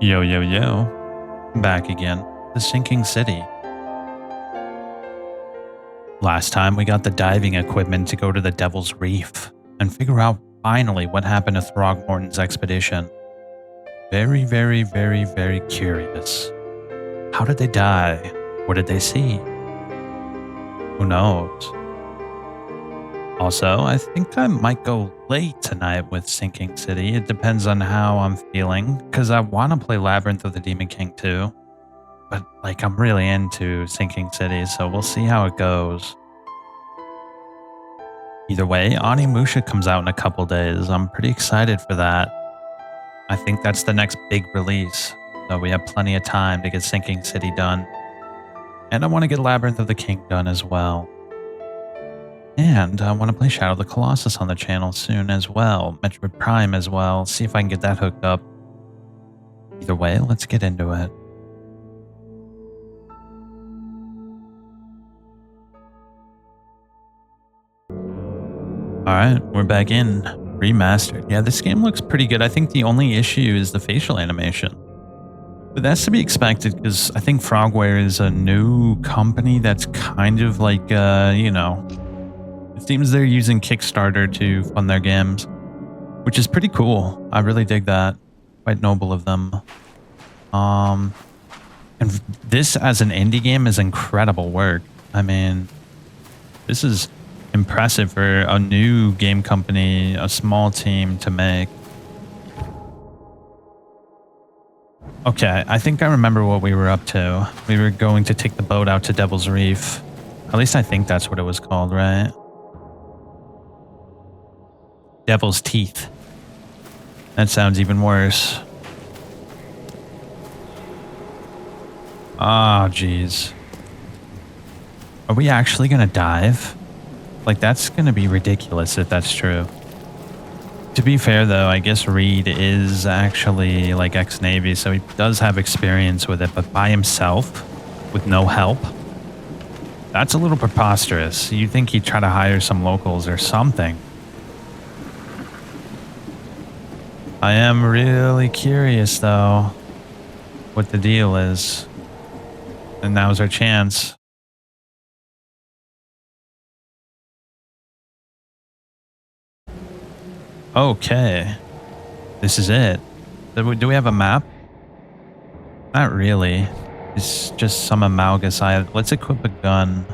Yo, yo, yo. Back again. The sinking city. Last time we got the diving equipment to go to the Devil's Reef and figure out finally what happened to Throgmorton's expedition. Very, very, very, very curious. How did they die? What did they see? Who knows? Also, I think I might go late tonight with Sinking City. It depends on how I'm feeling, because I want to play Labyrinth of the Demon King too. But, like, I'm really into Sinking City, so we'll see how it goes. Either way, Onimusha comes out in a couple days. I'm pretty excited for that. I think that's the next big release, so we have plenty of time to get Sinking City done. And I want to get Labyrinth of the King done as well. And I want to play Shadow of the Colossus on the channel soon as well. Metroid Prime as well. See if I can get that hooked up. Either way, let's get into it. Alright, we're back in. Remastered. Yeah, this game looks pretty good. I think the only issue is the facial animation. But that's to be expected because I think Frogware is a new company that's kind of like, you know... It seems they're using Kickstarter to fund their games, which is pretty cool. I really dig that. Quite noble of them. And this as an indie game is incredible work. I mean, this is impressive for a new game company, a small team to make. Okay, I think I remember what we were up to. We were going to take the boat out to Devil's Reef. At least I think that's what it was called, right? Devil's Teeth. That sounds even worse. Oh, jeez. Are we actually gonna dive? Like, that's gonna be ridiculous if that's true. To be fair, though, I guess Reed is actually, like, ex-Navy, so he does have experience with it, but by himself, with no help? That's a little preposterous. You'd think he'd try to hire some locals or something. I am really curious, though, what the deal is. And now's our chance. Okay. This is it. Do we have a map? Not really. It's just some Amalgus. Let's equip a gun.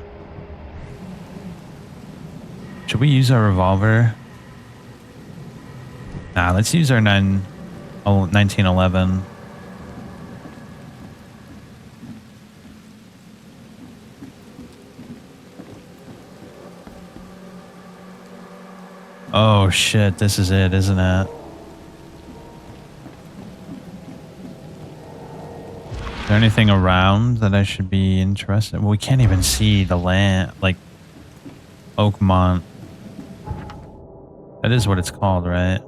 Should we use our revolver? Nah, let's use our 1911. Oh shit, this is it, isn't it? Is there anything around that I should be interested in? Well, we can't even see the land, like Oakmont. That is what it's called, right?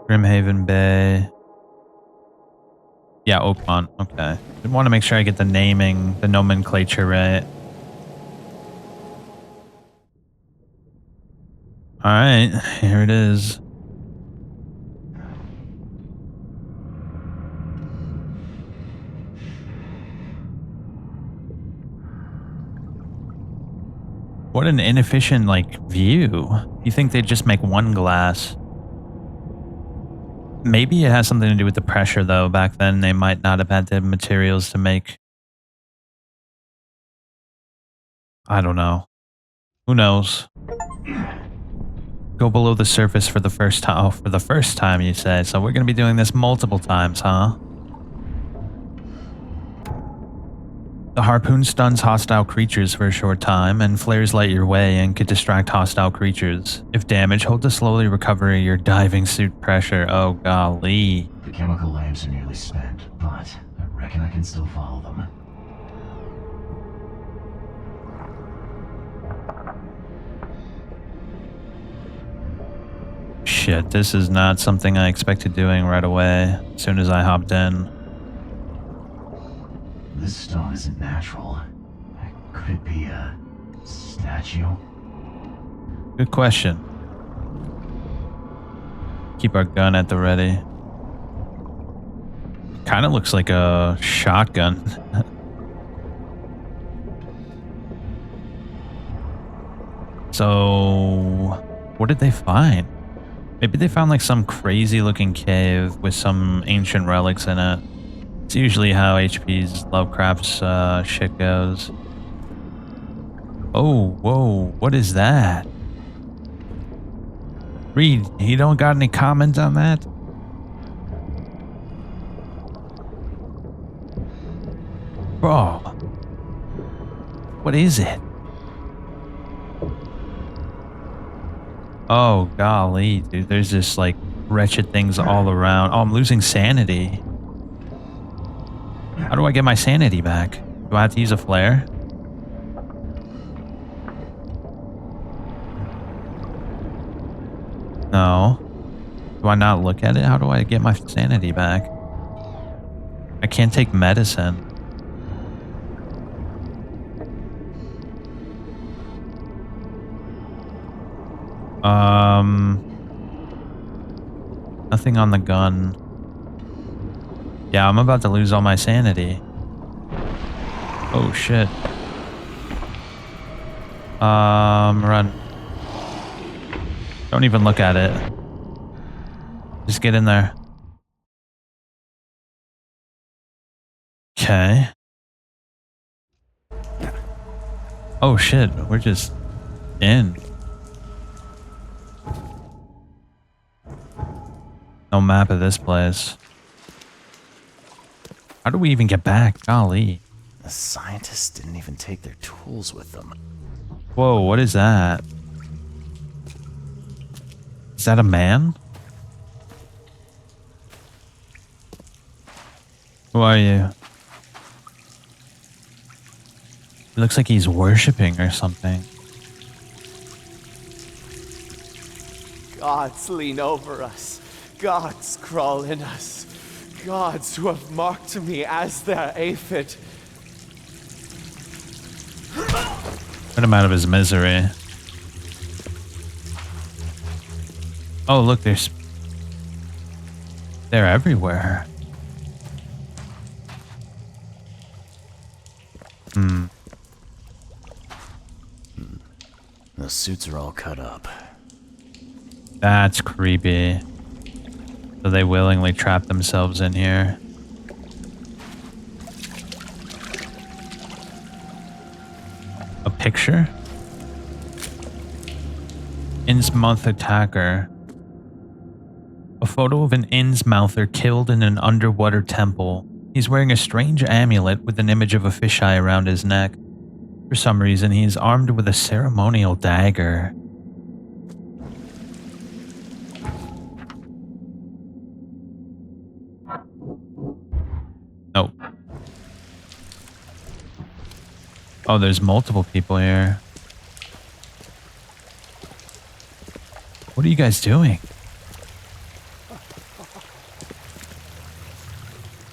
Grimhaven Bay. Yeah, Oakmont. Okay. I want to make sure I get the naming, the nomenclature right. Alright, here it is. What an inefficient, like, view. You think they'd just make one glass. Maybe it has something to do with the pressure, though. Back then, they might not have had the materials to make. I don't know. Who knows? Go below the surface for the first time. Oh, for the first time, you say. So we're going to be doing this multiple times, huh? The harpoon stuns hostile creatures for a short time, and flares light your way and could distract hostile creatures. If damaged, hold to slowly recover your diving suit pressure. Oh, golly. The chemical lamps are nearly spent, but I reckon I can still follow them. Shit, this is not something I expected doing right away, as soon as I hopped in. This stone isn't natural. Could it be a statue? Good question. Keep our gun at the ready. Kind of looks like a shotgun. So, what did they find? Maybe they found like some crazy looking cave with some ancient relics in it. It's usually how HP's Lovecraft's shit goes. Oh, whoa, what is that? Reed, you don't got any comments on that? Bro, what is it? Oh, golly, dude, there's just like wretched things all around. Oh, I'm losing sanity. How do I get my sanity back? Do I have to use a flare? No. Do I not look at it? How do I get my sanity back? I can't take medicine. Nothing on the gun. Yeah, I'm about to lose all my sanity. Oh shit. Run. Don't even look at it. Just get in there. Okay. Oh shit, we're just in. No map of this place. How do we even get back? Golly. The scientists didn't even take their tools with them. Whoa, what is that? Is that a man? Who are you? It looks like he's worshipping or something. Gods lean over us. Gods crawl in us. Gods who have marked me as their aphid. Put him out of his misery. Oh, look, they're everywhere. The suits are all cut up. That's creepy. So they willingly trap themselves in here. A picture? Innsmouth attacker. A photo of an Innsmouther killed in an underwater temple. He's wearing a strange amulet with an image of a fisheye around his neck. For some reason, he is armed with a ceremonial dagger. Nope. Oh, there's multiple people here. What are you guys doing?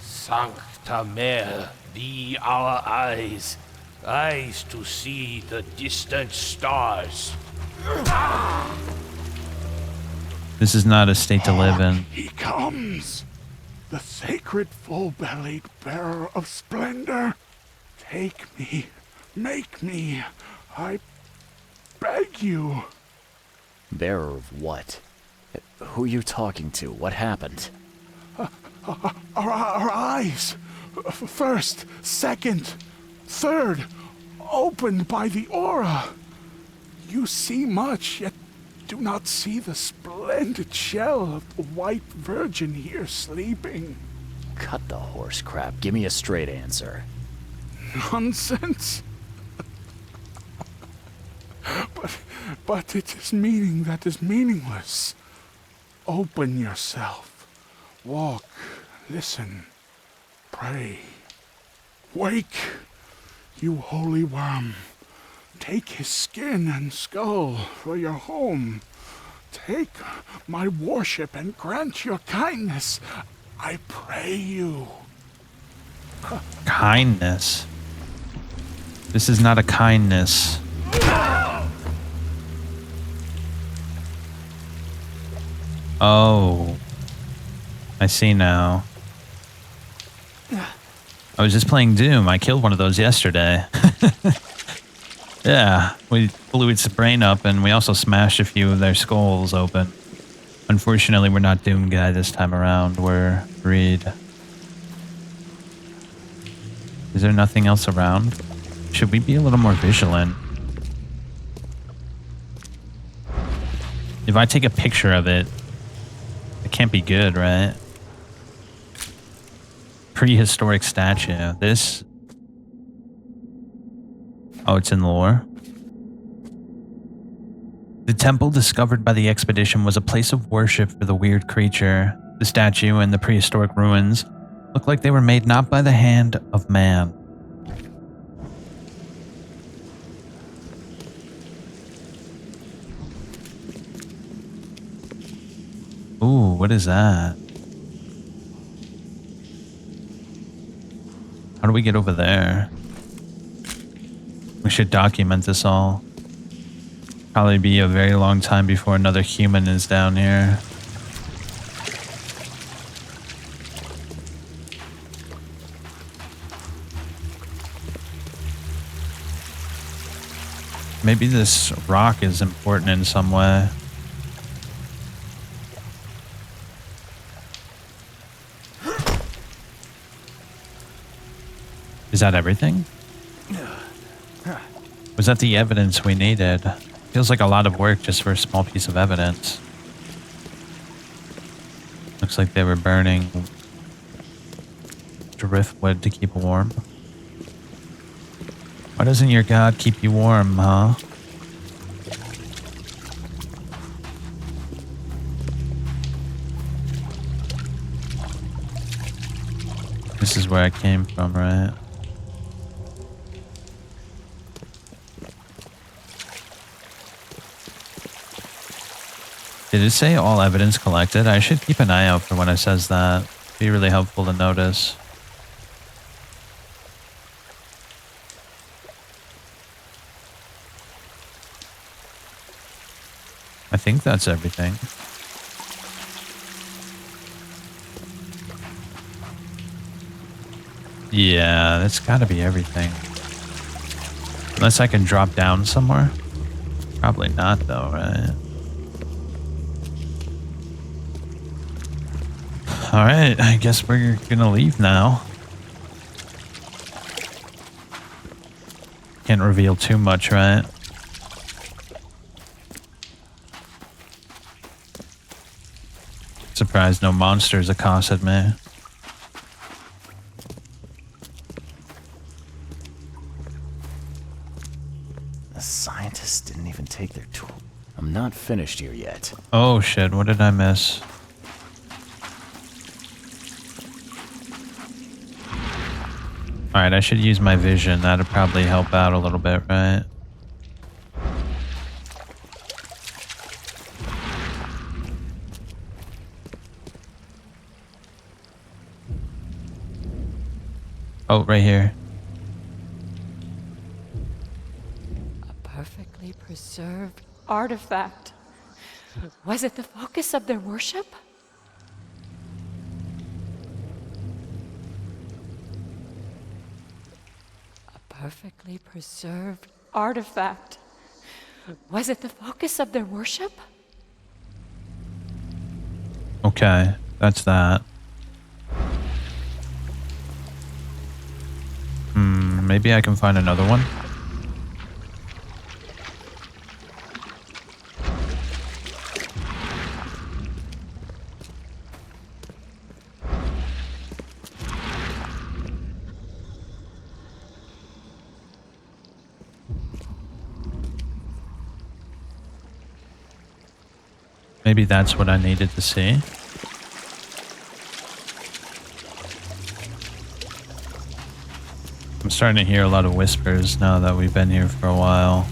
Sancta Mare, be our eyes, eyes to see the distant stars. This is not a state to live in. He comes, the sacred full-bellied bearer of splendor. Take me, make me, I beg you. Bearer of what? Who are you talking to? What happened? Our eyes, first, second, third, opened by the aura. You see much, yet do not see the splendid shell of the white virgin here sleeping. Cut the horse crap. Give me a straight answer. Nonsense. But it is meaning that is meaningless. Open yourself. Walk, listen, pray. Wake, you holy worm. Take his skin and skull for your home. Take my worship and grant your kindness. I pray you. Kindness. This is not a kindness. Oh. I see now. I was just playing Doom. I killed one of those yesterday. Yeah, we blew its brain up and we also smashed a few of their skulls open. Unfortunately, we're not Doom Guy this time around. We're Reed. Is there nothing else around? Should we be a little more vigilant? If I take a picture of it, it can't be good, right? Prehistoric statue. This... Oh, it's in lore. The temple discovered by the expedition was a place of worship for the weird creature. The statue and the prehistoric ruins look like they were made not by the hand of man. Ooh, what is that? How do we get over there? We should document this all. Probably be a very long time before another human is down here. Maybe this rock is important in some way. Is that everything? Was that the evidence we needed? Feels like a lot of work just for a small piece of evidence. Looks like they were burning driftwood to keep warm. Why doesn't your god keep you warm, huh? This is where I came from, right? Did it say all evidence collected? I should keep an eye out for when it says that. It'd be really helpful to notice. I think that's everything. Yeah, that's gotta be everything. Unless I can drop down somewhere. Probably not though, right? Alright, I guess we're gonna leave now. Can't reveal too much, right? Surprised no monsters accosted me. The scientists didn't even take their tool. I'm not finished here yet. Oh shit, what did I miss? Alright, I should use my vision. That'd probably help out a little bit, right? Oh, right here. A perfectly preserved artifact. Was it the focus of their worship? A perfectly preserved artifact. Was it the focus of their worship? Okay, that's that. Maybe I can find another one. Maybe that's what I needed to see. I'm starting to hear a lot of whispers now that we've been here for a while.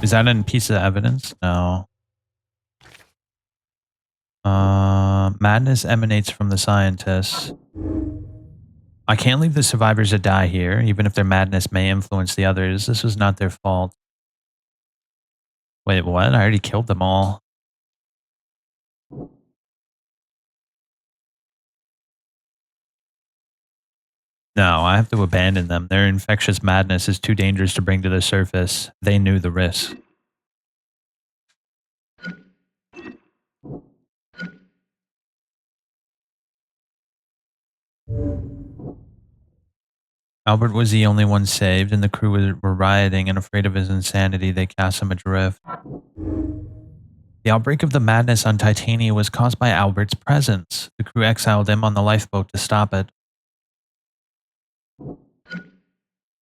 Is that a piece of evidence? No. Madness emanates from the scientists. I can't leave the survivors to die here, even if their madness may influence the others. This was not their fault. Wait, what? I already killed them all. No, I have to abandon them. Their infectious madness is too dangerous to bring to the surface. They knew the risk. Albert was the only one saved, and the crew were rioting, and afraid of his insanity, they cast him adrift. The outbreak of the madness on Titania was caused by Albert's presence. The crew exiled him on the lifeboat to stop it.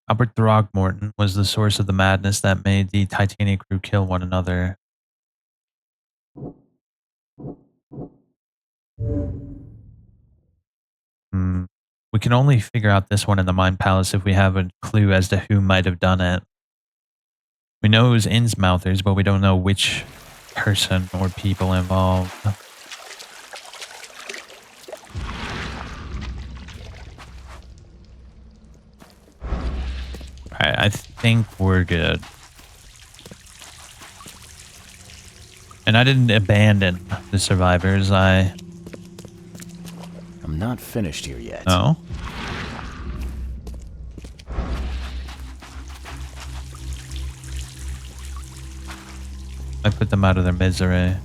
Albert Throgmorton was the source of the madness that made the Titania crew kill one another. We can only figure out this one in the Mind Palace if we have a clue as to who might have done it. We know it was Innsmouthers, but we don't know which person or people involved. Alright, I think we're good. And I didn't abandon the survivors, I'm not finished here yet. No? I put them out of their misery.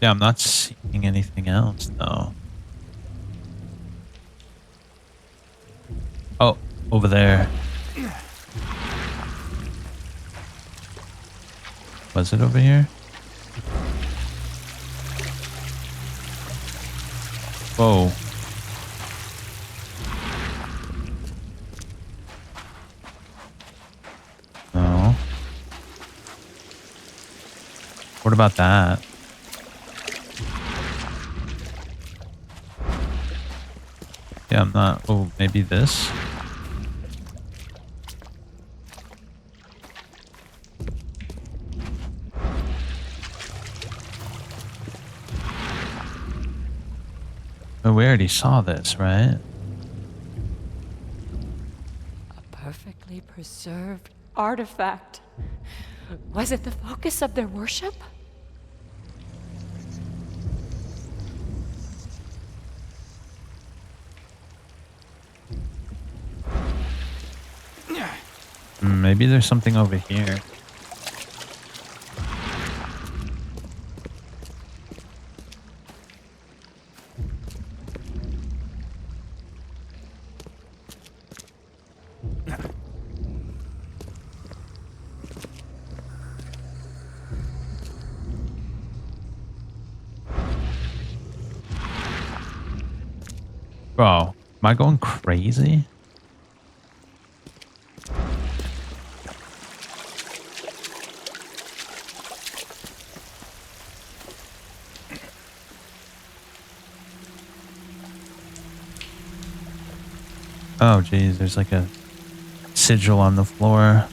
Yeah, I'm not seeing anything else, though. Oh, over there. Was it over here? Whoa. No. What about that? Yeah, I'm not. Oh, maybe this? Oh, we already saw this, right? A perfectly preserved artifact. Was it the focus of their worship? Maybe there's something over here. Bro, am I going crazy? Oh, geez, there's like a sigil on the floor.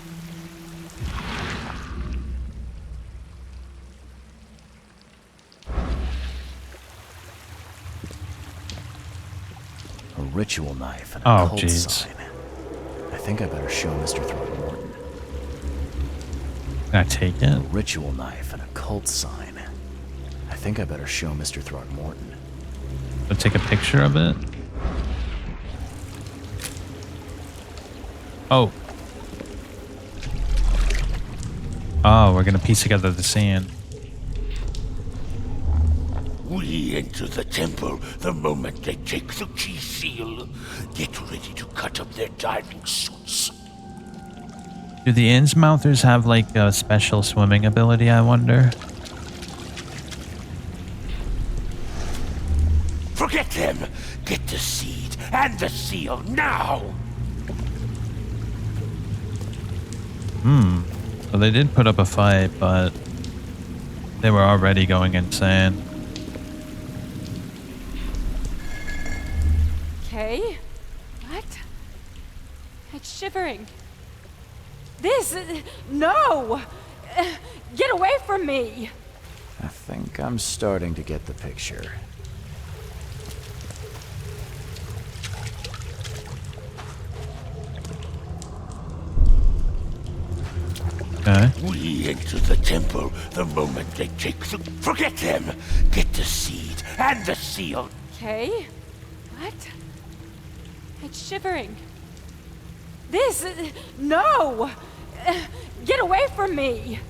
A ritual knife and a cult jeez. sign. I think I better show Mr. Throckmorton. Can I take it? A ritual knife and a cult sign. I think I better show Mr. Throckmorton. I'll take a picture of it. Oh. Oh, we're gonna piece together the scene. We enter the temple the moment they take the key seal. Get ready to cut up their diving suits. Do the Innsmouthers have like a special swimming ability, I wonder? Forget them! Get the seed and the seal now! So they did put up a fight, but they were already going insane. Okay. What? It's shivering. This... No! Get away from me! I think I'm starting to get the picture. Okay. We enter the temple the moment they take the... Forget them! Get the seed and the seal. Okay. What? It's shivering. This. No! Get away from me!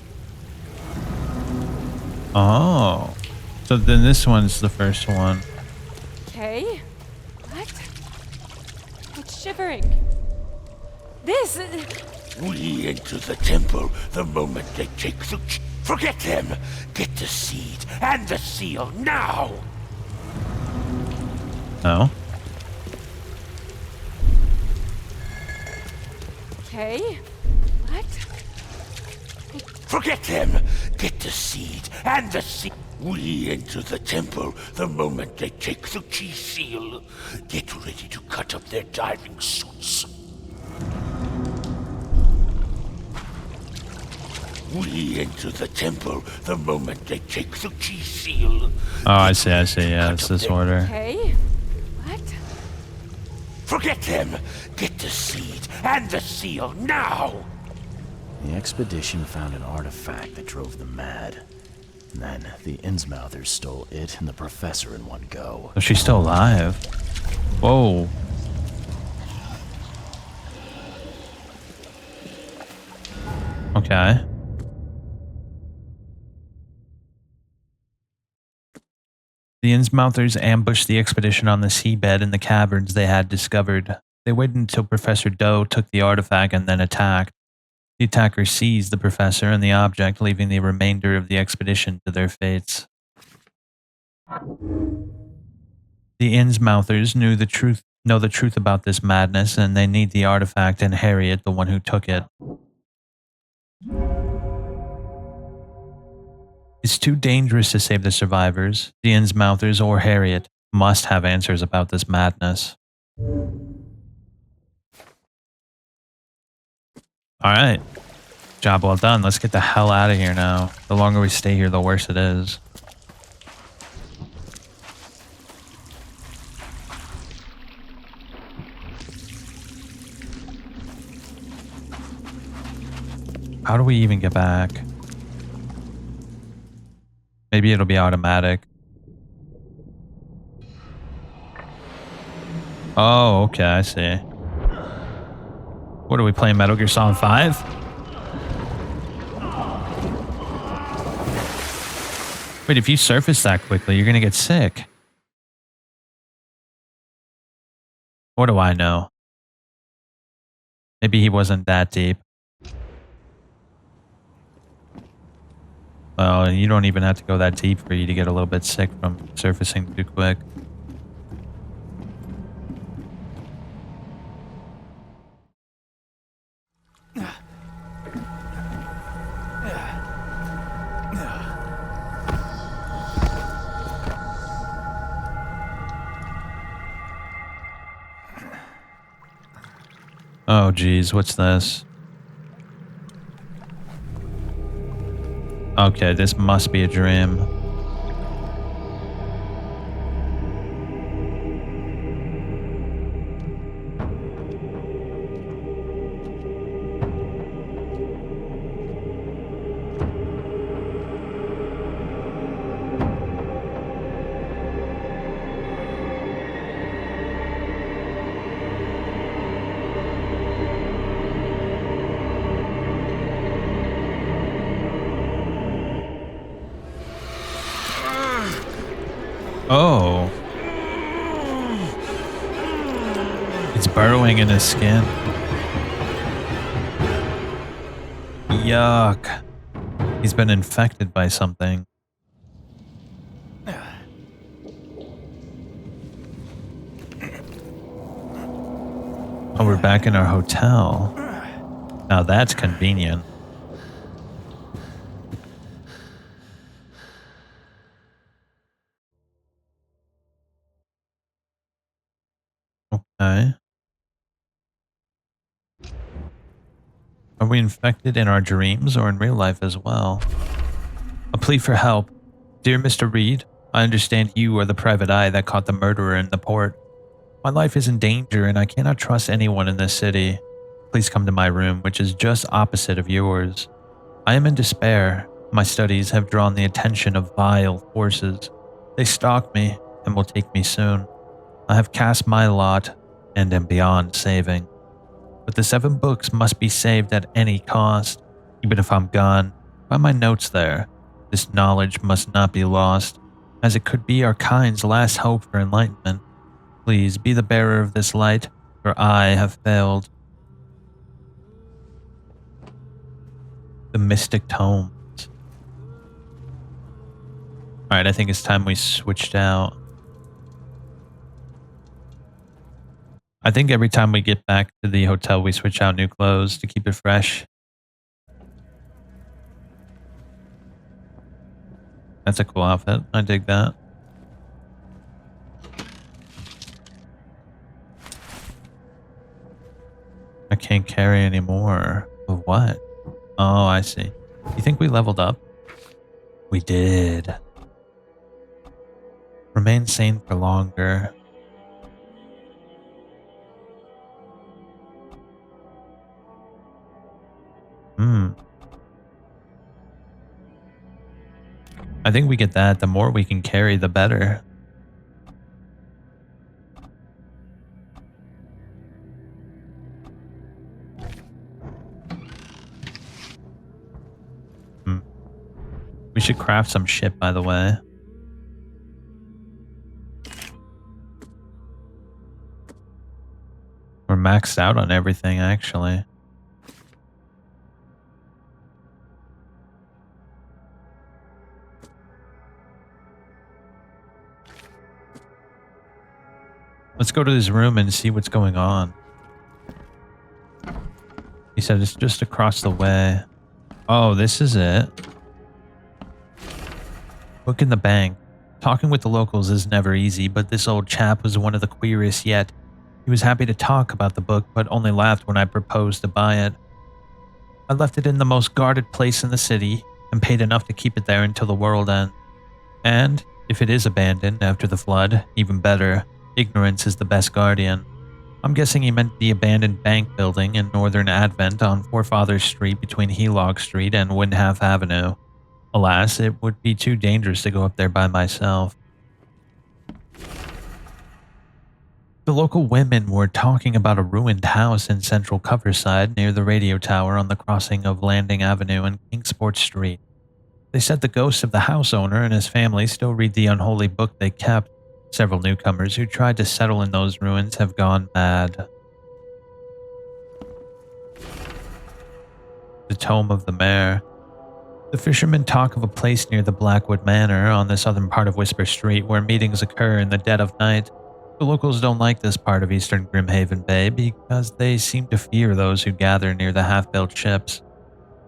Oh. So then this one's the first one. Okay. What? It's shivering. This. We enter the temple the moment they take the... Forget them! Get the seed and the seal now! No. Okay. What? Forget them! Get the seed and the seal. We enter the temple the moment they take the key seal. Get ready to cut up their diving suits. We enter the temple the moment they take the key seal. Oh, I see. Yeah, it's this order. Okay. What? Forget them! Get the seed and the seal now! The expedition found an artifact that drove them mad. And then the Innsmouthers stole it and the professor in one go. So she's still alive. Whoa. Okay. The Innsmouthers ambushed the expedition on the seabed in the caverns they had discovered. They waited until Professor Doe took the artifact and then attacked. The attackers seized the professor and the object, leaving the remainder of the expedition to their fates. The Innsmouthers know the truth about this madness, and they need the artifact and Harriet, the one who took it. It's too dangerous to save the survivors. The Innsmouthers or Harriet must have answers about this madness. Alright. Job well done. Let's get the hell out of here now. The longer we stay here, the worse it is. How do we even get back? Maybe it'll be automatic. Oh, okay, I see. What are we playing, Metal Gear Solid 5? Wait, if you surface that quickly, you're gonna get sick. What do I know? Maybe he wasn't that deep. Well, you don't even have to go that deep for you to get a little bit sick from surfacing too quick. Oh, geez, what's this? Okay, this must be a dream. Oh. It's burrowing in his skin. Yuck. He's been infected by something. Oh, we're back in our hotel. Now that's convenient. Okay. Are we infected in our dreams or in real life as well? A plea for help. Dear Mr. Reed, I understand you are the private eye that caught the murderer in the port. My life is in danger and I cannot trust anyone in this city. Please come to my room, which is just opposite of yours. I am in despair. My studies have drawn the attention of vile forces. They stalk me and will take me soon. I have cast my lot and am beyond saving. But the 7 books must be saved at any cost. Even if I'm gone, find my notes there. This knowledge must not be lost, as it could be our kind's last hope for enlightenment. Please be the bearer of this light, for I have failed. The Mystic Tomes. Alright, I think it's time we switched out. I think every time we get back to the hotel, we switch out new clothes to keep it fresh. That's a cool outfit. I dig that. I can't carry any more. Of what? Oh, I see. You think we leveled up? We did. Remain sane for longer. I think we get that. The more we can carry, the better. We should craft some shit, by the way. We're maxed out on everything, actually. Let's go to his room and see what's going on. He said it's just across the way. Oh, this is it. Book in the bank. Talking with the locals is never easy, but this old chap was one of the queerest yet. He was happy to talk about the book, but only laughed when I proposed to buy it. I left it in the most guarded place in the city, and paid enough to keep it there until the world ends. And, if it is abandoned after the flood, even better. Ignorance is the best guardian. I'm guessing he meant the abandoned bank building in Northern Advent on Forefathers Street between Helog Street and Windhalf Avenue. Alas, it would be too dangerous to go up there by myself. The local women were talking about a ruined house in Central Coverside near the radio tower on the crossing of Landing Avenue and Kingsport Street. They said the ghosts of the house owner and his family still read the unholy book they kept. Several newcomers who tried to settle in those ruins have gone mad. The Tome of the Mare. The fishermen talk of a place near the Blackwood Manor on the southern part of Whisper Street where meetings occur in the dead of night. The locals don't like this part of eastern Grimhaven Bay because they seem to fear those who gather near the half-built ships.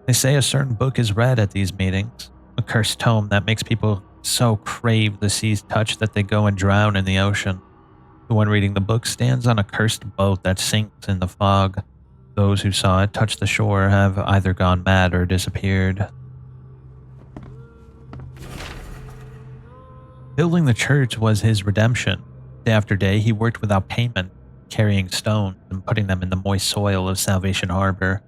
They say a certain book is read at these meetings, a cursed tome that makes people so crave the sea's touch that they go and drown in the ocean. The one reading the book stands on a cursed boat that sinks in the fog. Those who saw it touch the shore have either gone mad or disappeared. Building the church was his redemption. Day after day, he worked without payment, carrying stones and putting them in the moist soil of Salvation Harbor.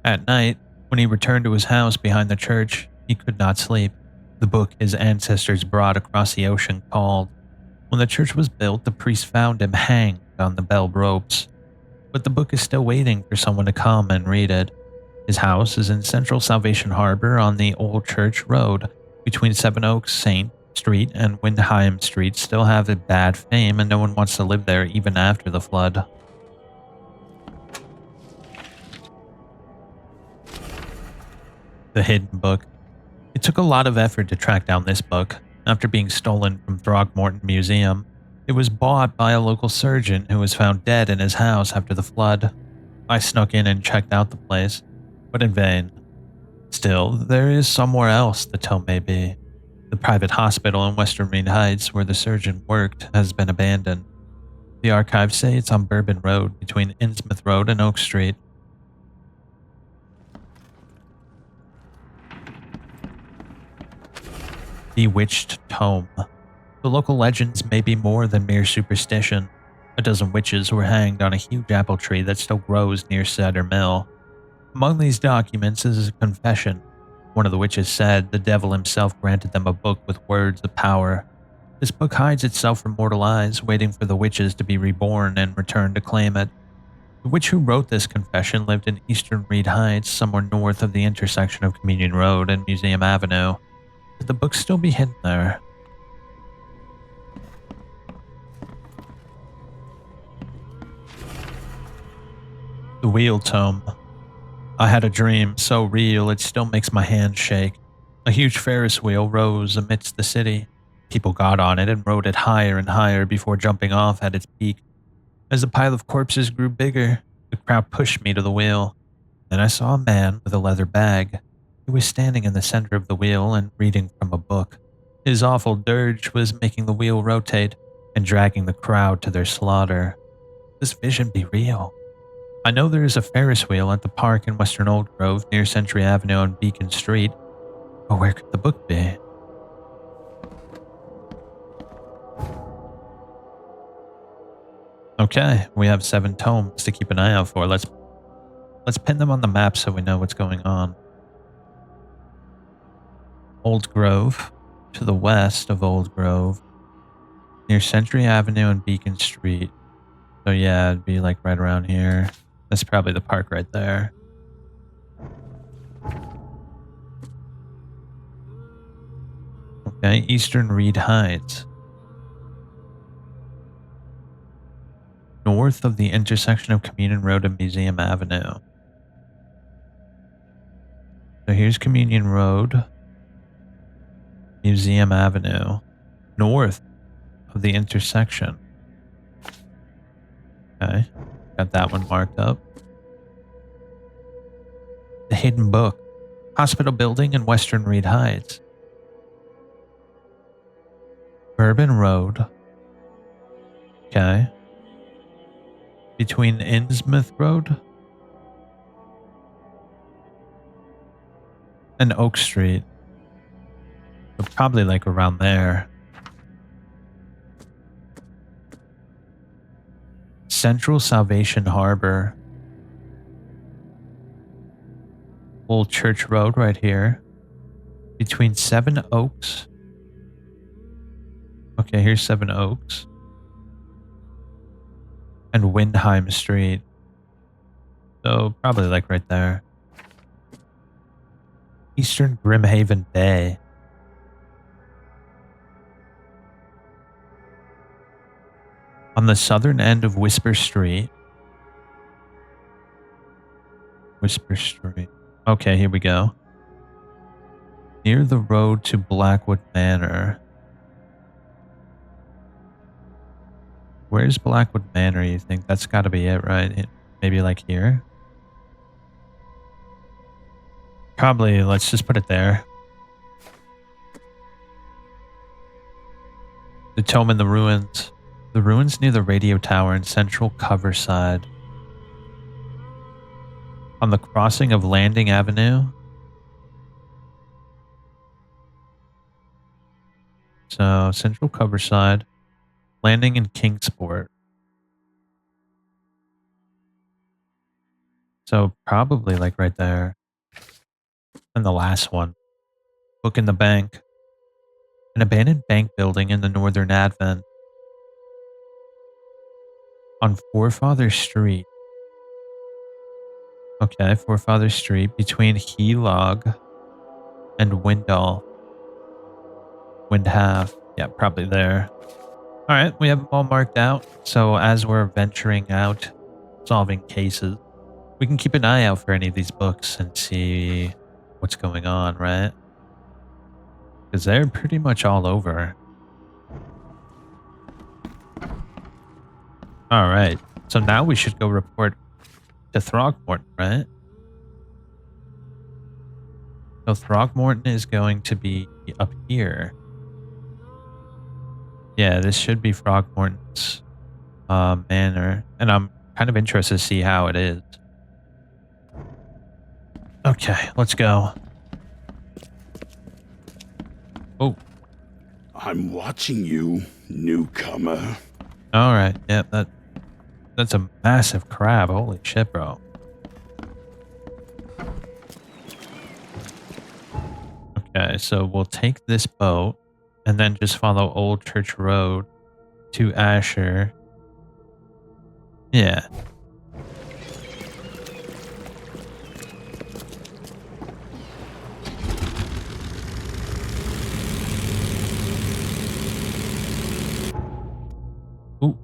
At night, when he returned to his house behind the church, he could not sleep. The book his ancestors brought across the ocean called. When the church was built, the priest found him hanged on the bell ropes. But the book is still waiting for someone to come and read it. His house is in Central Salvation Harbor on the Old Church Road, between Seven Oaks, St. Street and Windheim Street still have a bad fame and no one wants to live there even after the flood. The Hidden Book. It took a lot of effort to track down this book. After being stolen from Throgmorton Museum, it was bought by a local surgeon who was found dead in his house after the flood. I snuck in and checked out the place, but in vain. Still, there is somewhere else the tome may be. The private hospital in Western Marine Heights where the surgeon worked has been abandoned. The archives say it's on Bourbon Road between Innsmouth Road and Oak Street. Bewitched Tome. The local legends may be more than mere superstition. A dozen witches were hanged on a huge apple tree that still grows near Cider Mill. Among these documents is a confession One of the witches said the devil himself granted them a book with words of power. This book hides itself from mortal eyes, waiting for the witches to be reborn and return to claim it. The witch who wrote this confession lived in eastern Reed Heights, somewhere north of the intersection of Communion Road and Museum Avenue. Could the book still be hidden there? The Wheel Tome. I had a dream so real it still makes my hands shake. A huge Ferris wheel rose amidst the city. People got on it and rode it higher and higher before jumping off at its peak. As the pile of corpses grew bigger, the crowd pushed me to the wheel. Then I saw a man with a leather bag. He was standing in the center of the wheel and reading from a book. His awful dirge was making the wheel rotate and dragging the crowd to their slaughter. Could this vision be real? I know there is a Ferris wheel at the park in Western Old Grove near Century Avenue and Beacon Street, but where could the book be? Okay, we have 7 tomes to keep an eye out for. Let's pin them on the map so we know what's going on. Old Grove, to the west of Old Grove, near Century Avenue and Beacon Street. So yeah, it'd be like right around here. That's probably the park right there. Okay, Eastern Reed Heights. North of the intersection of Communion Road and Museum Avenue. So here's Communion Road, Museum Avenue, north of the intersection. Okay, got that one marked up. The Hidden Book, Hospital Building in Western Reed Heights. Bourbon Road. Okay. Between Innsmouth Road and Oak Street. So probably like around there. Central Salvation Harbor. Old Church Road right here. Between Seven Oaks. Okay, here's Seven Oaks. And Windheim Street. So probably like right there. Eastern Grimhaven Bay. On the southern end of Whisper Street. Whisper Street. Okay, here we go. Near the road to Blackwood Manor. Where's Blackwood Manor, you think? That's gotta be it, right? Maybe like here? Probably, let's just put it there. The Tome in the Ruins. The ruins near the radio tower in Central Coverside. On the crossing of Landing Avenue. So, Central Coverside. Landing in Kingsport. So probably like right there. And the last one. Book in the Bank. An abandoned bank building in the Northern Advent. On Forefather Street. Okay, Forefather Street between Helog and Windall. Windhalf. Yeah, probably there. Alright, we have them all marked out. So as we're venturing out, solving cases, we can keep an eye out for any of these books and see what's going on, right? Because they're pretty much all over. Alright, so now we should go report to Throgmorton, right? So Throgmorton is going to be up here. Yeah, this should be Throgmorton's manor. And I'm kind of interested to see how it is. Okay, let's go. Oh. I'm watching you, newcomer. Alright, yeah, that's a massive crab. Holy shit, bro. Okay, so we'll take this boat and then just follow Old Church Road to Asher. Yeah. Ooh.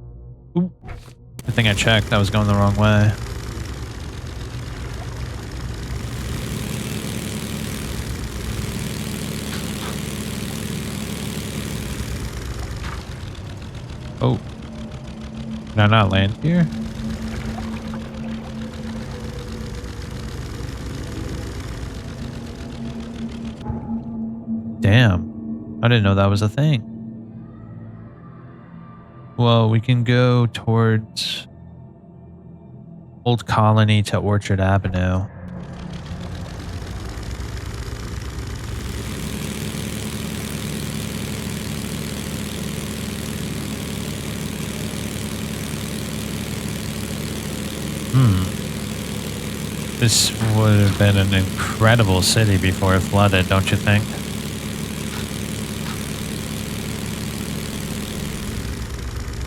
Ooh. Good thing I checked. I was going the wrong way. Oh. Can I not land here? Damn. I didn't know that was a thing. Well, we can go towards Old Colony to Orchard Avenue. This would have been an incredible city before it flooded, don't you think?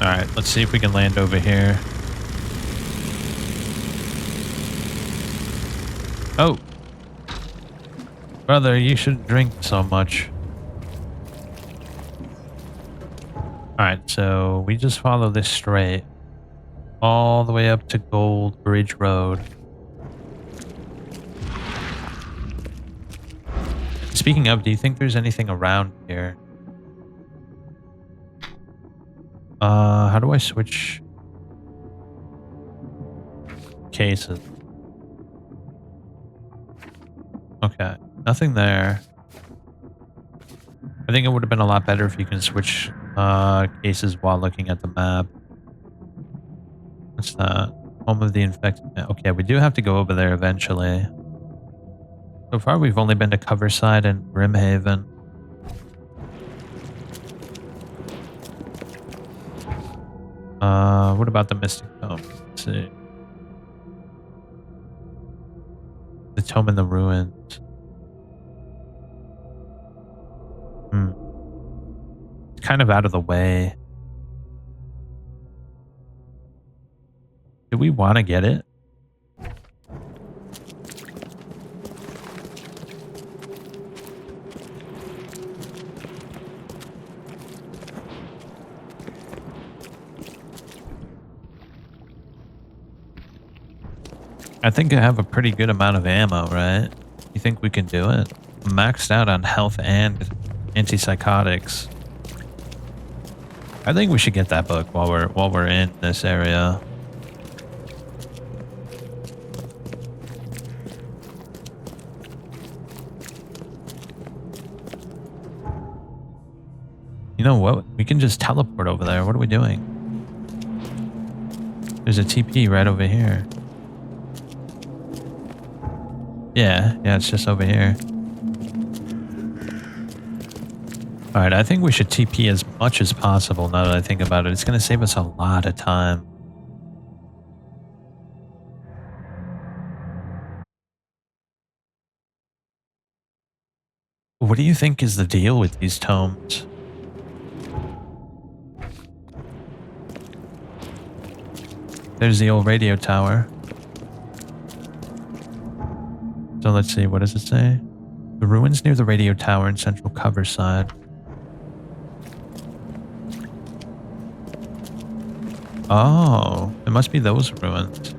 Alright, let's see if we can land over here. Oh! Brother, you shouldn't drink so much. Alright, so we just follow this straight. All the way up to Gold Bridge Road. Speaking of, do you think there's anything around here? How do I switch cases? Okay, nothing there. I think it would have been a lot better if you can switch cases while looking at the map. What's that? Home of the infected. Okay, we do have to go over there eventually. So far, we've only been to Coverside and Brimhaven. What about the Mystic Tome? Let's see. The Tome in the Ruins. It's kind of out of the way. Do we want to get it? I think I have a pretty good amount of ammo, right? You think we can do it? I'm maxed out on health and antipsychotics. I think we should get that book while we're in this area. You know what? We can just teleport over there. What are we doing? There's a TP right over here. Yeah, it's just over here. Alright, I think we should TP as much as possible now that I think about it. It's going to save us a lot of time. What do you think is the deal with these tomes? There's the old radio tower. So let's see, what does it say? The ruins near the radio tower in central Coverside. Oh, it must be those ruins.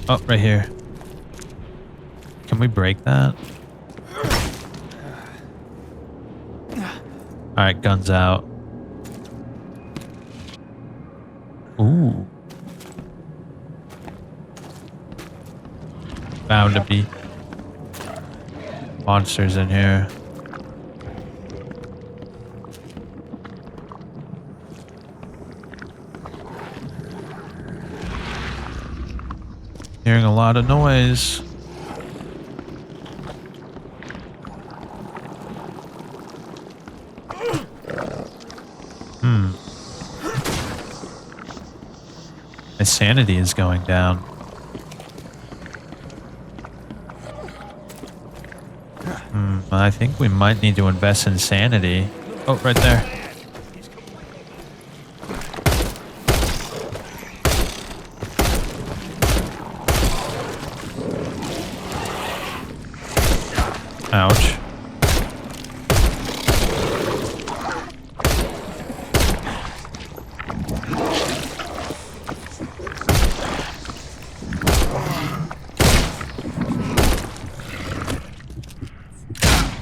Oh, right here. Can we break that? Alright, guns out. Ooh. Bound to be monsters in here. Hearing a lot of noise. My sanity is going down. I think we might need to invest in sanity. Oh, right there. Ouch.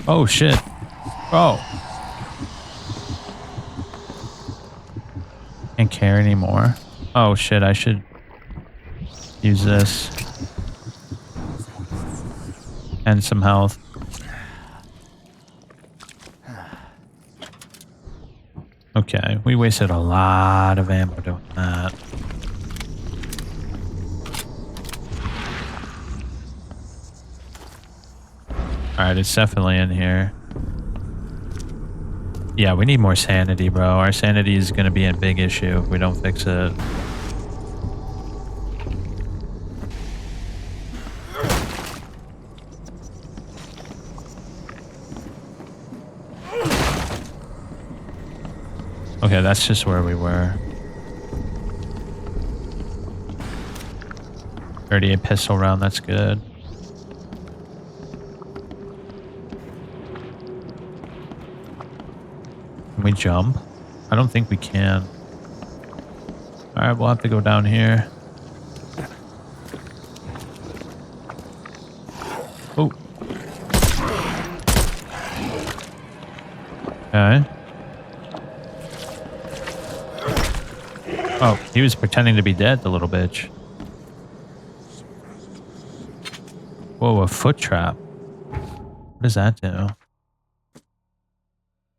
Oh shit. Oh. Can't carry anymore. Oh shit, I should use this. And some health. Okay, we wasted a lot of ammo doing that. Alright, it's definitely in here. Yeah, we need more sanity, bro. Our sanity is going to be a big issue if we don't fix it. Okay, that's just where we were. 38 pistol round, that's good. Can we jump? I don't think we can. Alright, we'll have to go down here. Oh. Okay. Oh, he was pretending to be dead, the little bitch. Whoa, a foot trap. What does that do?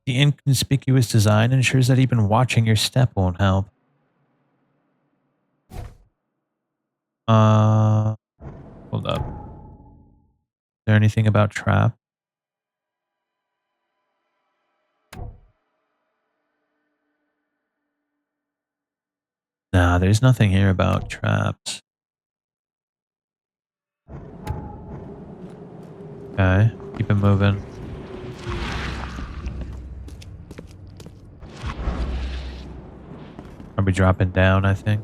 The inconspicuous design ensures that even watching your step won't help. Hold up. Is there anything about trap? Nah, there's nothing here about traps. Okay, keep it moving. Are we dropping down, I think?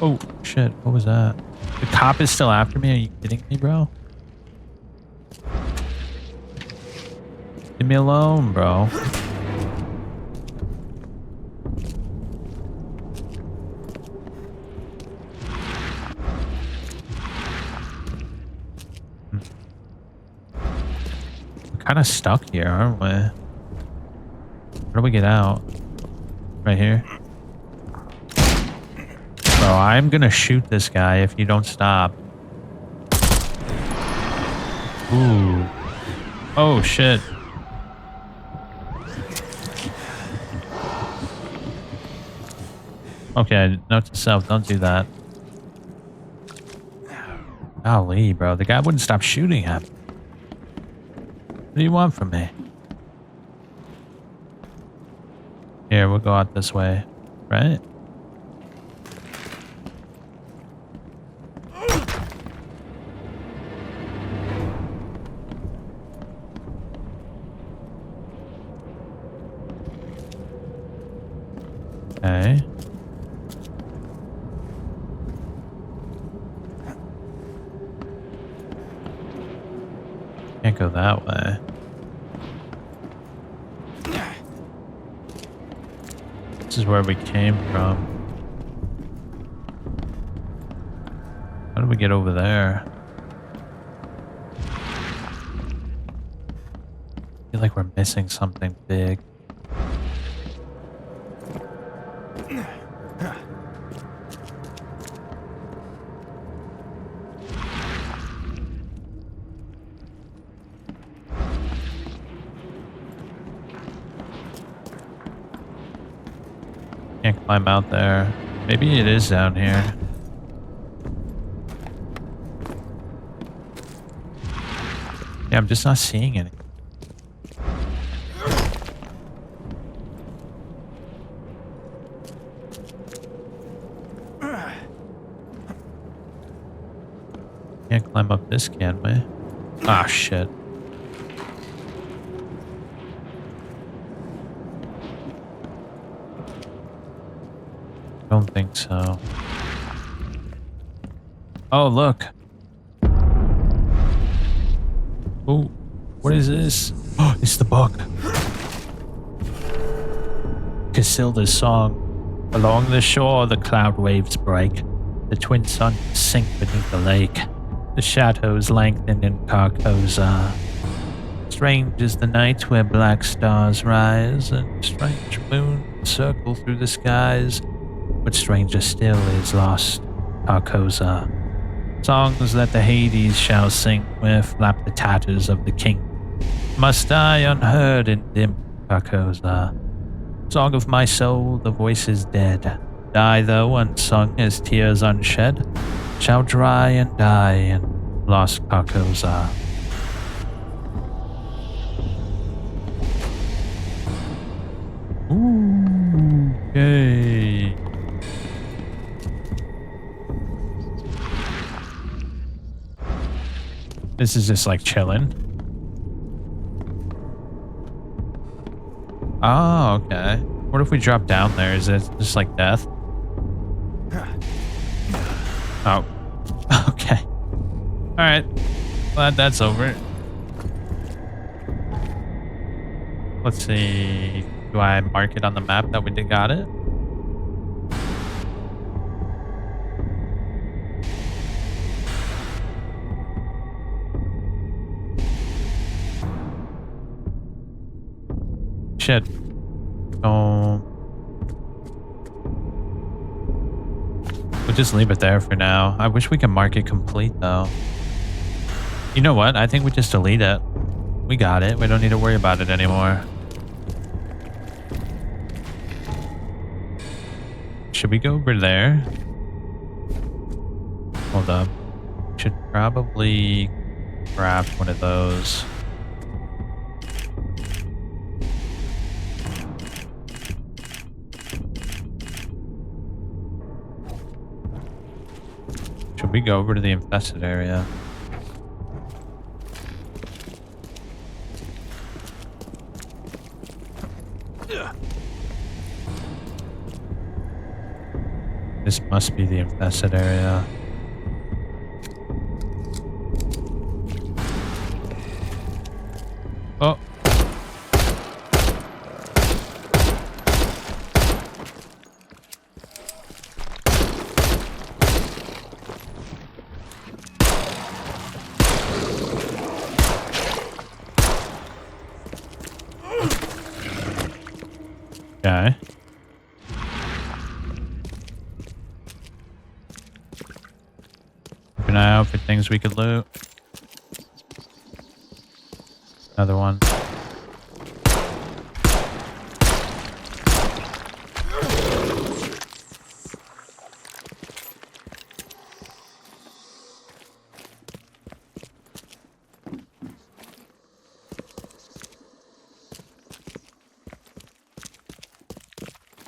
Oh, shit. What was that? The cop is still after me? Are you kidding me, bro? Leave me alone, bro. We're kind of stuck here, aren't we? Where do we get out? Right here? Bro, I'm gonna shoot this guy if you don't stop. Ooh. Oh, shit. Okay, note to self, don't do that. Golly, bro. The guy wouldn't stop shooting at me. What do you want from me? Here, we'll go out this way. Right? Okay. Can't go that way. This is where we came from. How do we get over there? I feel like we're missing something big. Can't climb out there. Maybe it is down here. Yeah, I'm just not seeing any. Can't climb up this, can we? Ah, shit. Don't think so. Oh, look. Oh, what is this? Oh, it's the book. Casilda's song. Along the shore, the cloud waves break. The twin suns sink beneath the lake. The shadows lengthen in Carcosa. Strange is the night where black stars rise, and strange moons circle through the skies. But stranger still is lost Carcosa. Songs that the Hades shall sing, where flap the tatters of the king. Must die unheard in dim Carcosa. Song of my soul, the voice is dead. Die though unsung as tears unshed, shall dry and die in lost Carcosa. Ooh, okay. This is just like chilling. Oh, okay. What if we drop down there? Is it just like death? Oh. Okay. Alright. Glad that's over. Let's see. Do I mark it on the map that we did got it? Shit. Oh. We'll just leave it there for now. I wish we could mark it complete though. You know what? I think we just delete it. We got it. We don't need to worry about it anymore. Should we go over there? Hold up. Should probably craft one of those. Should we go over to the infested area? This must be the infested area. Oh. Okay. Keep an eye out for things we could loot. Another one.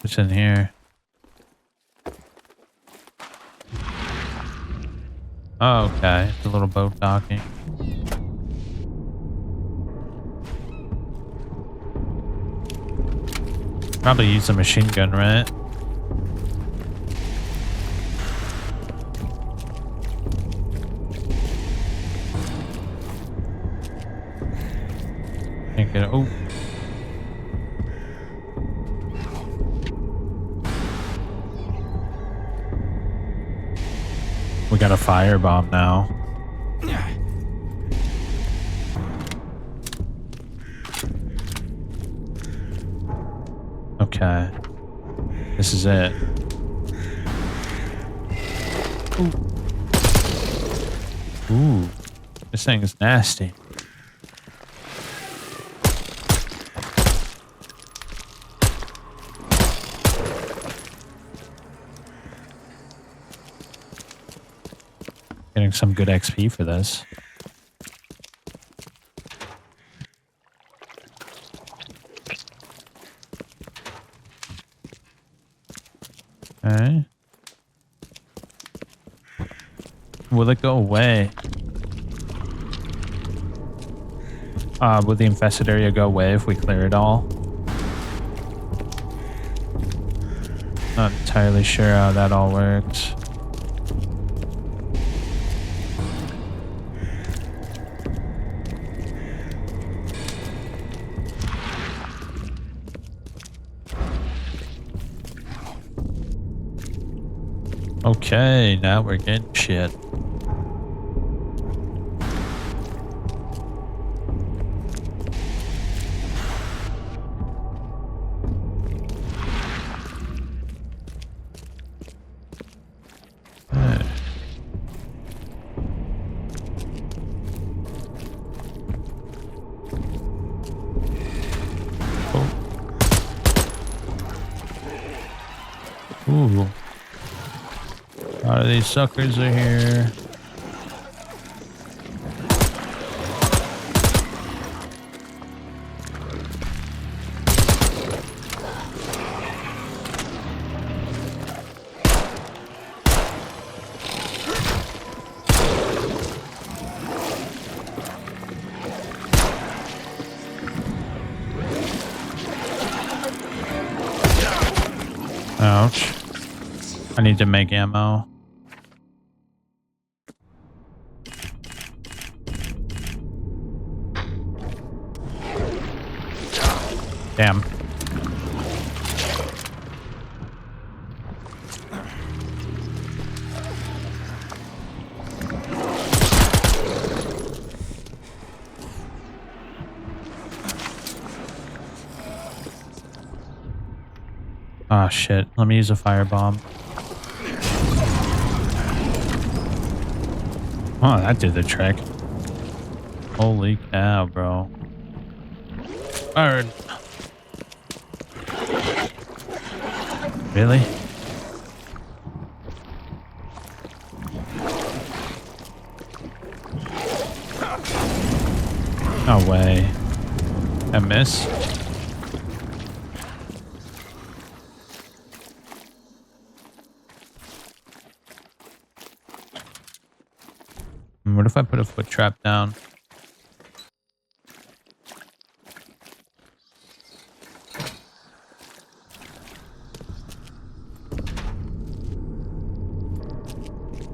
What's in here? Oh, okay. It's a little boat docking. Probably use a machine gun, right? Can't get it. Oh. We got a firebomb now. Okay. This is it. Ooh. This thing is nasty. Getting some good XP for this. Okay. Will it go away? Will the infested area go away if we clear it all? Not entirely sure how that all works. Okay, now we're getting shit. Ooh. A lot of these suckers are here. Ouch. I need to make ammo. Damn. Ah, shit. Let me use a firebomb. Oh, that did the trick. Holy cow, bro. Burn. Really? No way. I miss. What if I put a foot trap down?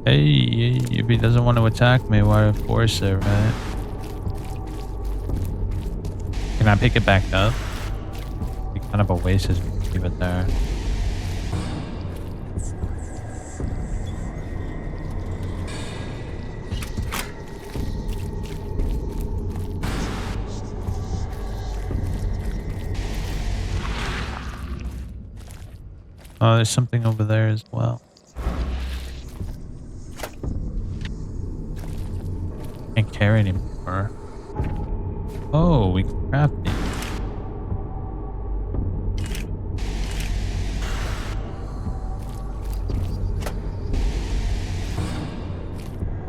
Hey, if he doesn't want to attack me, why force it, right? Can I pick it back up? It'd be kind of a waste to leave it there. Oh, there's something over there as well. Can't carry anymore. Oh, we can craft it.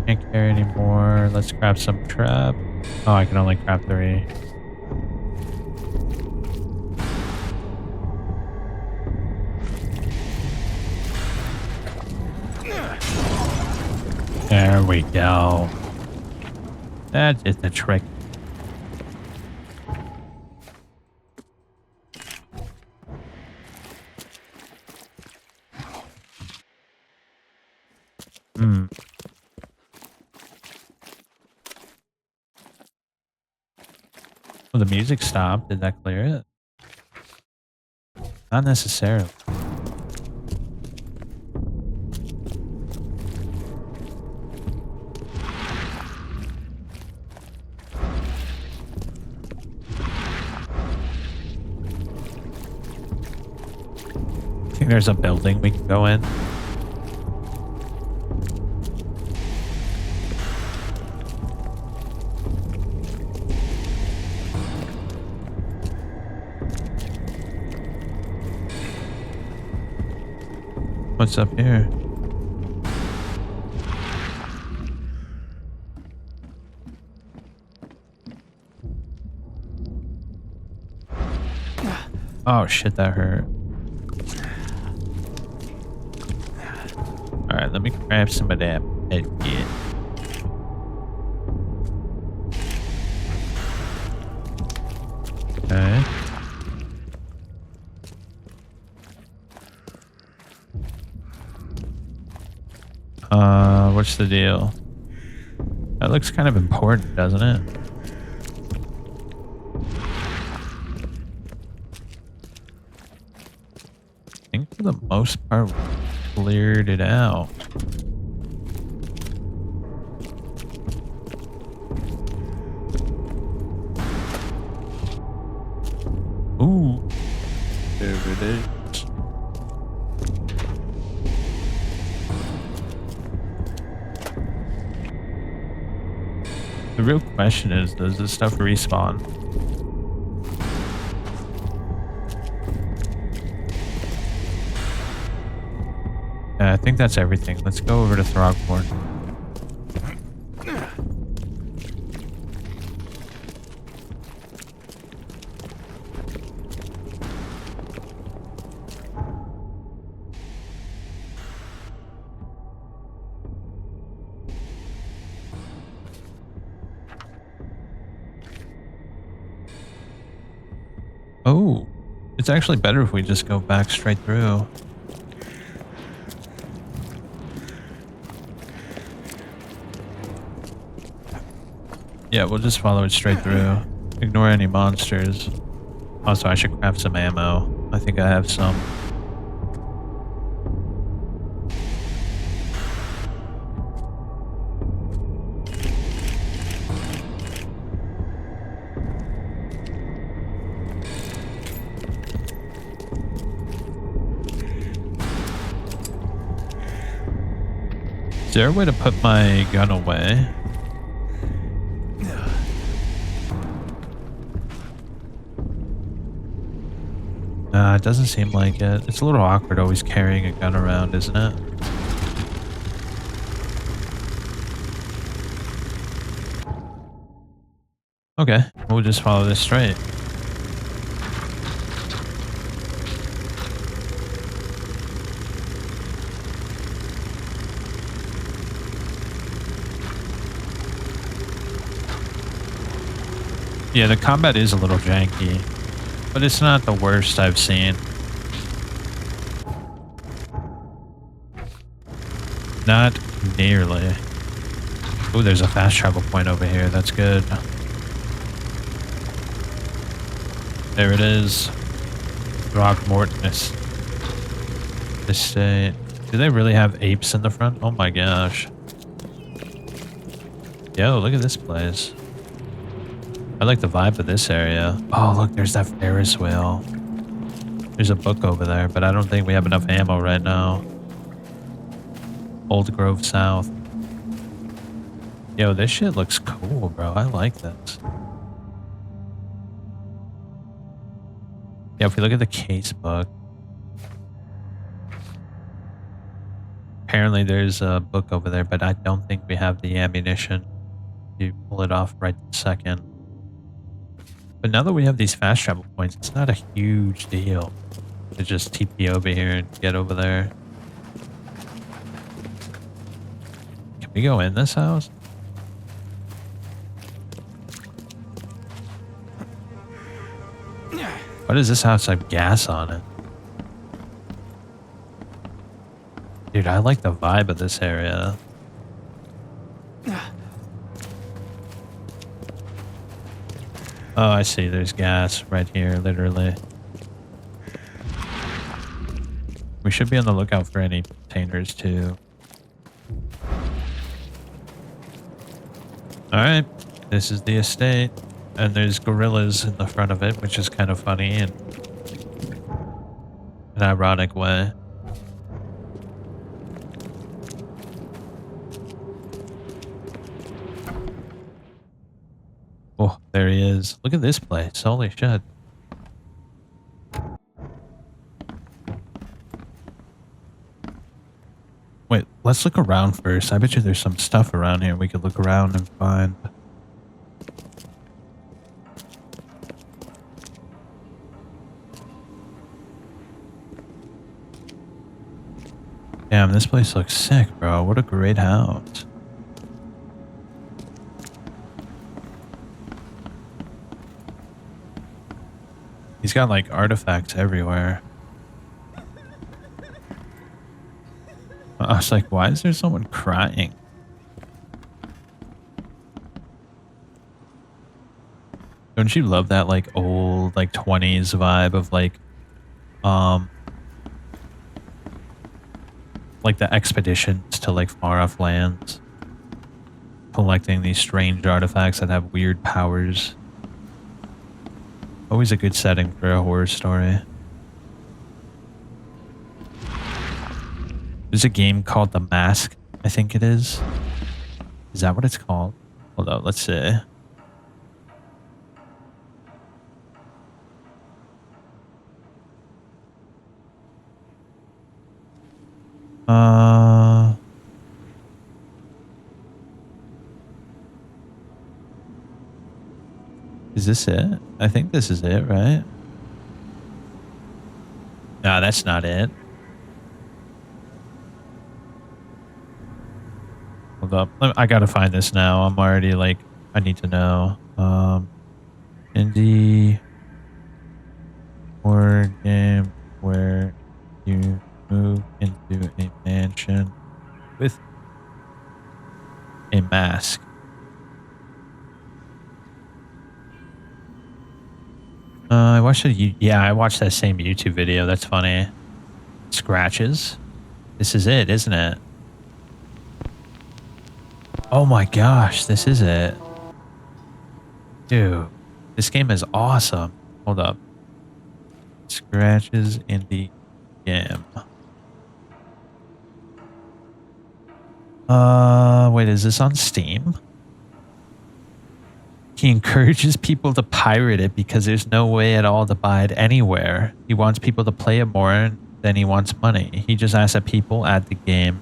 Can't carry anymore. Let's craft some trap. Oh, I can only craft 3. There we go. That is the trick. Well, the music stopped. Did that clear it? Not necessarily. I think there's a building we can go in. What's up here? Oh shit, that hurt. Alright, let me grab some of that med kit. Okay. What's the deal? That looks kind of important, doesn't it? I think for the most part, we cleared it out. Ooh. There it is. The real question is, does this stuff respawn? Yeah, I think that's everything. Let's go over to Throgmorton. Oh, it's actually better if we just go back straight through. Yeah, we'll just follow it straight through. Ignore any monsters. Also, I should craft some ammo. I think I have some. Is there a way to put my gun away? Nah, it doesn't seem like it. It's a little awkward always carrying a gun around, isn't it? Okay, we'll just follow this straight. Yeah, the combat is a little janky, but it's not the worst I've seen. Not nearly. Ooh, there's a fast travel point over here. That's good. There it is. Throgmorton Estate. Do they really have apes in the front? Oh my gosh. Yo, look at this place. I like the vibe of this area. Oh, look, there's that Ferris wheel. There's a book over there, but I don't think we have enough ammo right now. Old Grove South. Yo, this shit looks cool, bro. I like this. Yeah, if we look at the case book. Apparently there's a book over there, but I don't think we have the ammunition to pull it off right this second. But now that we have these fast travel points, it's not a huge deal to just TP over here and get over there. Can we go in this house? Why does this house have gas on it? Dude, I like the vibe of this area. Oh, I see. There's gas right here, literally. We should be on the lookout for any containers, too. Alright. This is the estate. And there's gorillas in the front of it, which is kind of funny in an ironic way. Oh, there he is. Look at this place. Holy shit. Wait, let's look around first. I bet you there's some stuff around here we could look around and find. Damn, this place looks sick, bro. What a great house. He's got like artifacts everywhere. I was like, why is there someone crying? Don't you love that like old like 20s vibe of like the expeditions to like far off lands, collecting these strange artifacts that have weird powers. Always a good setting for a horror story. There's a game called The Mask, I think it is. Is that what it's called? Hold on, let's see. Is this it? I think this is it, right? No, that's not it. Hold up. I gotta find this now. I'm already like, I need to know. Indie horror game where you move into a mansion with a mask. I watched I watched that same YouTube video. That's funny. Scratches. This is it, isn't it? Oh my gosh, this is it. Dude, this game is awesome. Hold up. Scratches in the game. Wait, is this on Steam? He encourages people to pirate it because there's no way at all to buy it anywhere. He wants people to play it more than he wants money. He just asks that people add the game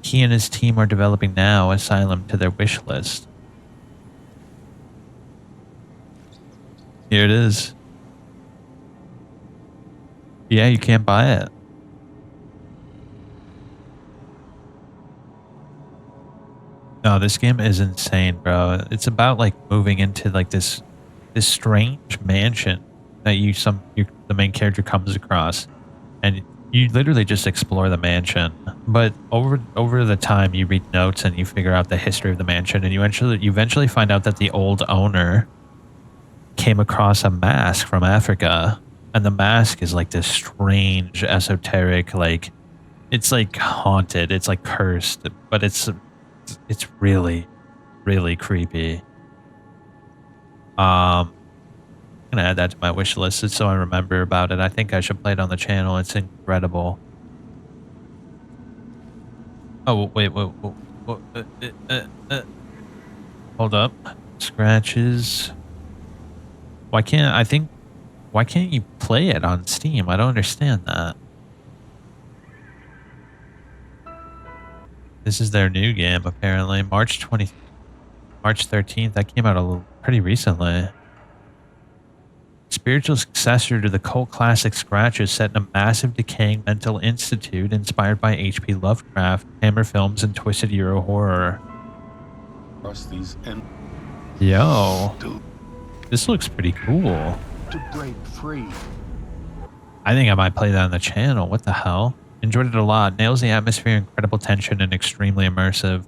he and his team are developing now Asylum to their wish list. Here it is. Yeah, you can't buy it. No, this game is insane, bro. It's about like moving into like this strange mansion that the main character comes across, and you literally just explore the mansion. But over the time, you read notes and you figure out the history of the mansion, and you eventually find out that the old owner came across a mask from Africa, and the mask is like this strange, esoteric, like it's like haunted, it's like cursed, but it's really, really creepy. I'm gonna add that to my wish list so I remember about it. I think I should play it on the channel. It's incredible. Oh wait, hold up. Scratches. Why can't you play it on Steam? I don't understand that. This is their new game, apparently. March 13th. That came out pretty recently. Spiritual successor to the cult classic Scratches, set in a massive decaying mental institute inspired by H.P. Lovecraft, Hammer Films, and Twisted Euro horror. Yo, this looks pretty cool. To break free. I think I might play that on the channel. What the hell? Enjoyed it a lot. Nails the atmosphere, incredible tension, and extremely immersive.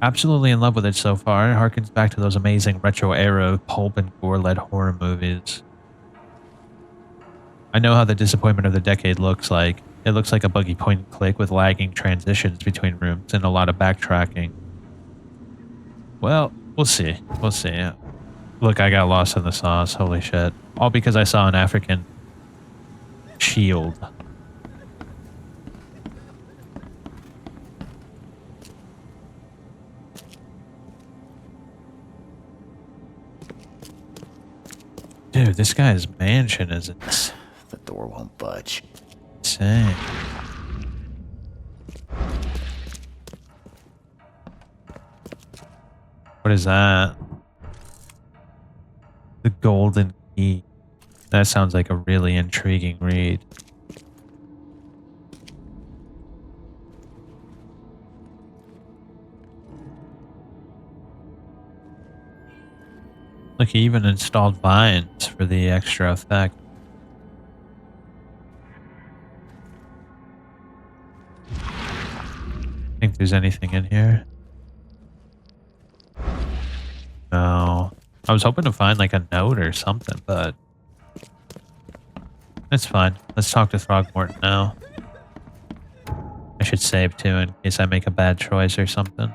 Absolutely in love with it so far. It harkens back to those amazing retro era pulp and gore-led horror movies. I know how the disappointment of the decade looks like. It looks like a buggy point and click with lagging transitions between rooms and a lot of backtracking. Well, we'll see. We'll see. Look, I got lost in the sauce. Holy shit. All because I saw an African shield. Dude, this guy's mansion is The door won't budge. insane. What is that? The Golden Key. That sounds like a really intriguing read. Look, he even installed vines for the extra effect. Think there's anything in here? No. I was hoping to find like a note or something, but it's fine. Let's talk to Throgmorton now. I should save too in case I make a bad choice or something.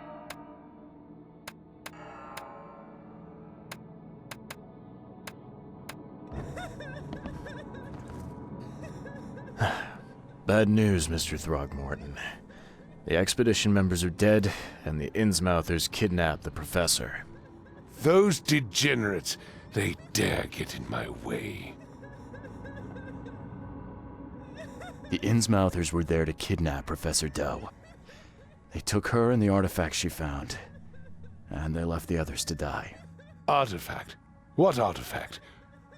Bad news, Mr. Throgmorton. The expedition members are dead, and the Innsmouthers kidnapped the professor. Those degenerates, they dare get in my way. The Innsmouthers were there to kidnap Professor Doe. They took her and the artifact she found, and they left the others to die. Artifact? What artifact?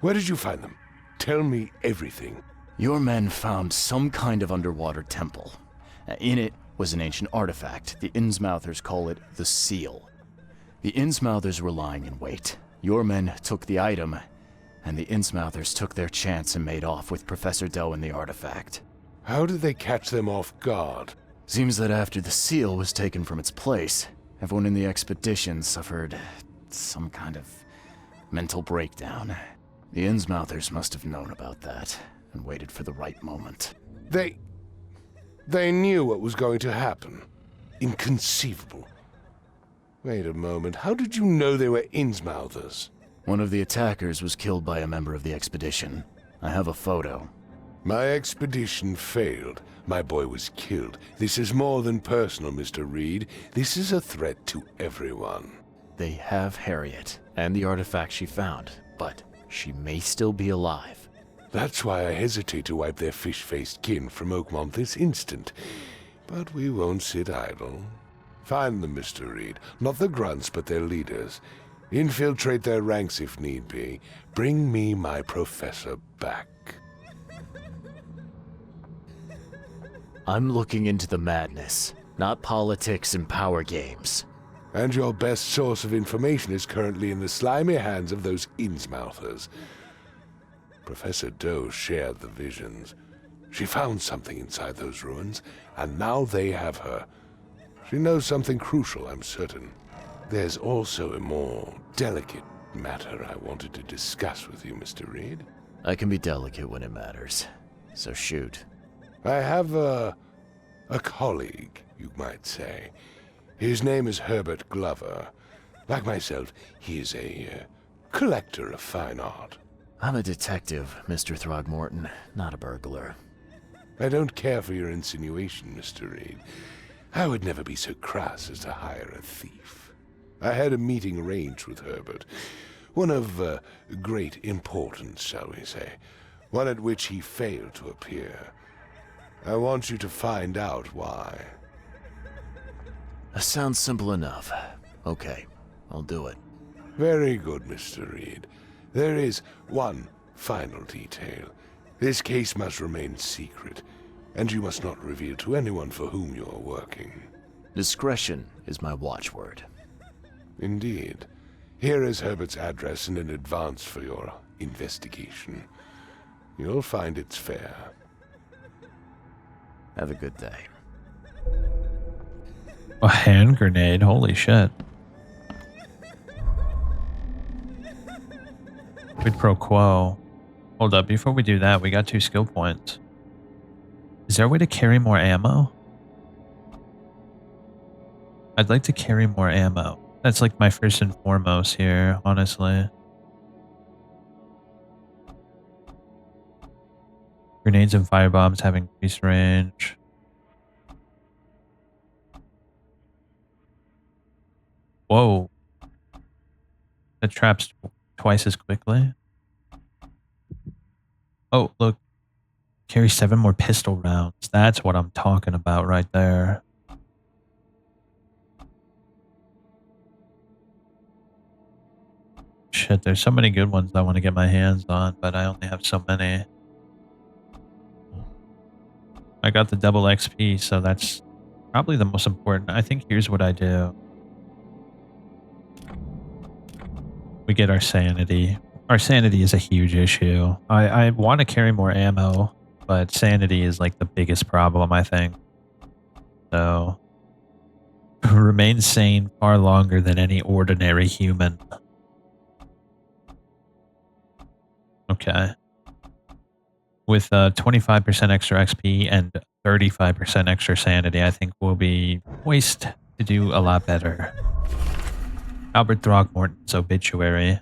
Where did you find them? Tell me everything. Your men found some kind of underwater temple. In it was an ancient artifact. The Innsmouthers call it the Seal. The Innsmouthers were lying in wait. Your men took the item, and the Innsmouthers took their chance and made off with Professor Doe and the artifact. How did they catch them off guard? Seems that after the seal was taken from its place, everyone in the expedition suffered some kind of mental breakdown. The Innsmouthers must have known about that and waited for the right moment. They knew what was going to happen. Inconceivable. Wait a moment, how did you know they were Innsmouthers? One of the attackers was killed by a member of the expedition. I have a photo. My expedition failed. My boy was killed. This is more than personal, Mr. Reed. This is a threat to everyone. They have Harriet and the artifact she found, but she may still be alive. That's why I hesitate to wipe their fish-faced kin from Oakmont this instant. But we won't sit idle. Find them, Mr. Reed. Not the grunts, but their leaders. Infiltrate their ranks if need be. Bring me my professor back. I'm looking into the madness, not politics and power games. And your best source of information is currently in the slimy hands of those Innsmouthers. Professor Doe shared the visions. She found something inside those ruins, and now they have her. She knows something crucial, I'm certain. There's also a more delicate matter I wanted to discuss with you, Mr. Reed. I can be delicate when it matters, so shoot. I have a colleague, you might say. His name is Herbert Glover. Like myself, he is a collector of fine art. I'm a detective, Mr. Throgmorton, not a burglar. I don't care for your insinuation, Mr. Reed. I would never be so crass as to hire a thief. I had a meeting arranged with Herbert, one of great importance, shall we say, one at which he failed to appear. I want you to find out why. That sounds simple enough. Okay, I'll do it. Very good, Mr. Reed. There is one final detail. This case must remain secret, and you must not reveal to anyone for whom you are working. Discretion is my watchword. Indeed. Here is Herbert's address and an advance for your investigation. You'll find it's fair. Have a good day. A hand grenade, holy shit. Quid pro quo. Hold up, before we do that, we got 2 skill points. Is there a way to carry more ammo? I'd like to carry more ammo. That's like my first and foremost here, honestly. Grenades and firebombs have increased range. Whoa. That traps twice as quickly. Oh, look. Carry 7 more pistol rounds. That's what I'm talking about right there. Shit, there's so many good ones I want to get my hands on, but I only have so many. I got the double XP, so that's probably the most important. I think here's what I do. we get our sanity. Our sanity is a huge issue. I want to carry more ammo, but sanity is like the biggest problem, I think. So, remain sane far longer than any ordinary human. Okay. With 25% extra XP and 35% extra sanity, I think we'll be poised to do a lot better. Albert Throckmorton's obituary.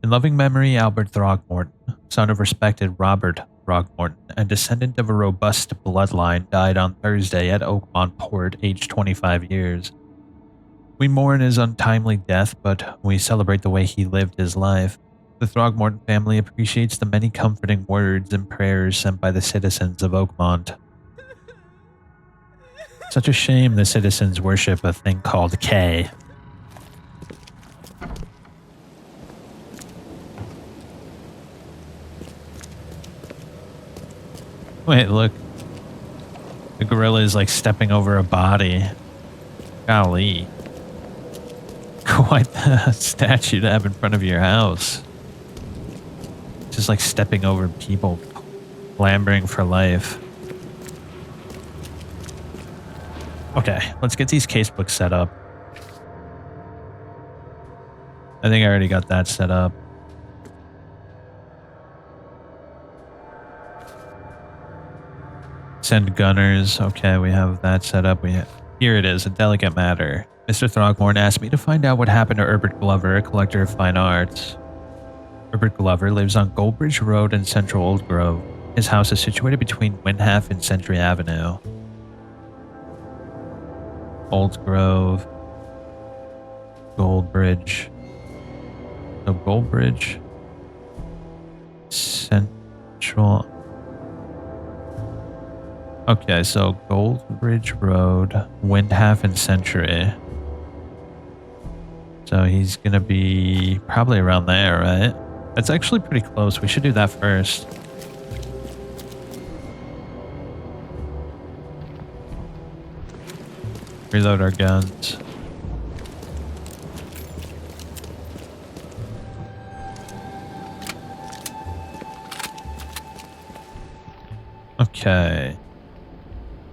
In loving memory, Albert Throckmorton, son of respected Robert Throckmorton and descendant of a robust bloodline, died on Thursday at Oakmont Port, aged 25 years. We mourn his untimely death, but we celebrate the way he lived his life. The Throckmorton family appreciates the many comforting words and prayers sent by the citizens of Oakmont. Such a shame the citizens worship a thing called K. Wait, look. The gorilla is like stepping over a body. Golly. Quite the statue to have in front of your house. Just like stepping over people, clambering for life. Okay, let's get these casebooks set up. I think I already got that set up. Send gunners. Okay, we have that set up. Here it is, a delicate matter. Mr. Throckmorton asked me to find out what happened to Herbert Glover, a collector of fine arts. Herbert Glover lives on Goldbridge Road in central Old Grove. His house is situated between Windhalf and Century Avenue. Old Grove. Goldbridge. So Goldbridge. Central. Okay, so Goldbridge Road, Windhalf and Century. So he's gonna be probably around there, right? That's actually pretty close. We should do that first. Reload our guns. Okay.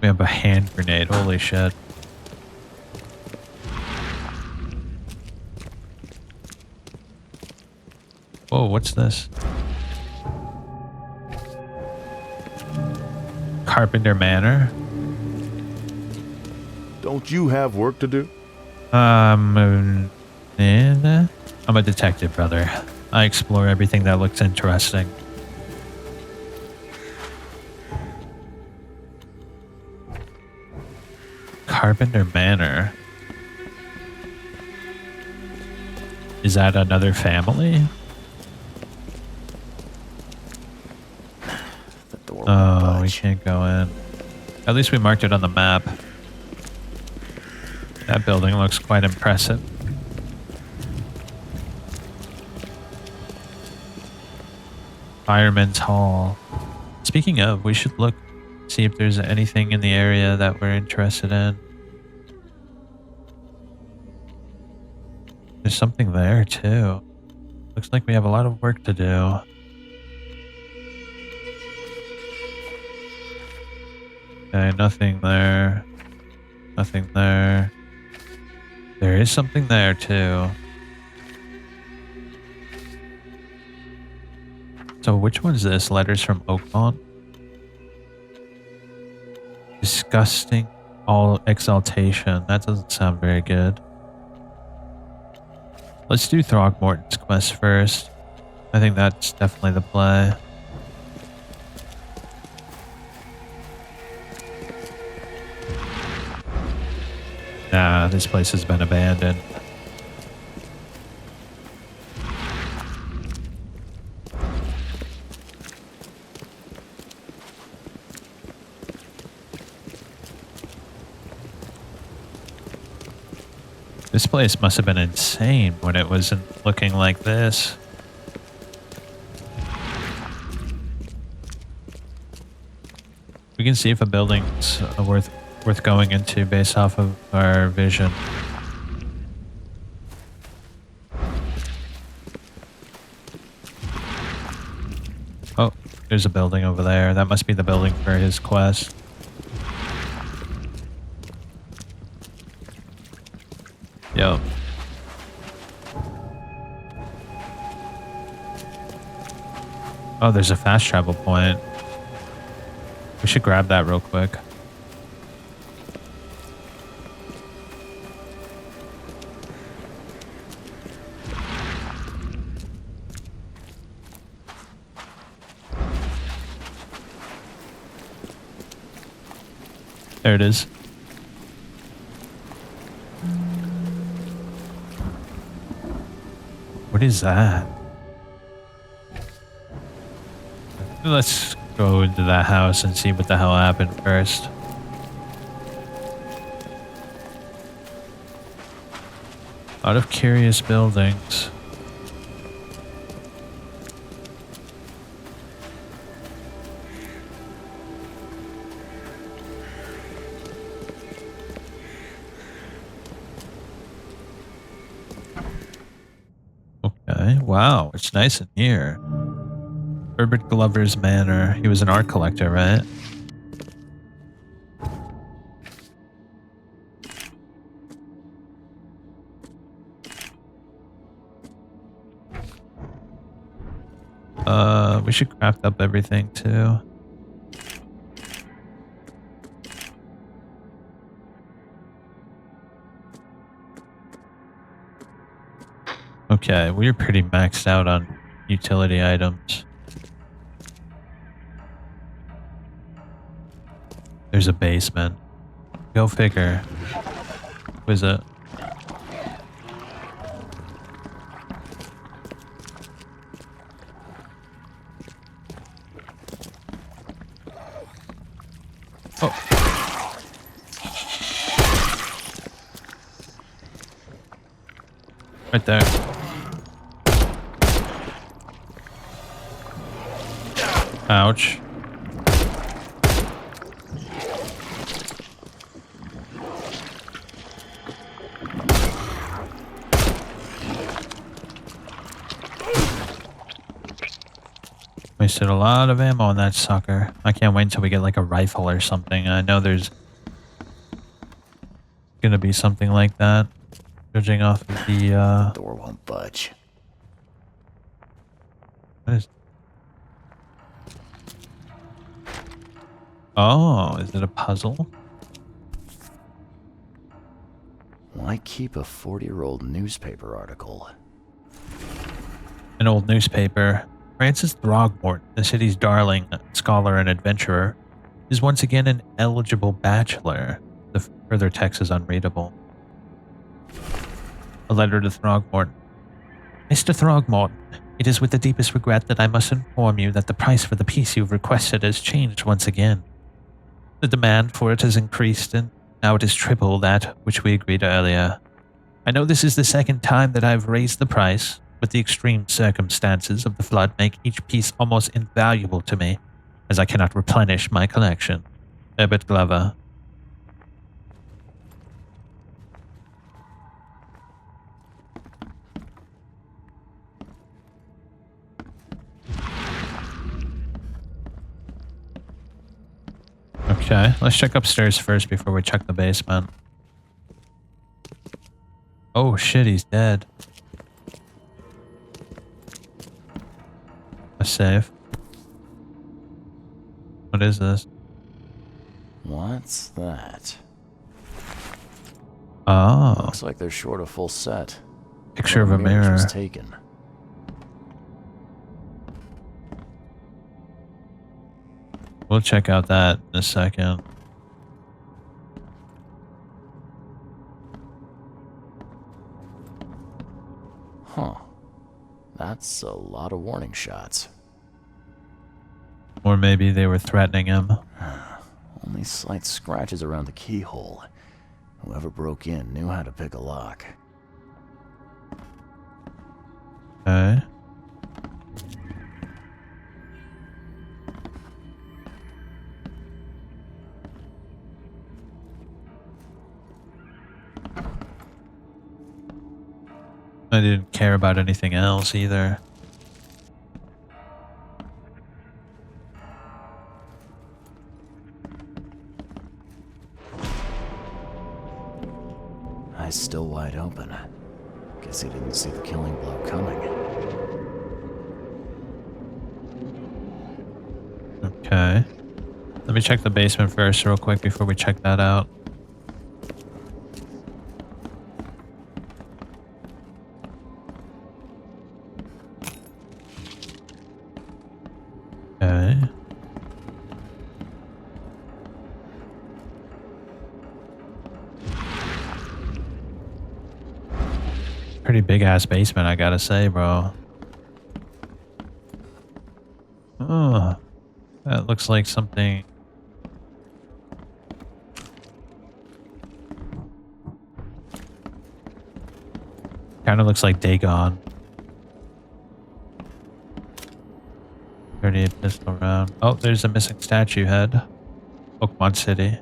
We have a hand grenade. Holy shit. Whoa, what's this? Carpenter Manor? Don't you have work to do? I'm a detective, brother. I explore everything that looks interesting. Carpenter Manor. Is that another family? The door Oh, we can't go in. At least we marked it on the map. That building looks quite impressive. Fireman's Hall. Speaking of, we should look, see if there's anything in the area that we're interested in. There's something there too. Looks like we have a lot of work to do. Okay, nothing there. Nothing there. There is something there too. So which one's this? Letters from Oakmont? Disgusting all exaltation. That doesn't sound very good. Let's do Throckmorton's quest first. I think that's definitely the play. Nah, this place has been abandoned. This place must have been insane when it wasn't looking like this. We can see if a building's worth going into based off of our vision. There's a building over there. That must be the building for his quest. Yo. Oh, there's a fast travel point. We should grab that real quick. There it is. What is that? Let's go into that house and see what the hell happened first. A lot of curious buildings. Okay, wow, it's nice in here. Herbert Glover's Manor. He was an art collector, right? We should craft up everything too. Okay, we're pretty maxed out on utility items. There's a basement. Go figure. What is it? Oh. Right there. Ouch. Wasted a lot of ammo on that sucker. I can't wait until we get like a rifle or something. I know there's gonna be something like that. Judging off of the Door won't budge. what is... Oh, is it a puzzle? Why keep a 40-year-old newspaper article? An old newspaper. Francis Throgmorton, the city's darling scholar and adventurer, is once again an eligible bachelor. The further text is unreadable. A letter to Throgmorton. Mr. Throgmorton, it is with the deepest regret that I must inform you that the price for the piece you've requested has changed once again. The demand for it has increased, and now it is triple that which we agreed earlier. I know this is the second time that I've raised the price, but the extreme circumstances of the flood make each piece almost invaluable to me, as I cannot replenish my collection. Herbert Glover. Okay, let's check upstairs first before we check the basement. Oh shit, he's dead. A safe. What is this? What's that? Oh, Looks like they're short a full set. picture of a One mirror mirror. was taken. We'll check out that in a second. Huh. That's a lot of warning shots. Or maybe they were threatening him. Only slight scratches around the keyhole. Whoever broke in knew how to pick a lock. Okay. I didn't care about anything else either. eyes still wide open. Guess he didn't see the killing blow coming. Okay. Let me check the basement first real quick before we check that out. Okay. Pretty big ass basement, I gotta say, bro. Oh, that looks like something. Kind of looks like Dagon. 38 pistol round. Oh, there's a missing statue head. Pokemon City.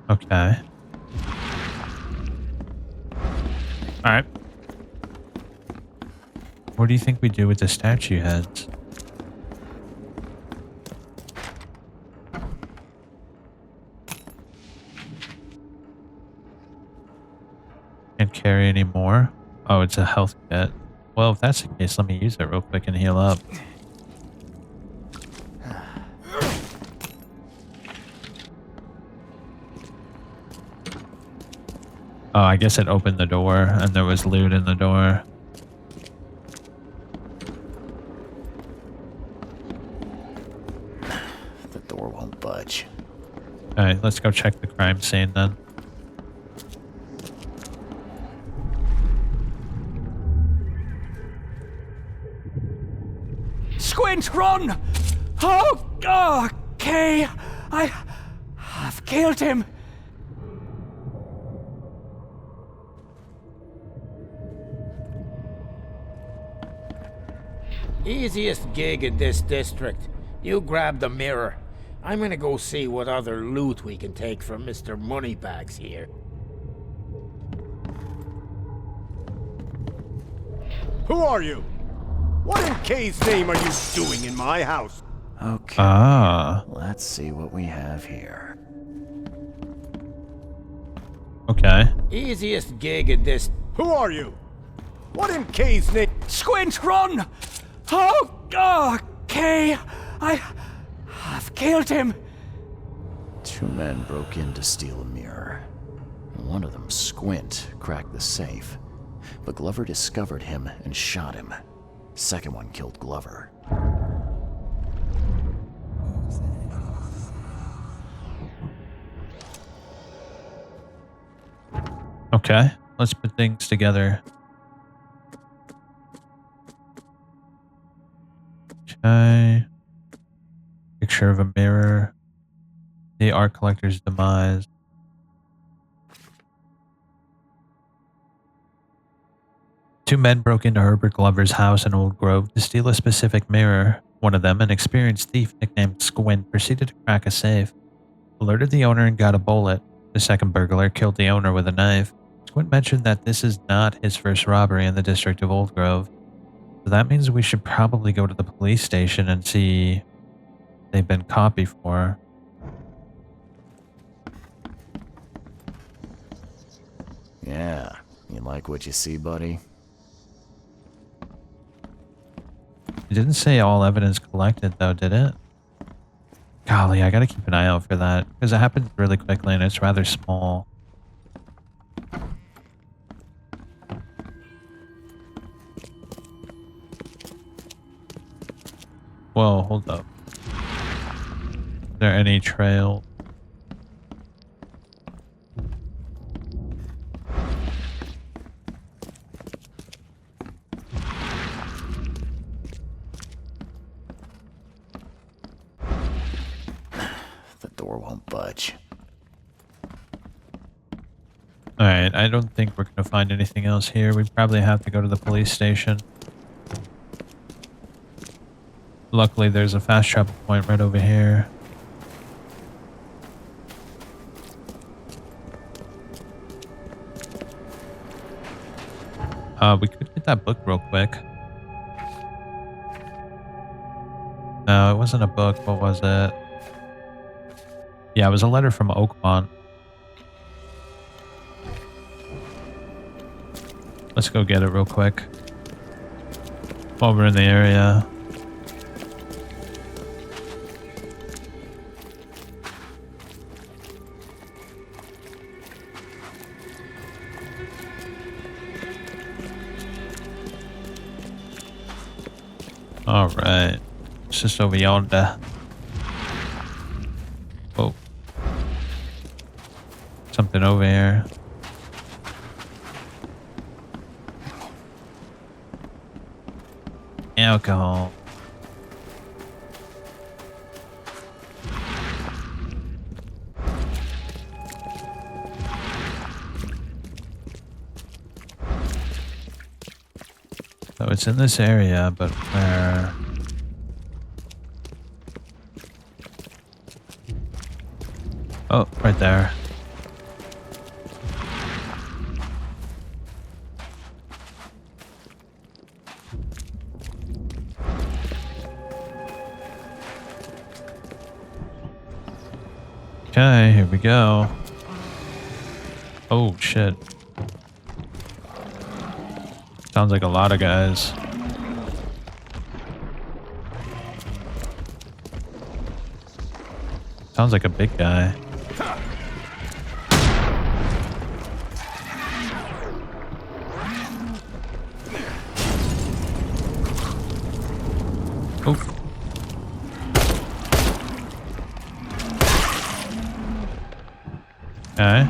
Okay. Alright. What do you think we do with the statue heads? Can't carry any more? Oh, it's a health kit. Well, if that's the case, let me use it real quick and heal up. Oh, I guess it opened the door and there was loot in the door. The door won't budge. Alright, let's go check the crime scene then. Squint, run! Oh, okay. I've killed him. Easiest gig in this district. You grab the mirror. I'm gonna go see what other loot we can take from Mr. Moneybags here. Who are you? What in K's name are you doing in my house? Okay. Ah, Let's see what we have here. okay. Easiest gig in this. Who are you? What in K's name? Squint, run! Oh, okay. I've killed him. Two men broke in to steal a mirror. One of them, Squint, cracked the safe. But Glover discovered him and shot him. Second one killed Glover. Okay, let's put things together. Okay. Picture of a mirror. The art collector's demise. Two men broke into Herbert Glover's house in Old Grove to steal a specific mirror. One of them, an experienced thief nicknamed Squint, proceeded to crack a safe. Alerted the owner and got a bullet. The second burglar killed the owner with a knife. Squint mentioned that this is not his first robbery in the district of Old Grove. So that means we should probably go to the police station and see if they've been caught before. Yeah, you like what you see, buddy? It didn't say all evidence collected though, did it? Golly, I gotta keep an eye out for that because it happens really quickly and it's rather small. Whoa, hold up. Is there any trail? The door won't budge. Alright, I don't think we're gonna find anything else here. We probably have to go to the police station. Luckily, there's a fast travel point right over here. We could get that book real quick. No, it wasn't a book. What was it? Yeah, it was a letter from Oakmont. Let's go get it real quick. While we're in the area. Alright. It's just over yonder. Oh. Something over here. Alcohol. So it's in this area, but where? Oh, right there. Okay, here we go. Oh, shit. Sounds like a lot of guys. Sounds like a big guy. Oh. Okay.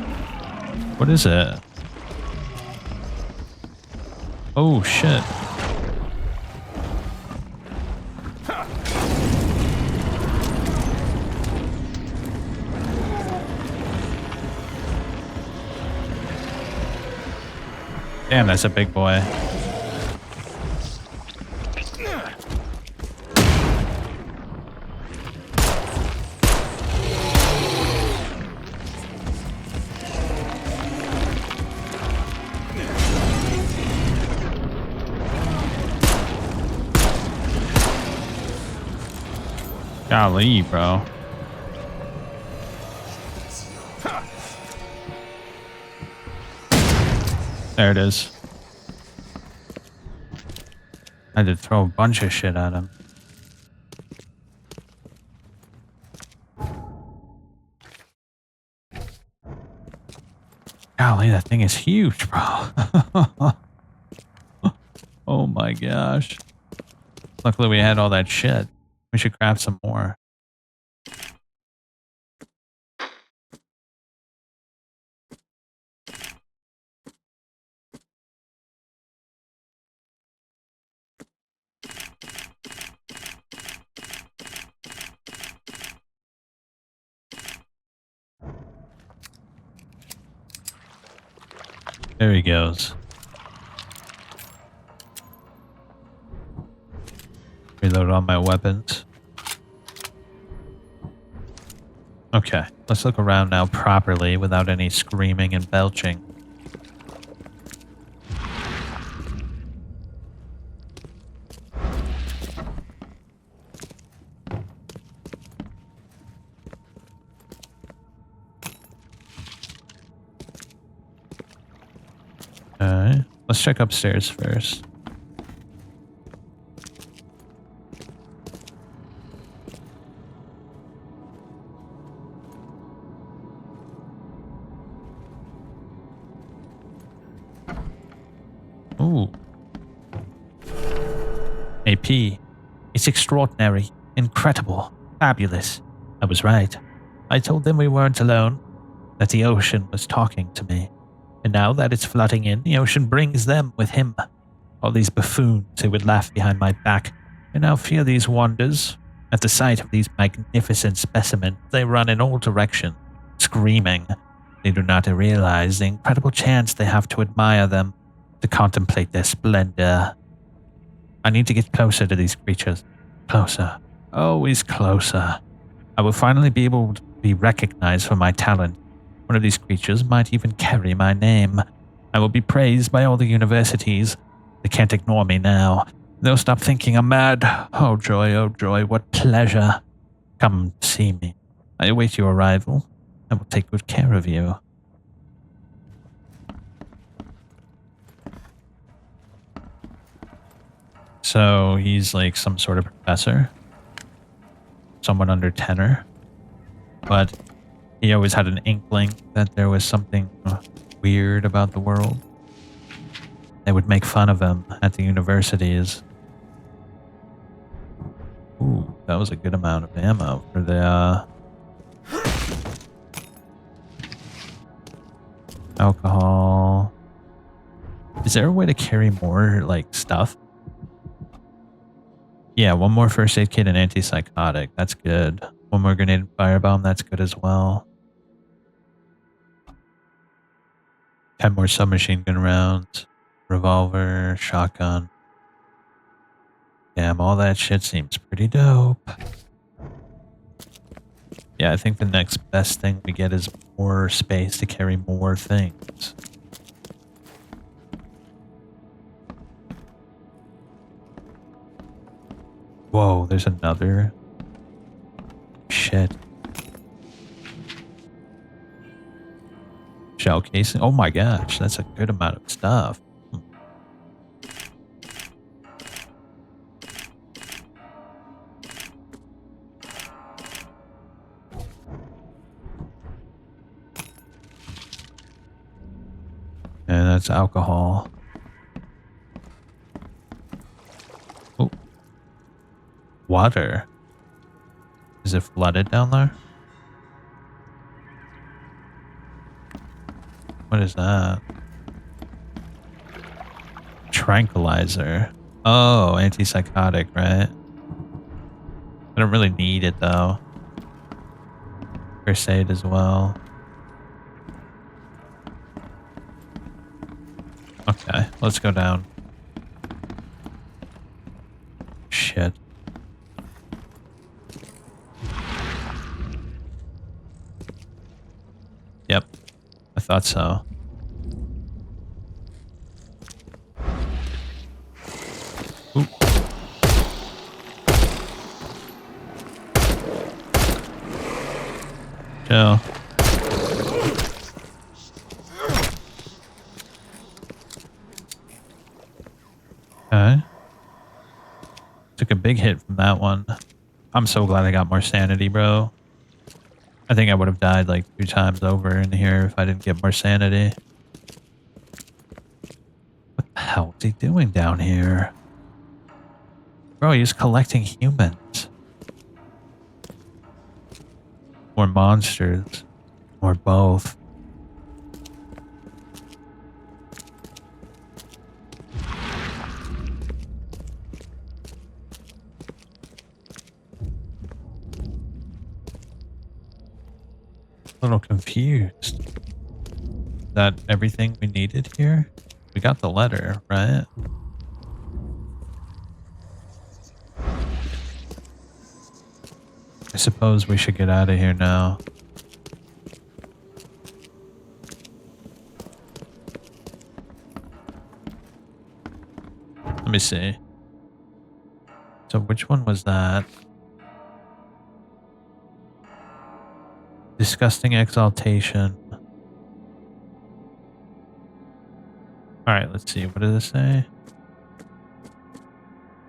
What is it? Oh, shit. Damn, that's a big boy. Golly, bro. There it is. I had to throw a bunch of shit at him. Golly, that thing is huge, bro. Oh my gosh. Luckily we had all that shit. We should grab some more. There he goes. Reload all my weapons. Okay, let's look around now properly without any screaming and belching. Okay, let's check upstairs first. Ooh. AP. It's extraordinary, incredible, fabulous. I was right. I told them we weren't alone, that the ocean was talking to me. And now that it's flooding in, the ocean brings them with him. All these buffoons who would laugh behind my back. I now fear these wonders. At the sight of these magnificent specimens, they run in all directions, screaming. They do not realize the incredible chance they have to admire them, to contemplate their splendor. I need to get closer to these creatures. Closer. Always closer. I will finally be able to be recognized for my talent. One of these creatures might even carry my name. I will be praised by all the universities. They can't ignore me now. They'll stop thinking I'm mad. Oh joy, what pleasure. Come see me. I await your arrival. I will take good care of you. So he's like some sort of professor. Someone under tenor. But he always had an inkling that there was something weird about the world. They would make fun of him at the universities. Ooh, that was a good amount of ammo for the alcohol. Is there a way to carry more, like, stuff? Yeah, one more first aid kit and antipsychotic. That's good. One more grenade and firebomb. That's good as well. 10 more submachine gun rounds. Revolver, shotgun. Damn, all that shit seems pretty dope. Yeah, I think the next best thing we get is more space to carry more things. Whoa, there's another. Shit. Shell casing. Oh my gosh, that's a good amount of stuff. And that's alcohol. Oh. Water. Is it flooded down there? What is that? Tranquilizer. Oh, antipsychotic, right? I don't really need it though. First aid as well. Okay, let's go down. Shit. Yep, I thought so. Ooh. Chill. Okay. Took a big hit from that one. I'm so glad I got more sanity, bro. I think I would have died like 2 times over in here if I didn't get more sanity. What the hell is he doing down here? Bro, he's collecting humans. Or monsters. Or both. A little confused. Is that everything we needed here? We got the letter, right? I suppose we should get out of here now. Let me see. So which one was that? Disgusting exaltation. Alright, let's see. What does it say?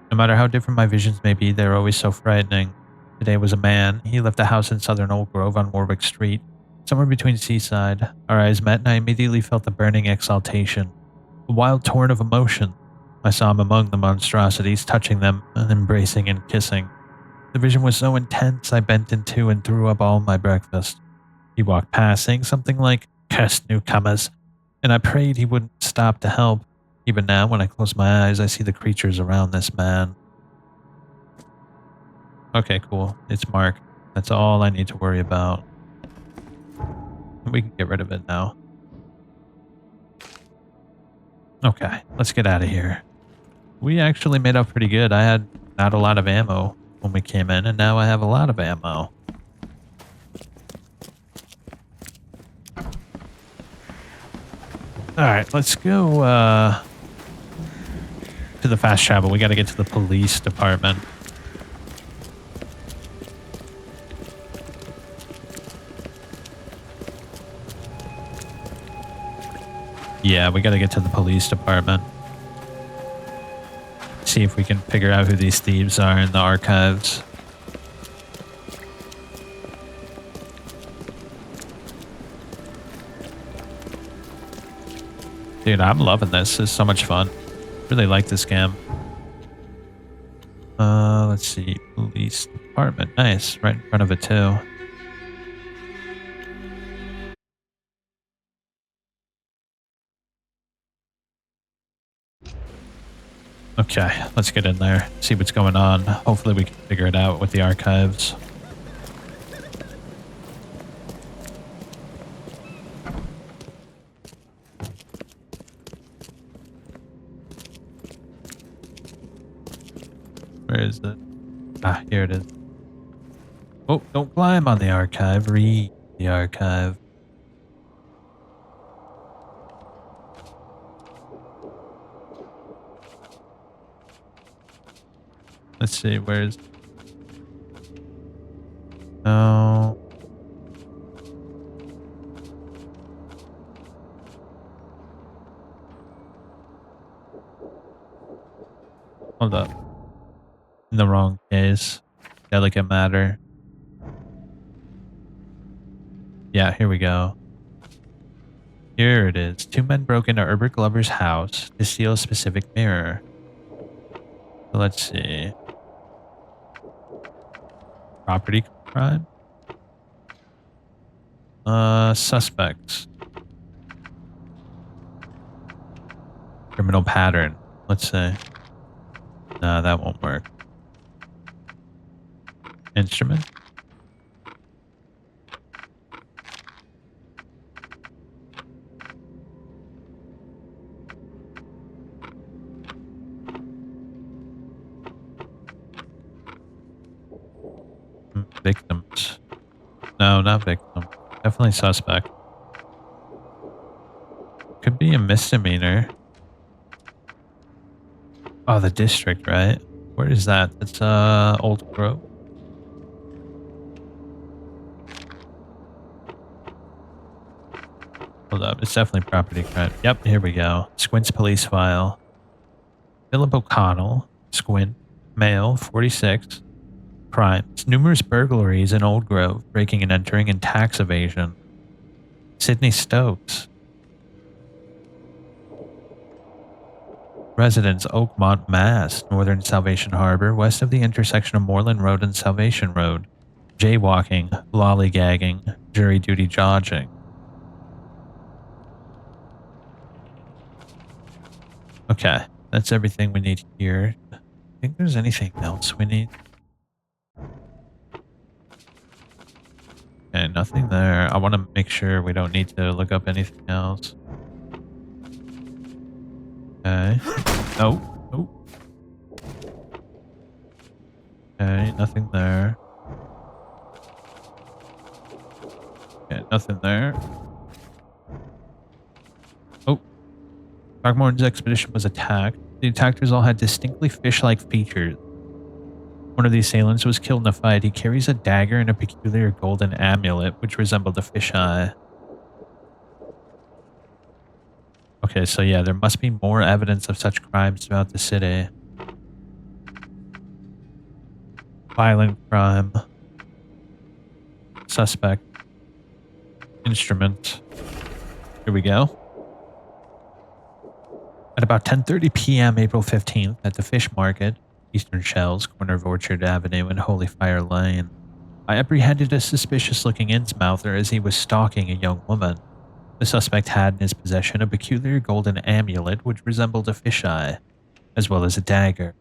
No matter how different my visions may be, they're always so frightening. Today was a man. He left a house in southern Old Grove on Warwick Street, somewhere between Seaside. Our eyes met and I immediately felt the burning exaltation. A wild torrent of emotion. I saw him among the monstrosities, touching them and embracing and kissing. The vision was so intense I bent in two and threw up all my breakfast. He walked past, saying something like, "Cursed newcomers," and I prayed he wouldn't stop to help. Even now, when I close my eyes, I see the creatures around this man. Okay, cool. It's Mark. That's all I need to worry about. We can get rid of it now. Okay, let's get out of here. We actually made up pretty good. I had not a lot of ammo when we came in, and now I have a lot of ammo. Alright, let's go to the fast travel. We got to get to the police department. Yeah, we got to get to the police department. See if we can figure out who these thieves are in the archives. Dude, I'm loving this. It's so much fun. Really like this game. Let's see. Police department. Nice. Right in front of it, too. Okay, let's get in there. See what's going on. Hopefully we can figure it out with the archives. Where is it? Ah, here it is. Oh, don't climb on the archive. Read the archive. Let's see, where's... No. Hold up. In the wrong case. Delicate matter. Yeah, here we go. Here it is. 2 men broke into Herbert Glover's house to steal a specific mirror. So let's see. Property crime? Suspects. Criminal pattern. Let's say. No, that won't work. Instrument? Victims. No, not victim. Definitely suspect. Could be a misdemeanor. Oh, the district, right? Where is that? It's Old Grove. Hold up. It's definitely property crime. Yep, here we go. Squint's police file. Philip O'Connell. Squint. Male, 46. Crimes. Numerous burglaries in Old Grove. Breaking and entering and tax evasion. Sidney Stokes. Residence, Oakmont, Mass. Northern Salvation Harbor. West of the intersection of Moreland Road and Salvation Road. Jaywalking. Lollygagging. Jury duty dodging. Okay, that's everything we need here. I think there's anything else we need. Okay, nothing there. I want to make sure we don't need to look up anything else. Okay. Oh. Oh. Okay, nothing there. Okay, nothing there. Oh. Throckmorton's expedition was attacked. The attackers all had distinctly fish-like features. One of the assailants was killed in a fight. He carries a dagger and a peculiar golden amulet, which resembled a fisheye. Okay, so yeah, there must be more evidence of such crimes throughout the city. Violent crime. Suspect. Instrument. Here we go. At about 10:30 p.m. April 15th at the fish market, Eastern Shells, corner of Orchard Avenue and Holy Fire Lane, I apprehended a suspicious-looking Innsmouther as he was stalking a young woman. The suspect had in his possession a peculiar golden amulet which resembled a fisheye, as well as a dagger.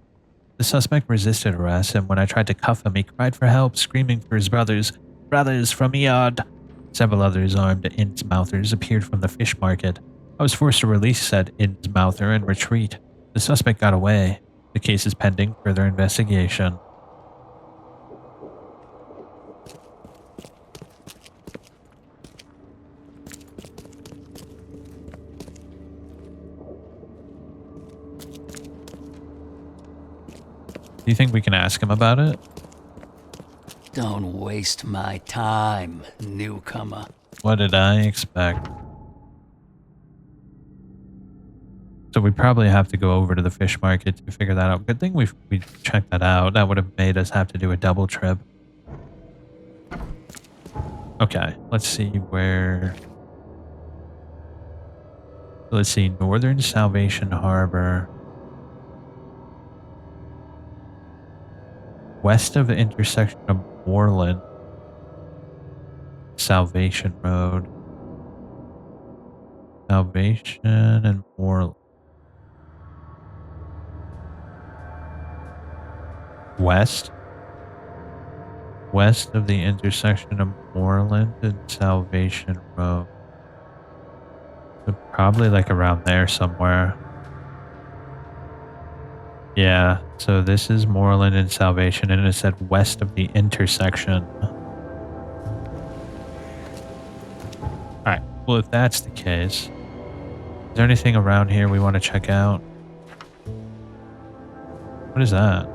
The suspect resisted arrest, and when I tried to cuff him, he cried for help, screaming for his brothers, "Brothers from yard!" Several others armed Innsmouthers appeared from the fish market. I was forced to release said Innsmouther and retreat. The suspect got away. The case is pending further investigation. Do you think we can ask him about it? Don't waste my time, newcomer. What did I expect? So we probably have to go over to the fish market to figure that out. Good thing we checked that out. That would have made us have to do a double trip. Okay, let's see where... Let's see, Northern Salvation Harbor. West of the intersection of Moreland. Salvation Road. Salvation and Moreland. West of the intersection of Moreland and Salvation Road. So probably like around there somewhere. Yeah, so this is Moreland and Salvation, and it said west of the intersection. Alright, well if that's the case, is there anything around here we want to check out? What is that?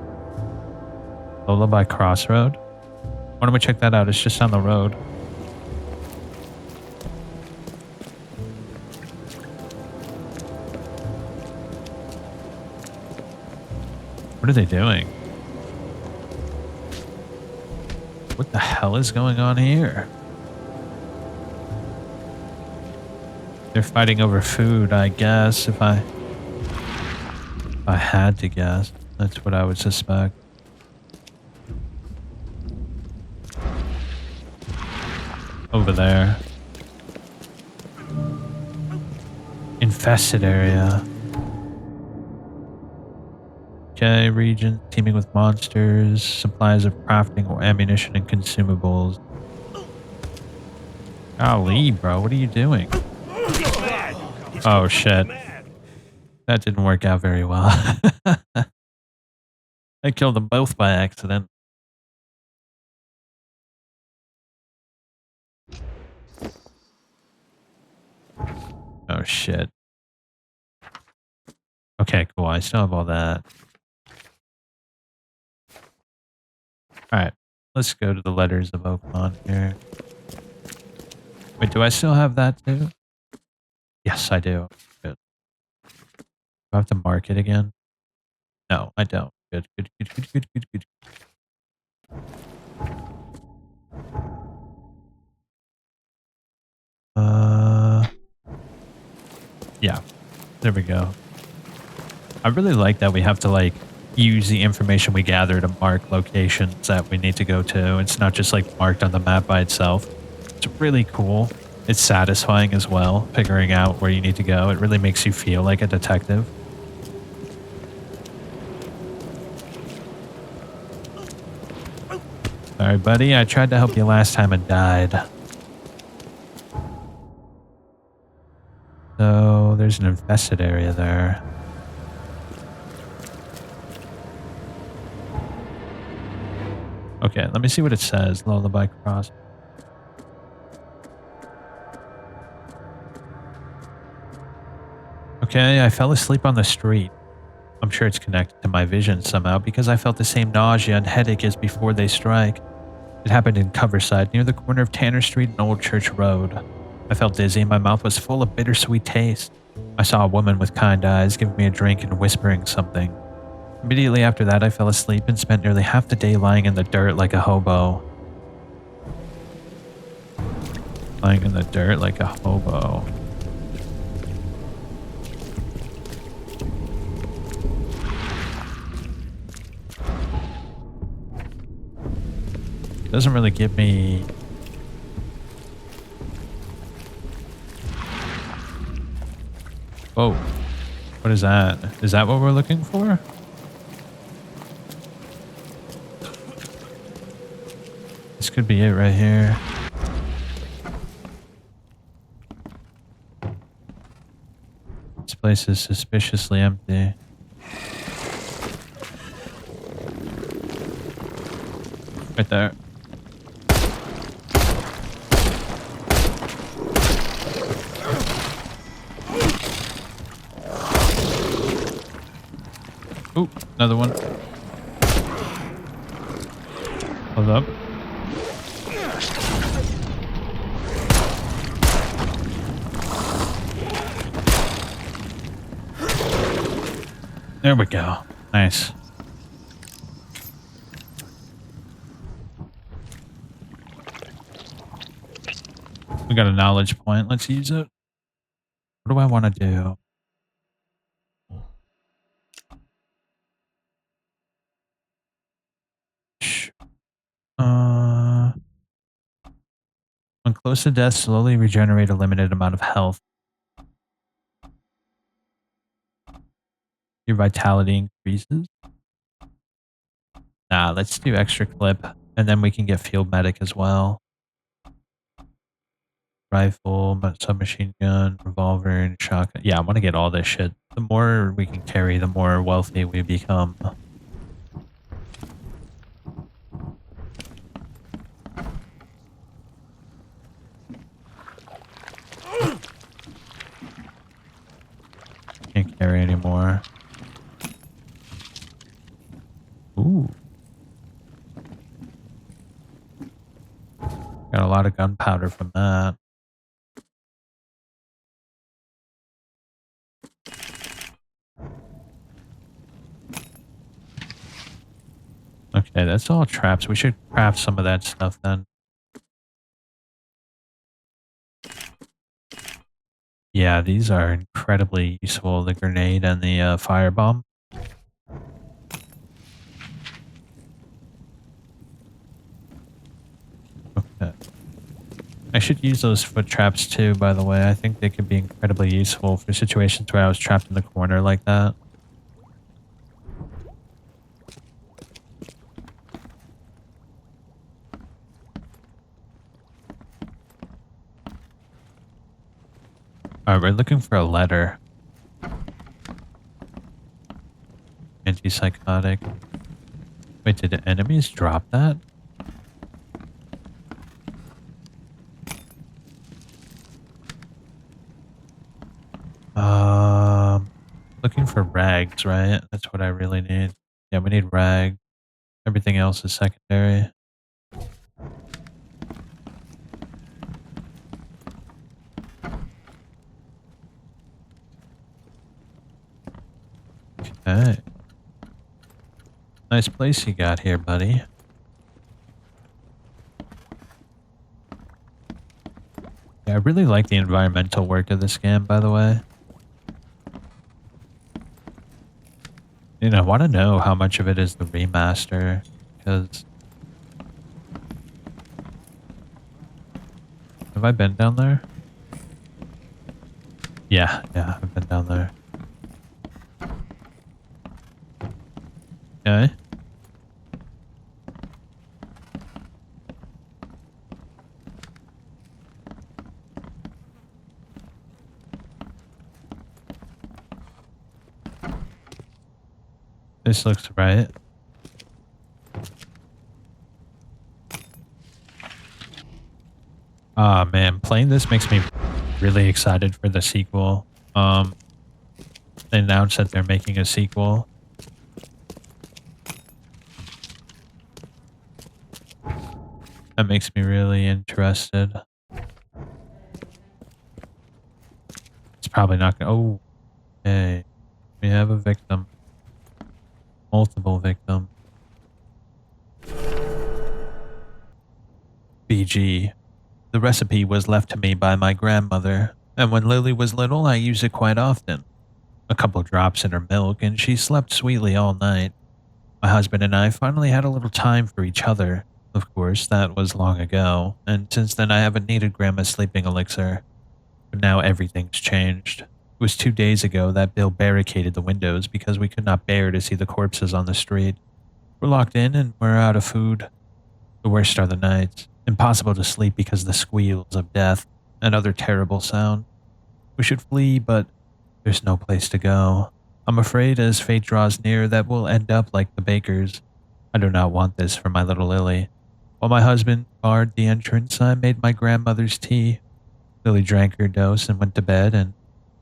Lullaby Crossroad? Why don't we check that out? It's just down the road. What are they doing? What the hell is going on here? They're fighting over food, I guess, if I had to guess. That's what I would suspect. Over there. Infested area. Okay, region teeming with monsters, supplies of crafting or ammunition and consumables. Golly, bro, what are you doing? Oh shit. That didn't work out very well. I killed them both by accident. Oh shit. Okay, cool. I still have all that. Alright, let's go to the Letters of Oakmont here. Wait, do I still have that too? Yes, I do. Good. Do I have to mark it again? No, I don't. Good, good, good, good, good, good, good. Yeah, there we go. I really like that we have to like use the information we gather to mark locations that we need to go to. It's not just like marked on the map by itself. It's really cool. It's satisfying as well, figuring out where you need to go. It really makes you feel like a detective. Sorry, buddy. I tried to help you last time and died. So, there's an infested area there. Okay, let me see what it says. Lullaby Cross. Okay, I fell asleep on the street. I'm sure it's connected to my vision somehow because I felt the same nausea and headache as before they strike. It happened in Coverside, near the corner of Tanner Street and Old Church Road. I felt dizzy and my mouth was full of bittersweet taste. I saw a woman with kind eyes giving me a drink and whispering something. Immediately after that, I fell asleep and spent nearly half the day lying in the dirt like a hobo. Lying in the dirt like a hobo. It doesn't really give me... Whoa. What is that? Is that what we're looking for? This could be it right here. This place is suspiciously empty. Right there. Ooh, another one. Hold up. There we go. Nice. We got a knowledge point. Let's use it. What do I want to do? When close to death, slowly regenerate a limited amount of health. Your vitality increases. Nah, let's do extra clip, and then we can get field medic as well. Rifle, submachine gun, revolver, and shotgun. Yeah, I want to get all this shit. The more we can carry, the more wealthy we become. Can't carry anymore. Ooh. Got a lot of gunpowder from that. Okay, that's all traps. We should craft some of that stuff then. Yeah, these are incredibly useful, the grenade and the firebomb. Okay. I should use those foot traps too, by the way. I think they could be incredibly useful for situations where I was trapped in the corner like that. Alright, we're looking for a letter. Antipsychotic. Wait, did the enemies drop that? Looking for rags, right? That's what I really need. Yeah, we need rag. Everything else is secondary. Okay. Nice place you got here, buddy. Yeah, I really like the environmental work of this game, by the way. You know, I want to know how much of it is the remaster, because... Have I been down there? Yeah, I've been down there. Okay. This looks right. Ah, man, playing this makes me really excited for the sequel. They announced that they're making a sequel. That makes me really interested. It's probably not gonna... Oh, okay. We have a victim. Multiple victims. BG. The recipe was left to me by my grandmother, and when Lily was little, I used it quite often. A couple drops in her milk, and she slept sweetly all night. My husband and I finally had a little time for each other. Of course, that was long ago, and since then I haven't needed Grandma's sleeping elixir. But now everything's changed. It was 2 days ago that Bill barricaded the windows because we could not bear to see the corpses on the street. We're locked in and we're out of food. The worst are the nights. Impossible to sleep because of the squeals of death and other terrible sound. We should flee, but there's no place to go. I'm afraid as fate draws near that we'll end up like the bakers. I do not want this for my little Lily. While my husband barred the entrance, I made my grandmother's tea. Lily drank her dose and went to bed, and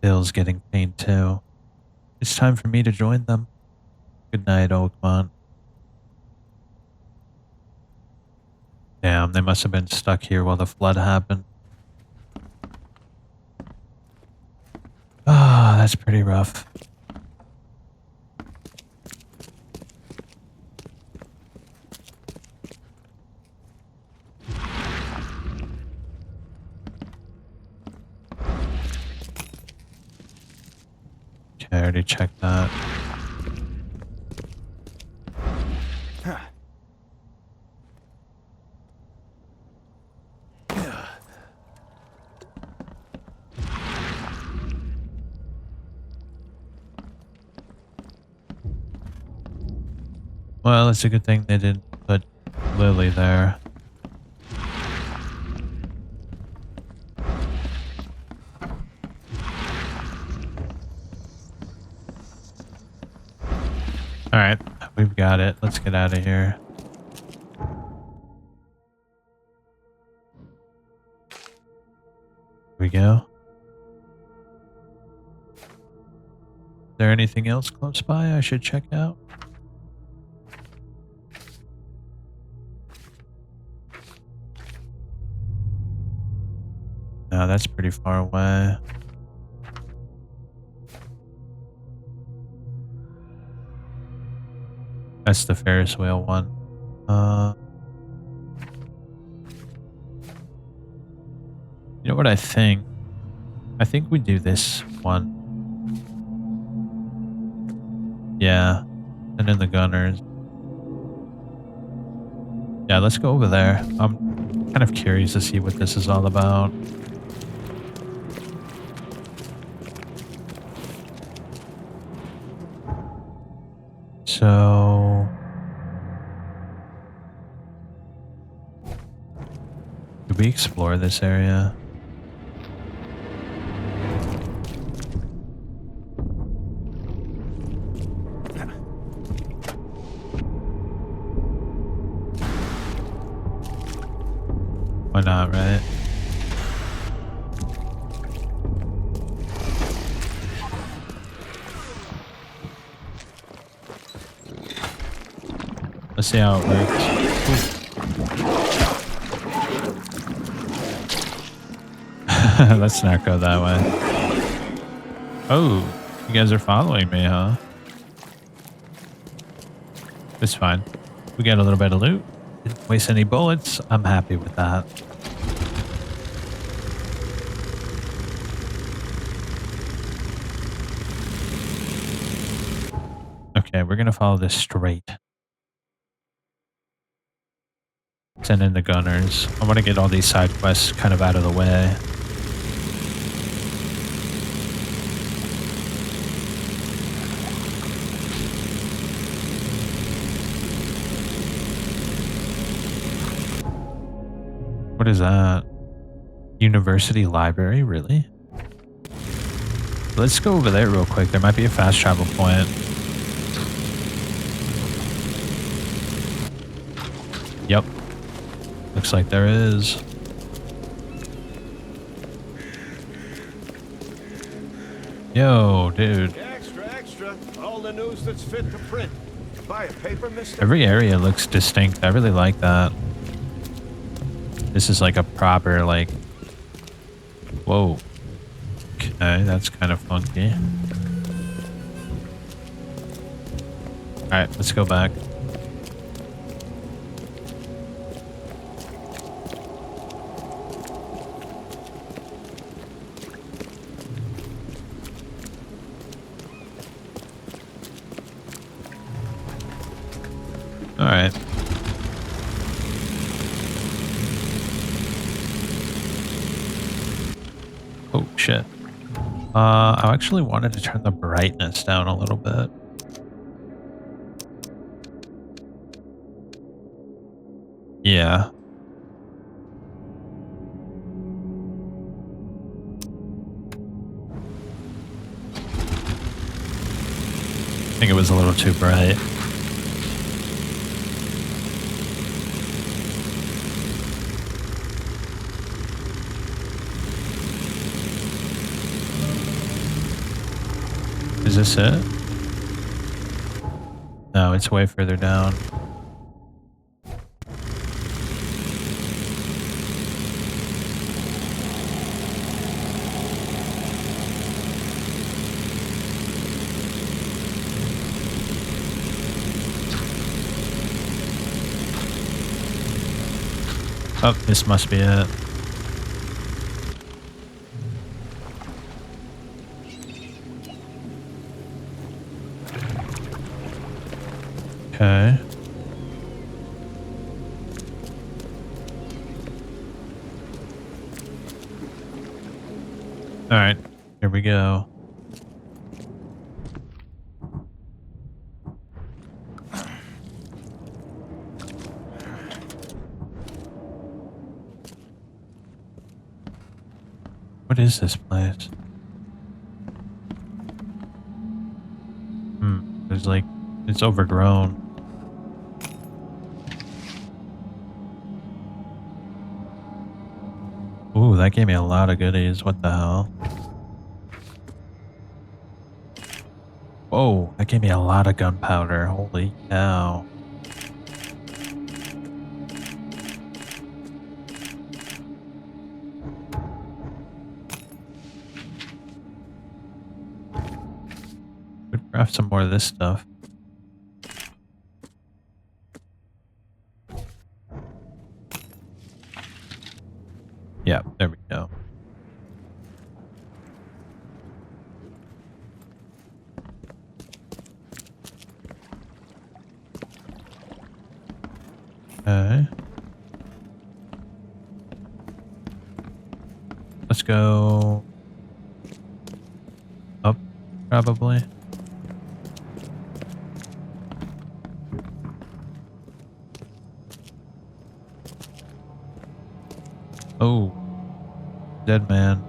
Bill's getting faint too. It's time for me to join them. Good night, Oakmont. Damn, they must have been stuck here while the flood happened. Ah, that's pretty rough. Okay, I already checked that. Well, it's a good thing they didn't put Lily there. Alright, we've got it. Let's get out of here. Here we go. Is there anything else close by I should check out? No, that's pretty far away. That's the Ferris wheel one. You know what I think? I think we do this one. Yeah. And then the gunners. Yeah, let's go over there. I'm kind of curious to see what this is all about. So... did we explore this area? Why not, right? Let's see how it works. Let's not go that way. Oh, you guys are following me, huh? It's fine. We got a little bit of loot. Didn't waste any bullets. I'm happy with that. Okay, we're gonna follow this straight. Send in the gunners. I want to get all these side quests kind of out of the way. What is that? University library, really? Let's go over there real quick. There might be a fast travel point. Yep. Looks like there is. Yo, dude. Extra, extra. All the news that's fit to print. Buy a paper, mister? Every area looks distinct. I really like that. This is like a proper, like... Whoa. Okay, that's kind of funky. Alright, let's go back. Alright. Oh, shit. I actually wanted to turn the brightness down a little bit. Yeah. I think it was a little too bright. Is this it? No, it's way further down. Oh, this must be it. Okay. All right, here we go. What is this place? There's like, it's overgrown. Ooh, that gave me a lot of goodies. What the hell? Whoa, that gave me a lot of gunpowder. Holy cow. Could craft some more of this stuff. Yeah, there we go. Okay. Let's go up, probably. Oh, dead man.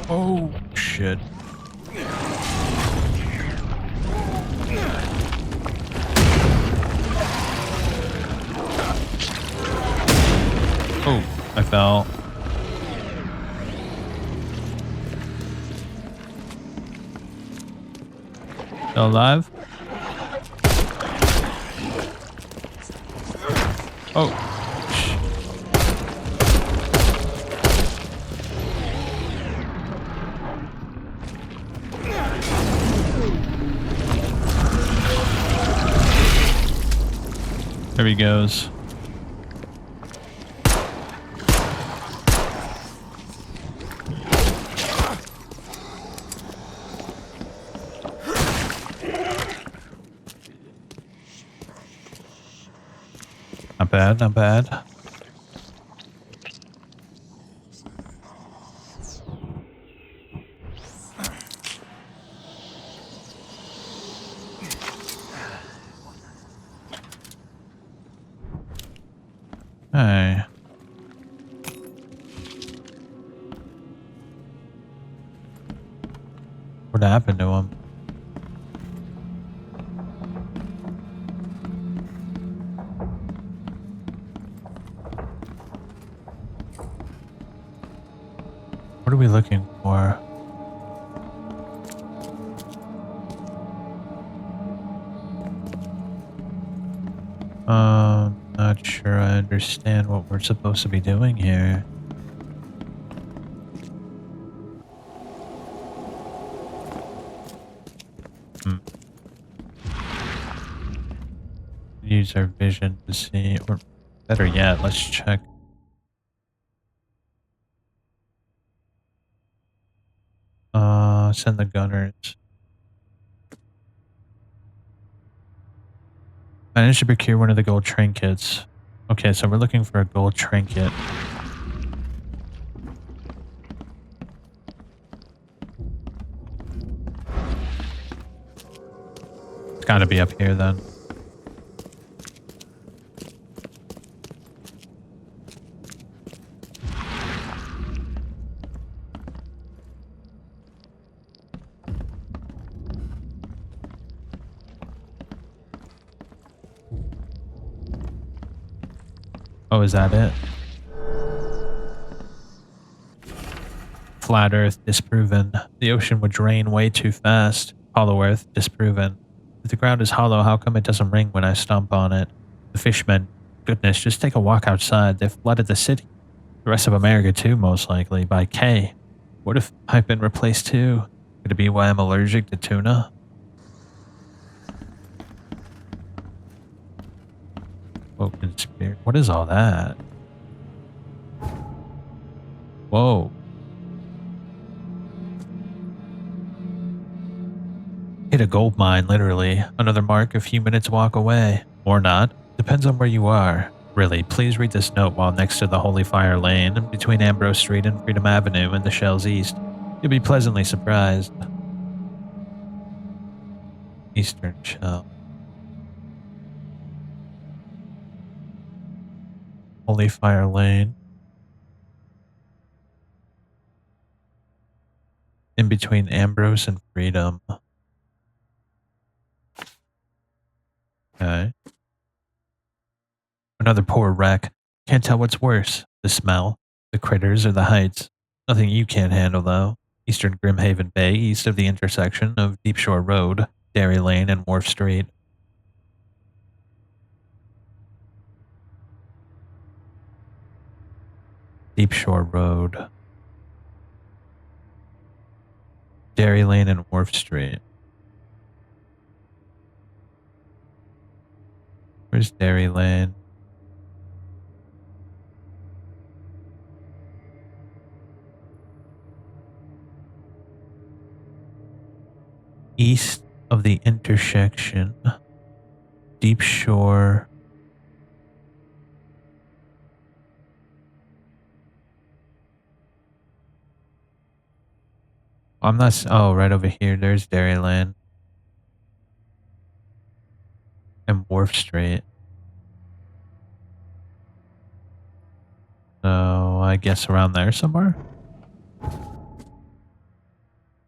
Oh, shit. Oh, I fell. Still alive? Oh. There he goes. Not bad, not bad. Hey. What happened to him? What are we looking for? Not sure I understand what we're supposed to be doing here. Use our vision to see, or better yet, let's check. Send the gunners. Managed to procure one of the gold trinkets. Okay, so we're looking for a gold trinket. It's gotta be up here then. Oh, is that it? Flat Earth disproven. The ocean would drain way too fast. Hollow Earth disproven. If the ground is hollow, how come it doesn't ring when I stomp on it? The fishmen, goodness, just take a walk outside. They've flooded the city. The rest of America too, most likely, by K. What if I've been replaced too? Could it be why I'm allergic to tuna? Weird. What is all that? Whoa. Hit a gold mine, literally. Another mark a few minutes walk away. Or not. Depends on where you are. Really, please read this note while next to the Holy Fire Lane, between Ambrose Street and Freedom Avenue in the Shells East. You'll be pleasantly surprised. Eastern Shell. Holy Fire Lane. In between Ambrose and Freedom. Okay. Another poor wreck. Can't tell what's worse. The smell, the critters, or the heights. Nothing you can't handle, though. Eastern Grimhaven Bay, east of the intersection of Deep Shore Road, Dairy Lane, and Wharf Street. Deep Shore Road. Dairy Lane and Wharf Street. Where's Dairy Lane? East of the intersection. Deep Shore. I'm not. Oh, right over here. There's Dairy Lane. And Wharf Street. So I guess around there somewhere.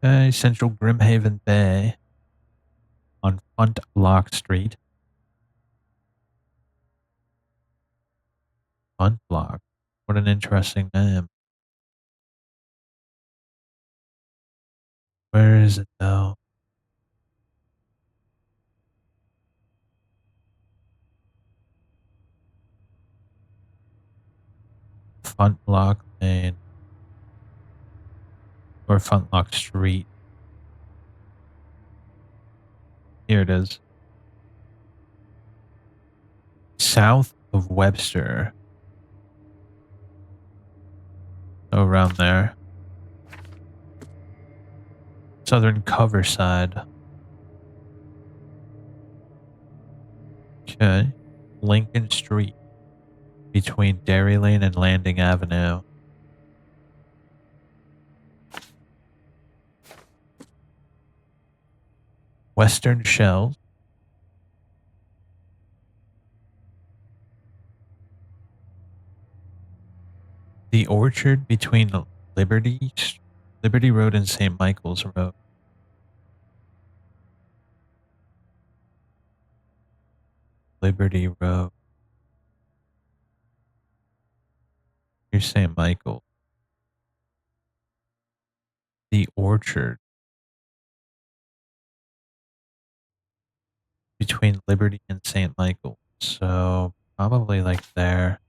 Okay, Central Grimhaven Bay. On Front Lock Street. Front Lock. What an interesting name. Where is it though? Front Lock Lane. Or Front Lock Street. Here it is. South of Webster. So around there. Southern Coverside. Okay. Lincoln Street. Between Dairy Lane and Landing Avenue. Western Shells. The Orchard between Liberty Road and St. Michael's Road. Liberty Road. Here's St. Michael. The Orchard. Between Liberty and St. Michael. So probably like there.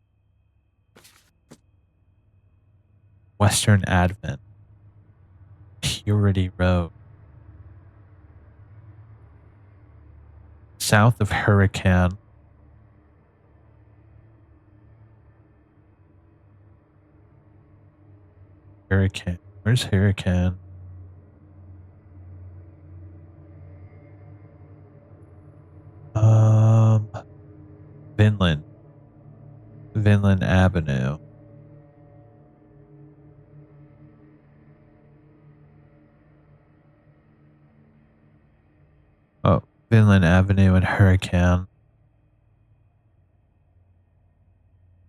Western Advent. Purity Road. South of Hurricane. Hurricane. Where's Hurricane? Vinland. Vinland Avenue. Oh, Vinland Avenue and Hurricane.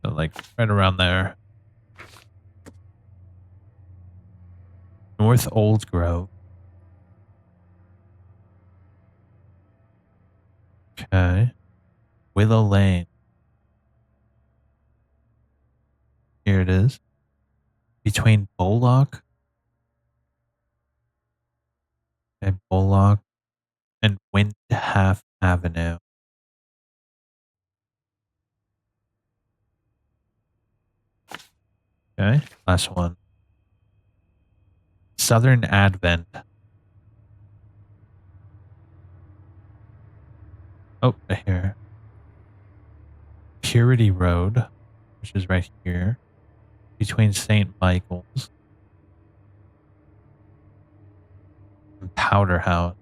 So like right around there. North Old Grove. Okay. Willow Lane. Here it is. Between Bullock and Bullock and Windhalf Avenue. Okay, last one. Southern Advent. Oh, here. Purity Road, which is right here, between St. Michael's and Powder House.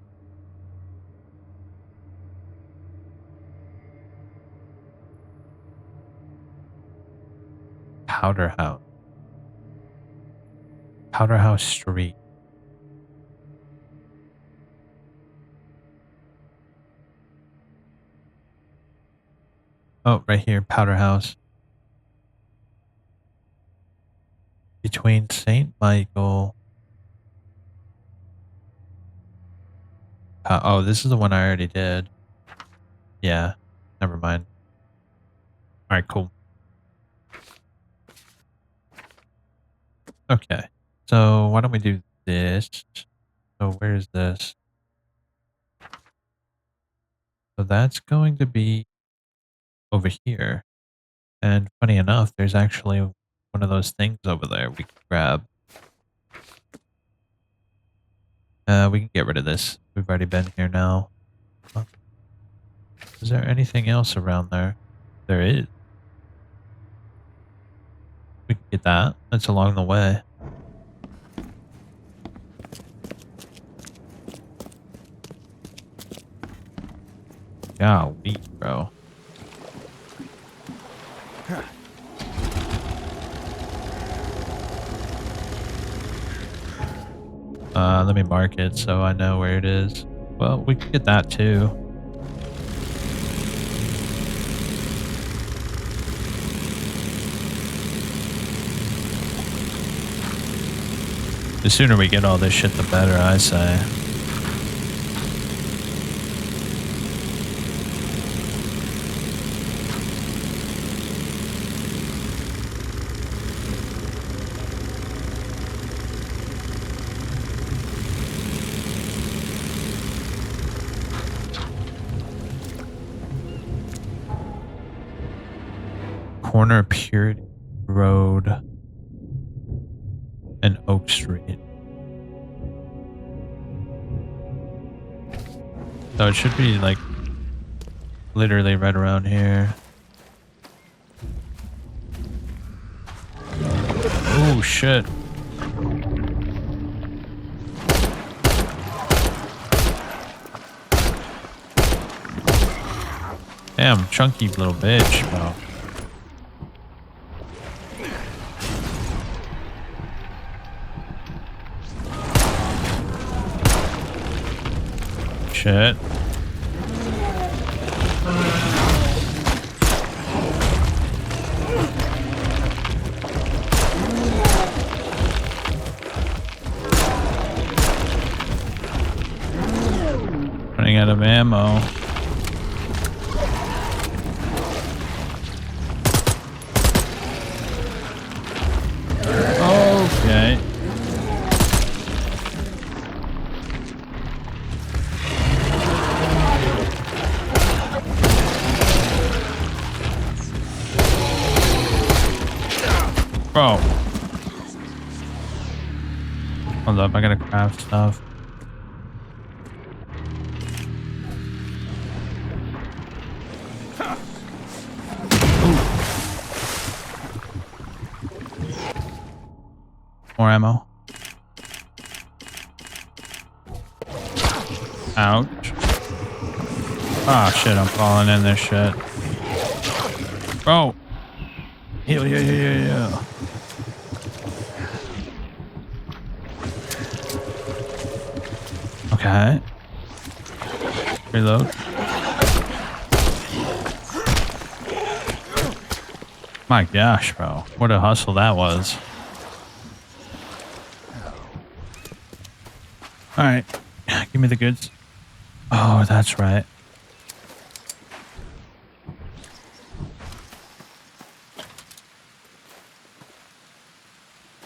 Powder House. Powder House Street. Oh, right here, Powder House. Between St. Michael. Oh, this is the one I already did. Yeah, never mind. All right, cool. Okay, so why don't we do this? So where is this? So that's going to be over here. And funny enough, there's actually one of those things over there we can grab. We can get rid of this. We've already been here now. Is there anything else around there? There is. We can get that. That's along the way. Golly, bro. Let me mark it so I know where it is. Well, we can get that too. The sooner we get all this shit, the better, I say. Corner Purity Road and Oak Street. So it should be like literally right around here. Oh shit. Damn, chunky little bitch, bro. Shit. Running out of ammo. Okay. Bro. Hold up, I gotta craft stuff. More ammo. Ouch. Ah, shit, I'm falling in this shit. Bro. Heal, yeah. Okay. Reload. My gosh, bro. What a hustle that was. Alright. Give me the goods. Oh, that's right.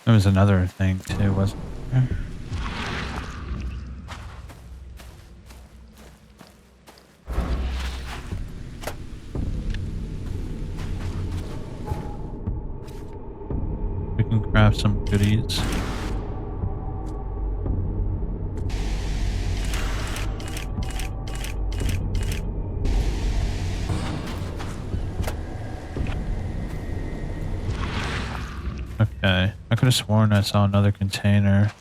There was another thing too, wasn't there? We can craft some goodies. Okay. I could have sworn I saw another container.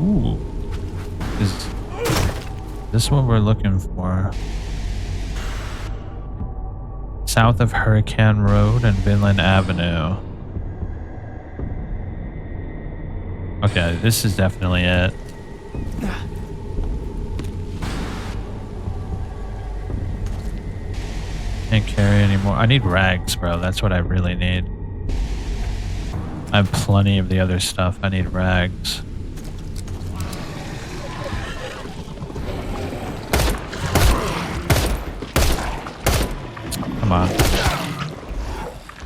Ooh. Is this what we're looking for? South of Hurricane Road and Vinland Avenue. Okay, this is definitely it. Can't carry anymore. I need rags, bro. That's what I really need. I have plenty of the other stuff. I need rags. Come on. Is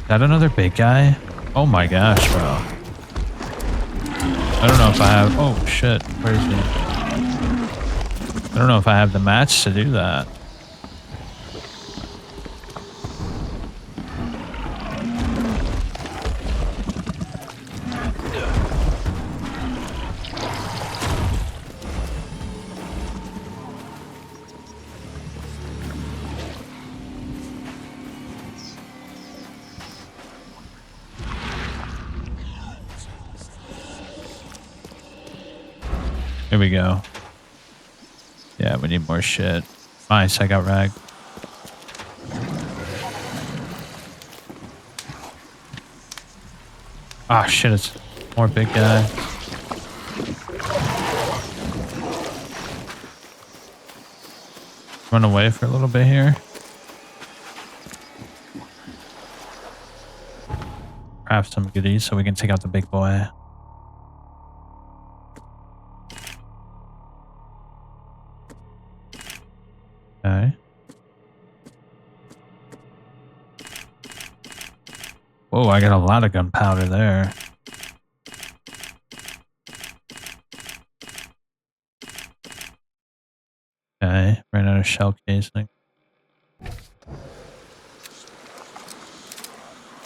that another big guy? Oh my gosh, bro. I don't know if I have... Oh, shit. Where is he? I don't know if I have the match to do that. Here we go. Yeah, we need more shit. Nice, I got rag. Ah, shit, it's more big guy. Run away for a little bit here. Craft some goodies so we can take out the big boy. Okay. Whoa, I got a lot of gunpowder there. Okay, ran out of shell casing.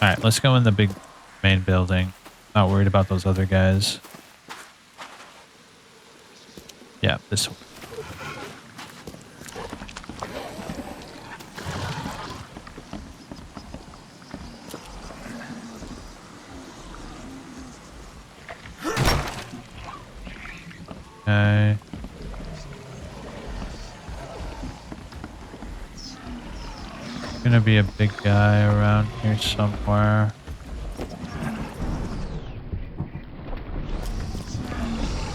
Alright, let's go in the big main building. Not worried about those other guys. Yeah, this one. Okay. Gonna be a big guy around here somewhere.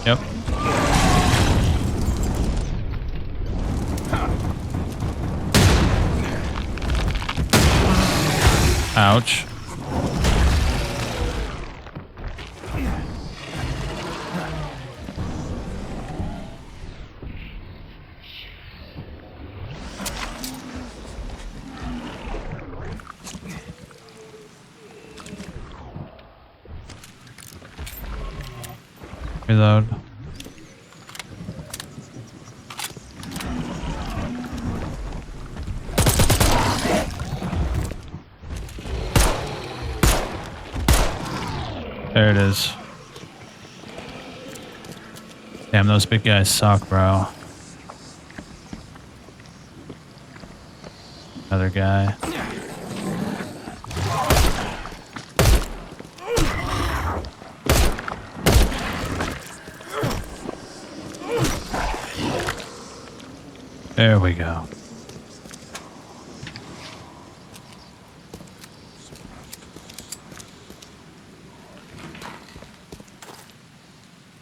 Yep. Ouch. Reload. There it is. Damn, those big guys suck, bro. Another guy. There we go.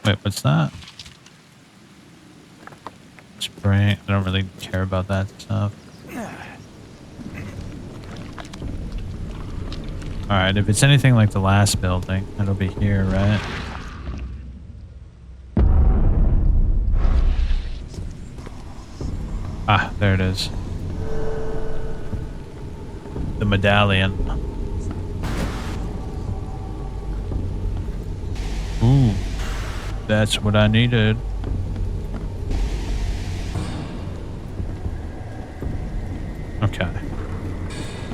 Wait, what's that? Spray. I don't really care about that stuff. Alright, if it's anything like the last building, it'll be here, right? Ah, there it is. The medallion. Ooh, that's what I needed. Okay.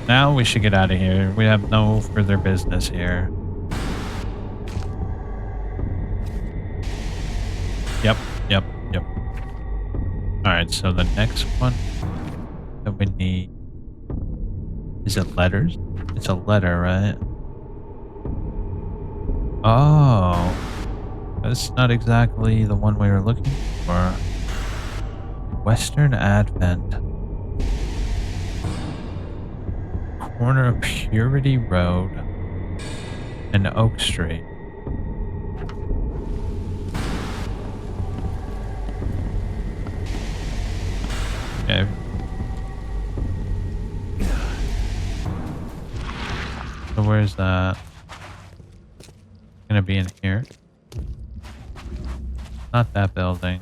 Now we should get out of here. We have no further business here. Yep, yep, yep. Alright, so the next one that we need... Is it letters? It's a letter, right? Oh. That's not exactly the one we were looking for. Western Advent. Corner of Purity Road and Oak Street. Okay. So where's that? Gonna be in here? Not that building.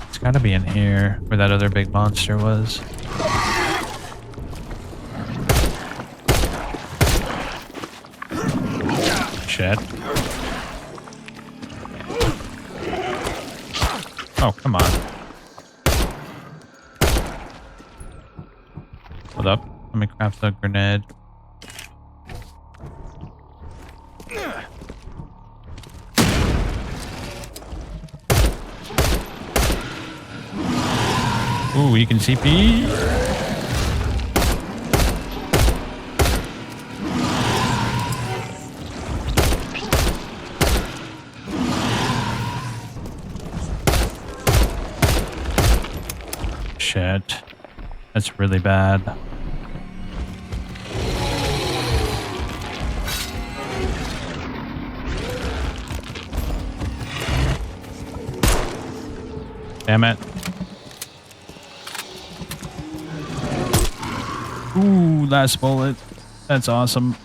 It's gotta be in here where that other big monster was. Shit. Oh, come on. Hold up. Let me craft a grenade. Ooh, you can CP. Shit. That's really bad. Damn it. Ooh, last bullet. That's awesome.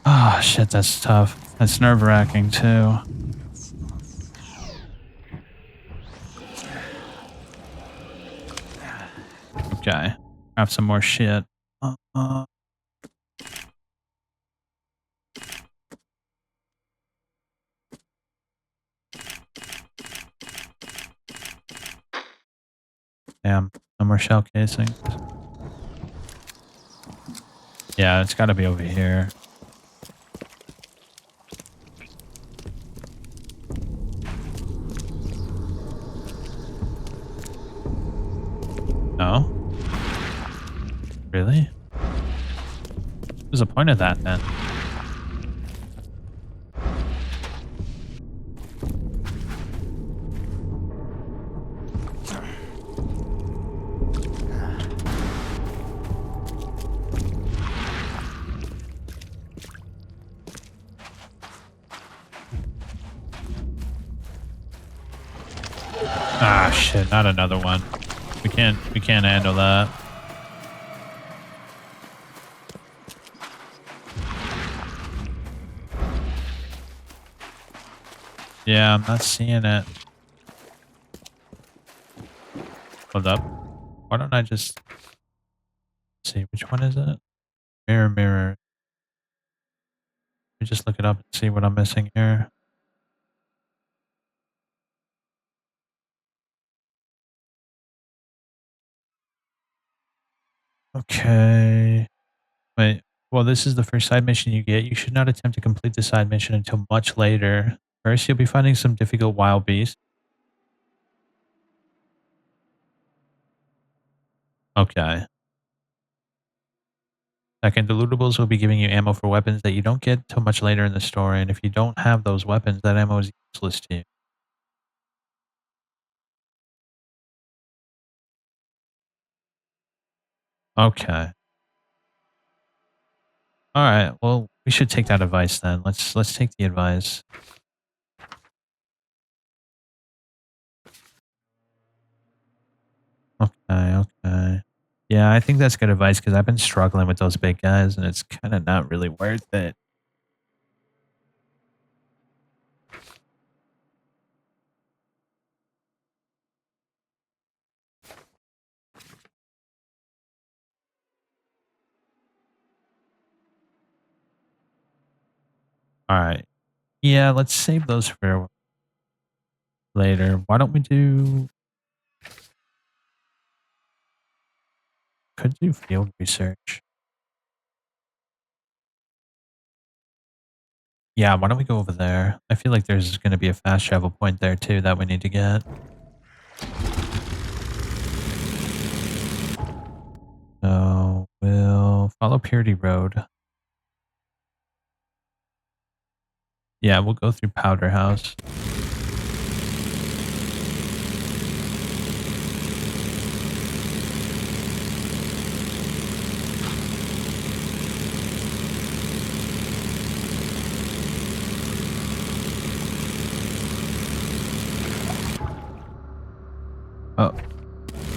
Ah, shit, that's tough. That's nerve-wracking, too. Okay. Have some more shit. Damn. No more shell casings. Yeah, it's gotta be over here. No? Really? What's the point of that, then? Ah, shit, not another one. We can't handle that. Yeah, I'm not seeing it. Hold up. Why don't I just see which one is it? Mirror, mirror. Let me just look it up and see what I'm missing here. Okay. Wait. Well, this is the first side mission you get. You should not attempt to complete the side mission until much later. First, you'll be finding some difficult wild beasts. Okay. Second, the lootables will be giving you ammo for weapons that you don't get till much later in the story, and if you don't have those weapons, that ammo is useless to you. Okay. All right. Well, we should take that advice then. Let's take the advice. Okay. Okay. Yeah, I think that's good advice because I've been struggling with those big guys, and it's kind of not really worth it. All right. Yeah, let's save those for later. Why don't we do... Could do field research. Yeah, why don't we go over there? I feel like there's going to be a fast travel point there too that we need to get. So we'll follow Purity Road. Yeah, we'll go through Powder House. Oh,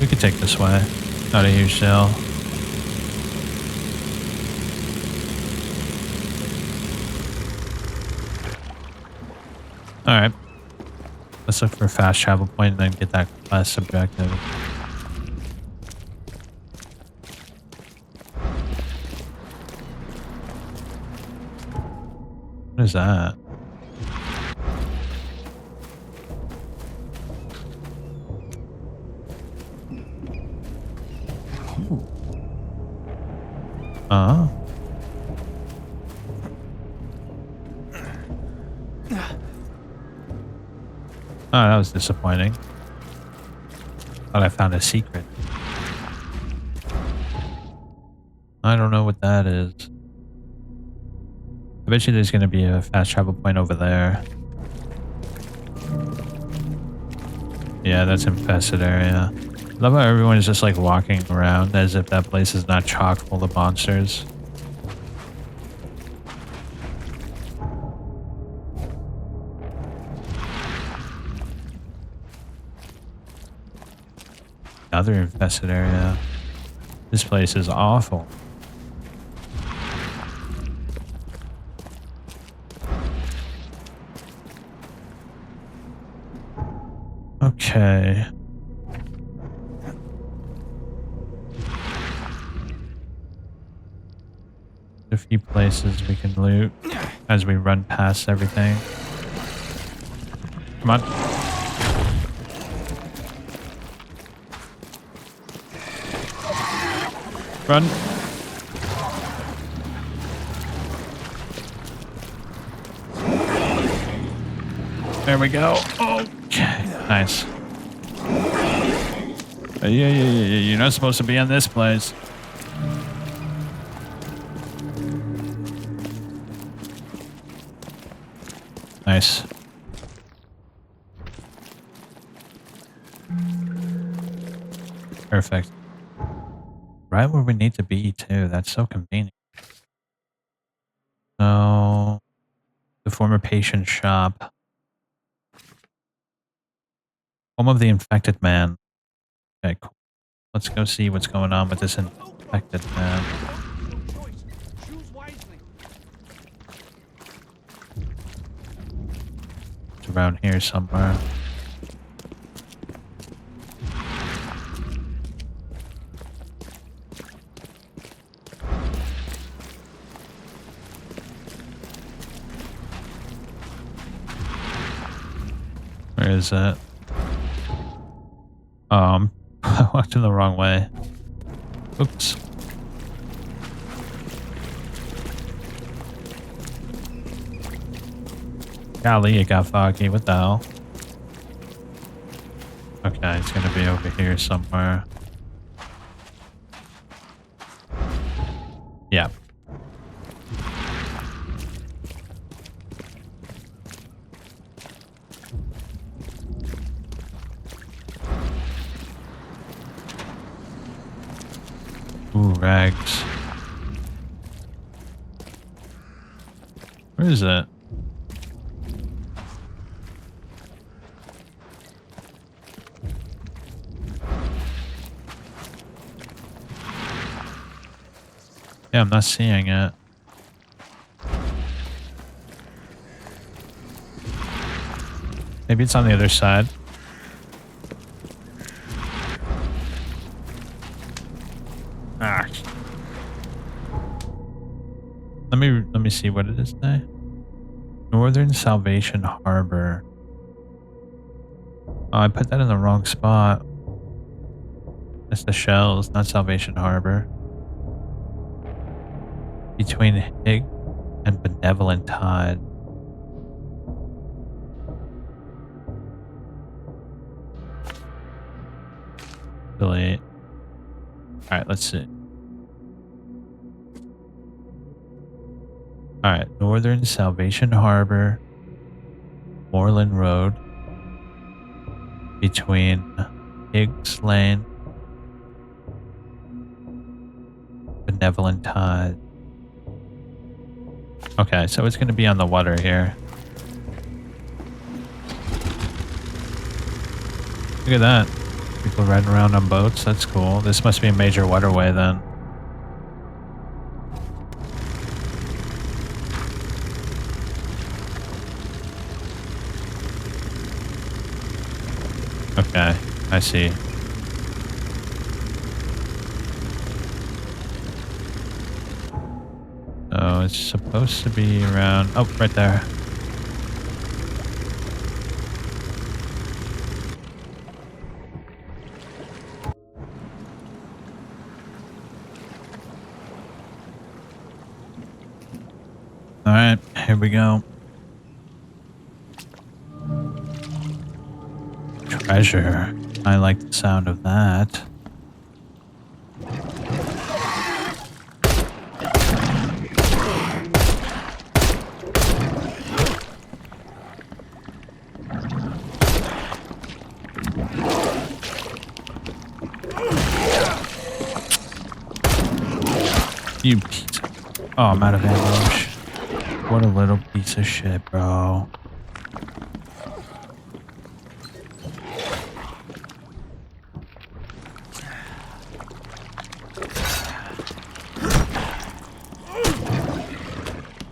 we could take this way. Not a huge deal. Alright. Let's look for a fast travel point and then get that last objective. What is that? Oh. Oh, that was disappointing. Thought I found a secret. I don't know what that is. I bet you there's going to be a fast travel point over there. Yeah, that's infested area. I love how everyone is just like walking around as if that place is not chock full of monsters. Another infested area. This place is awful. Okay. A few places we can loot as we run past everything. Come on. Run. There we go. Okay. Nice. Yeah. You're not supposed to be in this place. Nice. Perfect. Right where we need to be, too. That's so convenient. So, the former patient shop. Home of the infected man. Okay, cool. Let's go see what's going on with this infected man. It's around here somewhere. Where is it? I walked in the wrong way. Oops. Golly, it got foggy. What the hell? Okay, it's gonna be over here somewhere. Yeah. Ooh, rags. Where is it? Yeah, I'm not seeing it. Maybe it's on the other side. Ah. Let me see what it is today. Northern Salvation Harbor. Oh, I put that in the wrong spot. It's the Shells, not Salvation Harbor. Between Hig and Benevolent Tide. Delete. All right, let's see. All right, Northern Salvation Harbor, Moreland Road, between Higgs Lane, Benevolent Tide. Okay, so it's going to be on the water here. Look at that. People riding around on boats. That's cool. This must be a major waterway then. Okay, I see. So it's supposed to be around... Oh, right there. All right, here we go. Treasure. I like the sound of that. You piece of... Oh, I'm out of ambush. What a little piece of shit, bro.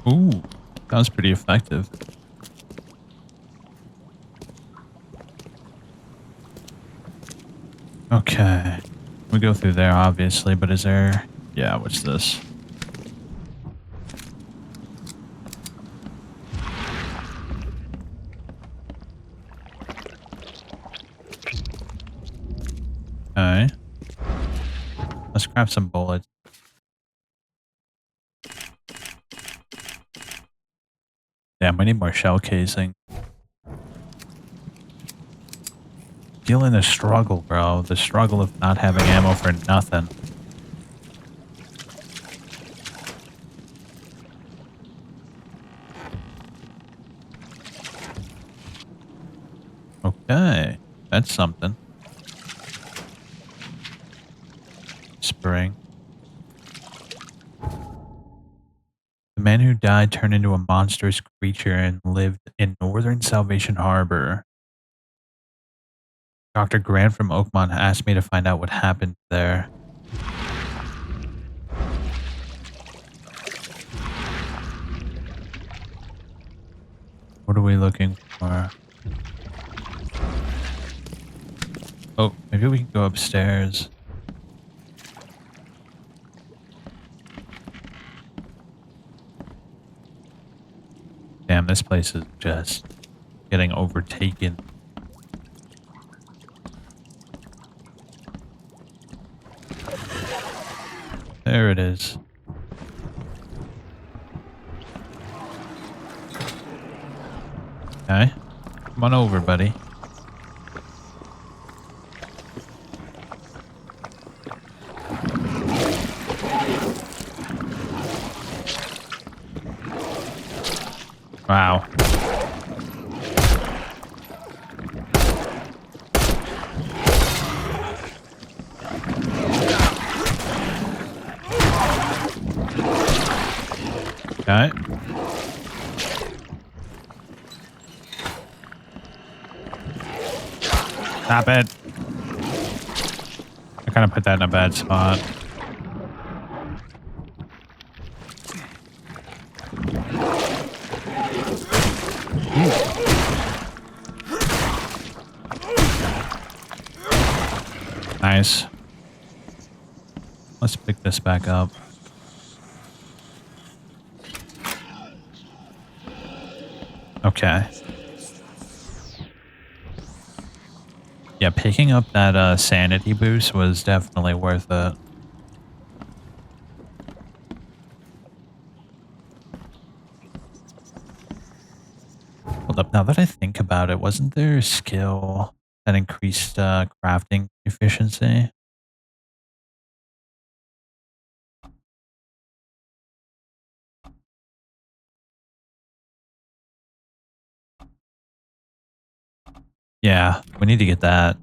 Ooh, that was pretty effective. Okay. We go through there, obviously, but is there... Yeah, what's this? Okay. Let's grab some bullets. Damn, we need more shell casing. Feeling the struggle, bro. The struggle of not having ammo for nothing. Okay. That's something. Spring. The man who died turned into a monstrous creature and lived in Northern Salvation Harbor. Dr. Grant from Oakmont asked me to find out what happened there. What are we looking for? Oh, maybe we can go upstairs. Damn, this place is just getting overtaken. There it is. Okay. Come on over, buddy. Wow. Okay. Stop it. I kind of put that in a bad spot. Nice. Let's pick this back up. Okay. Yeah, picking up that sanity boost was definitely worth it. Hold up, now that I think about it, wasn't there a skill that increased crafting efficiency? Yeah, we need to get that.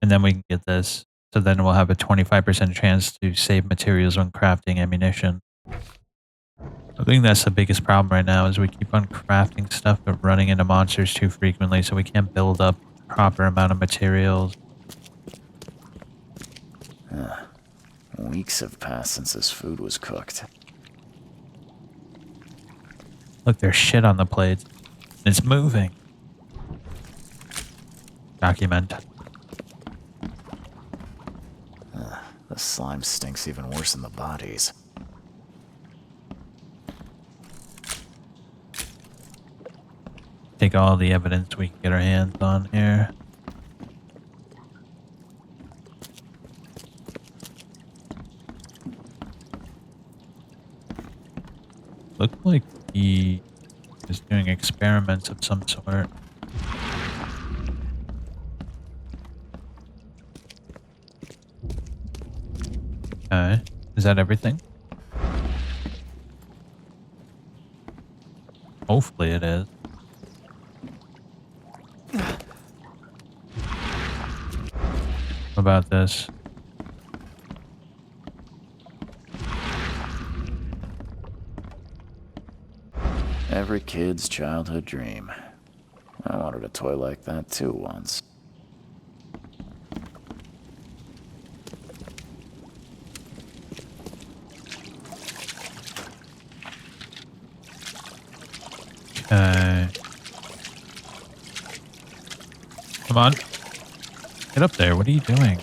And then we can get this. So then we'll have a 25% chance to save materials when crafting ammunition. I think that's the biggest problem right now is we keep on crafting stuff but running into monsters too frequently, so we can't build up the proper amount of materials. Weeks have passed since this food was cooked. Look, there's shit on the plates. It's moving. Document. The slime stinks even worse than the bodies. Take all the evidence we can get our hands on here. Looked like he is doing experiments of some sort. Okay. Is that everything? Hopefully it is. What about this? Every kid's childhood dream. I wanted a toy like that too once. Okay. Come on. Get up there. What are you doing?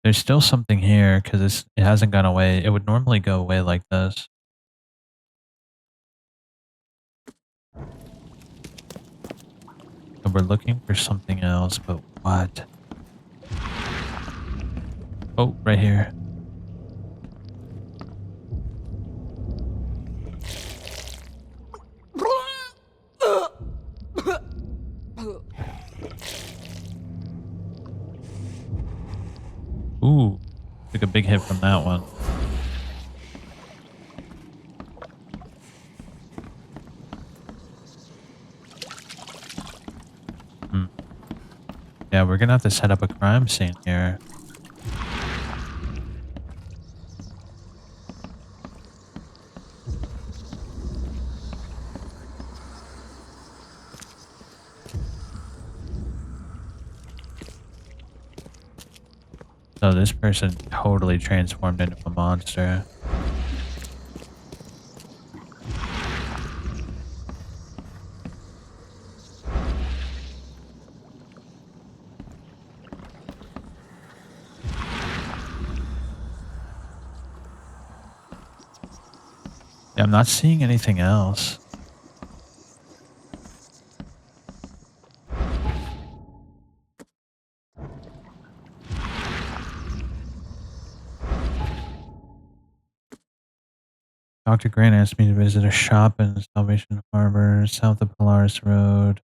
There's still something here because it hasn't gone away. It would normally go away like this. So we're looking for something else, but what? Oh, right here. Ooh, took a big hit from that one. Yeah, we're gonna have to set up a crime scene here. So this person totally transformed into a monster. Yeah, I'm not seeing anything else. Dr. Grant asked me to visit a shop in Salvation Harbor, south of Polaris Road.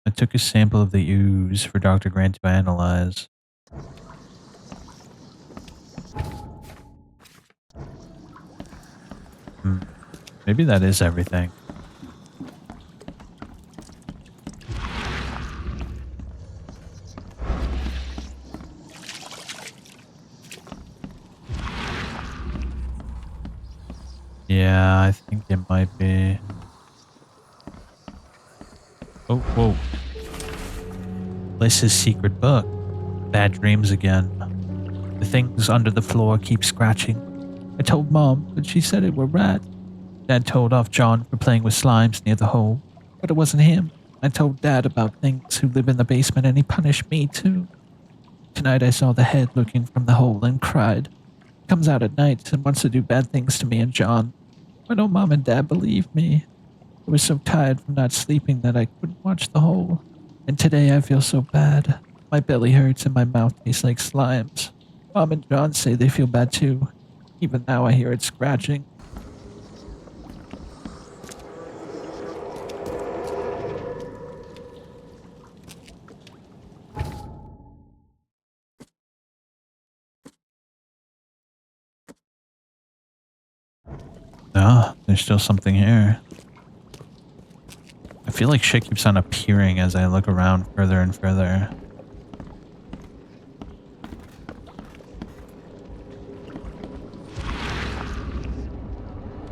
I took a sample of the ooze for Dr. Grant to analyze. Maybe that is everything. Yeah, I think it might be. Oh, whoa. Lys's secret book. Bad dreams again. The things under the floor keep scratching. I told Mom, but she said it were rats. Dad told off John for playing with slimes near the hole, but it wasn't him. I told Dad about things who live in the basement and he punished me too. Tonight I saw the head looking from the hole and cried. Comes out at night and wants to do bad things to me and John. Why don't Mom and Dad believe me? I was so tired from not sleeping that I couldn't watch the hole. And today I feel so bad. My belly hurts and my mouth tastes like slimes. Mom and John say they feel bad too. Even now I hear it scratching. Ah, there's still something here. I feel like shit keeps on appearing as I look around further and further.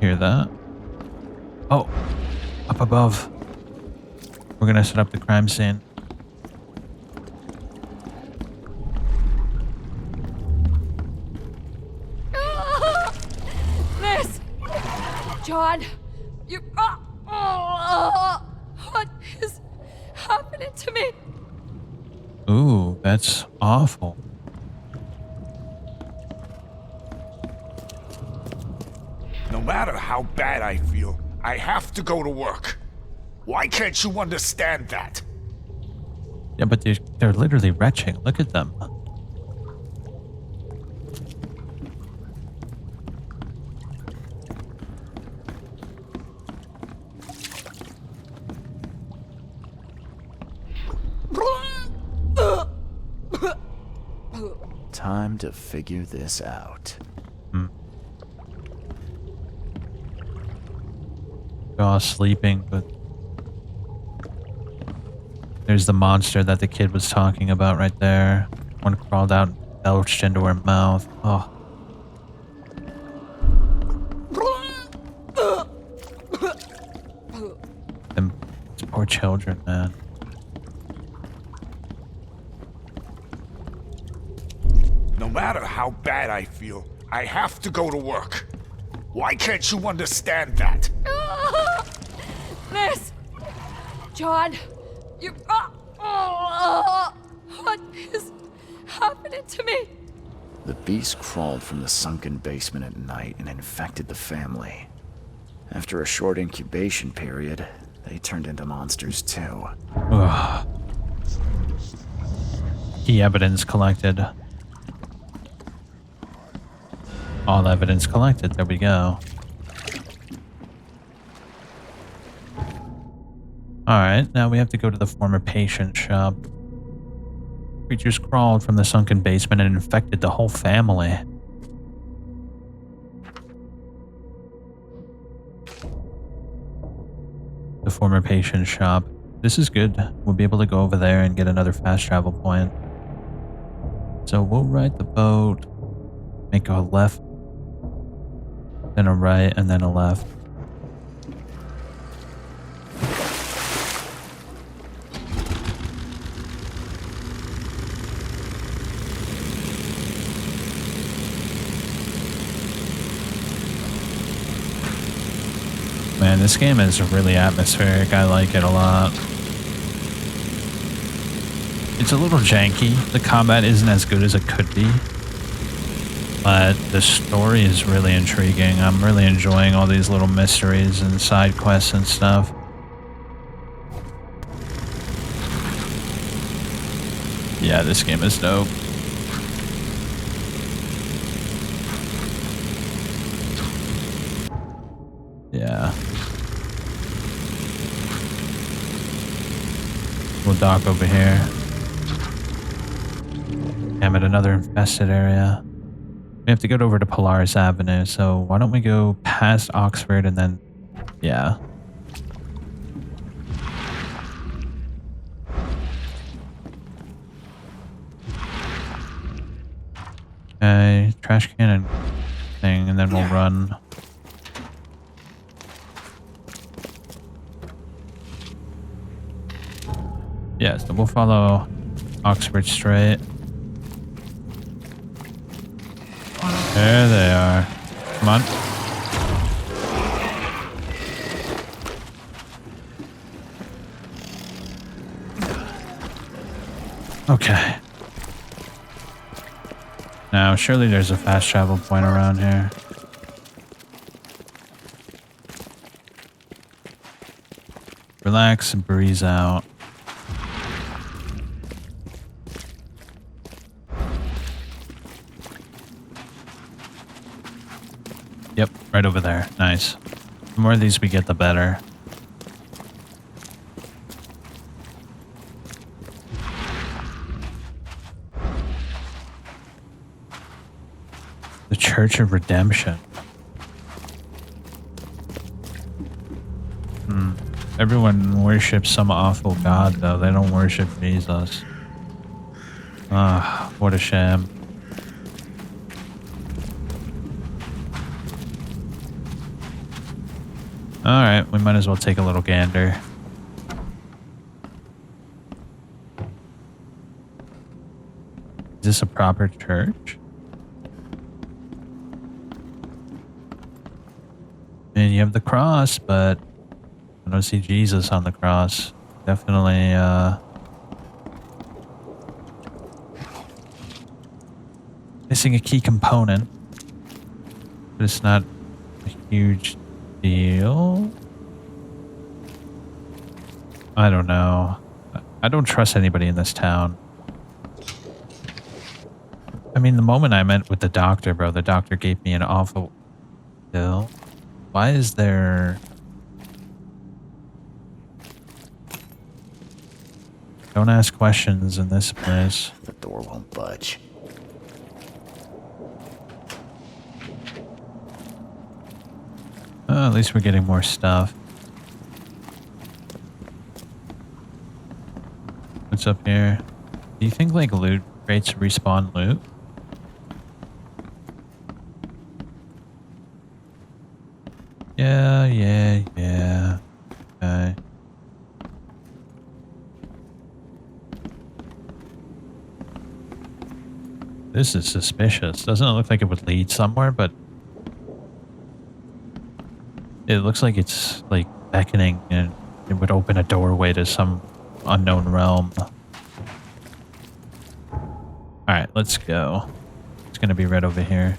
Hear that? Oh, up above. We're gonna set up the crime scene. Miss! John! You... what is happening to me? Ooh, that's awful. No matter how bad I feel, I have to go to work. Why can't you understand that? Yeah, but they're literally retching. Look at them. Time to figure this out. They're all sleeping, but there's the monster that the kid was talking about right there. One crawled out and belched into her mouth. Oh. Them poor children, man. No matter how bad I feel, I have to go to work. Why can't you understand that? Miss! John! You... what is happening to me? The beast crawled from the sunken basement at night and infected the family. After a short incubation period, they turned into monsters too. Ugh. Key evidence collected. All evidence collected. There we go. Alright, now we have to go to the former patient shop. Creatures crawled from the sunken basement and infected the whole family. The former patient shop. This is good. We'll be able to go over there and get another fast travel point. So we'll ride the boat, make a left, then a right, and then a left. Man, this game is really atmospheric. I like it a lot. It's a little janky. The combat isn't as good as it could be. But the story is really intriguing. I'm really enjoying all these little mysteries and side quests and stuff. Yeah, this game is dope. Yeah. We'll dock over here. Damn it, another infested area. We have to get over to Polaris Avenue, so why don't we go past Oxford and then... Yeah. Okay, trash can and thing, and then we'll run. Yeah, so we'll follow Oxford straight. There they are. Come on. Okay. Now, surely there's a fast travel point around here. Relax and breeze out. Yep, right over there. Nice. The more of these we get, the better. The Church of Redemption. Everyone worships some awful god, though. They don't worship Jesus. Ah, what a shame. Alright, we might as well take a little gander. Is this a proper church? And you have the cross, but I don't see Jesus on the cross. Definitely, missing a key component. But it's not a huge deal. I don't know. I don't trust anybody in this town. I mean, the moment I met with the doctor, bro, the doctor gave me an awful pill. Why is there... Don't ask questions in this place. The door won't budge. At least we're getting more stuff. What's up here? Do you think, like, loot crates respawn loot? Yeah. Okay. This is suspicious. Doesn't it look like it would lead somewhere, but it looks like it's like beckoning and it would open a doorway to some unknown realm. Alright, let's go. It's gonna be right over here.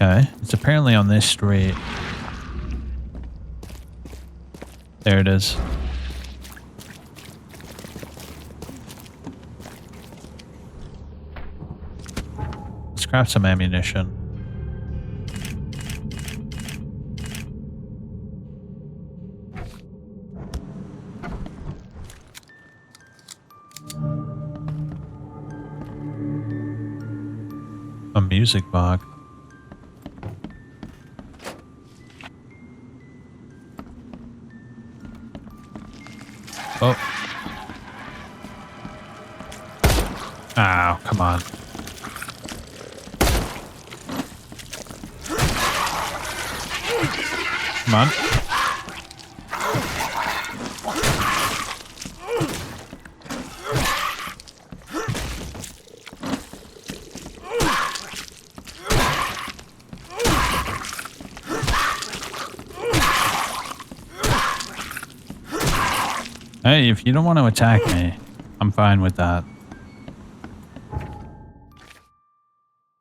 Okay, it's apparently on this street. There it is. Let's craft some ammunition. A music box. Oh. Ow, come on. Come on. Hey, if you don't want to attack me, I'm fine with that.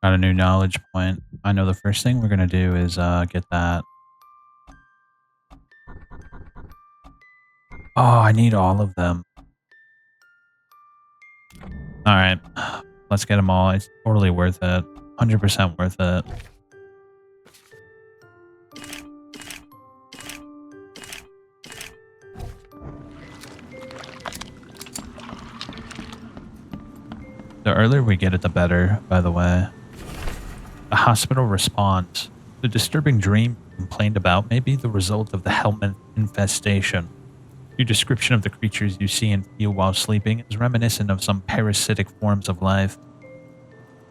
Got a new knowledge point. I know the first thing we're going to do is get that. Oh, I need all of them. Alright, let's get them all. It's totally worth it. 100% worth it. The earlier we get it, the better, by the way. The hospital responds. The disturbing dream you complained about may be the result of the helmet infestation. Your description of the creatures you see and feel while sleeping is reminiscent of some parasitic forms of life.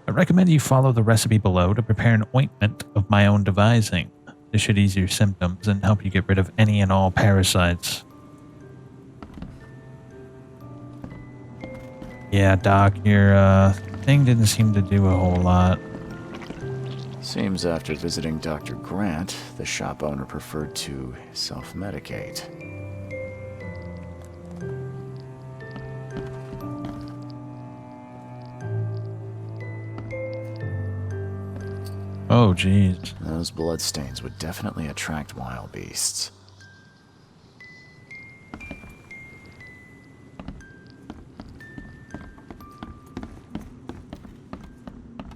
I recommend you follow the recipe below to prepare an ointment of my own devising. This should ease your symptoms and help you get rid of any and all parasites. Yeah, Doc, your thing didn't seem to do a whole lot. Seems after visiting Dr. Grant, the shop owner preferred to self-medicate. Oh, jeez. Those bloodstains would definitely attract wild beasts.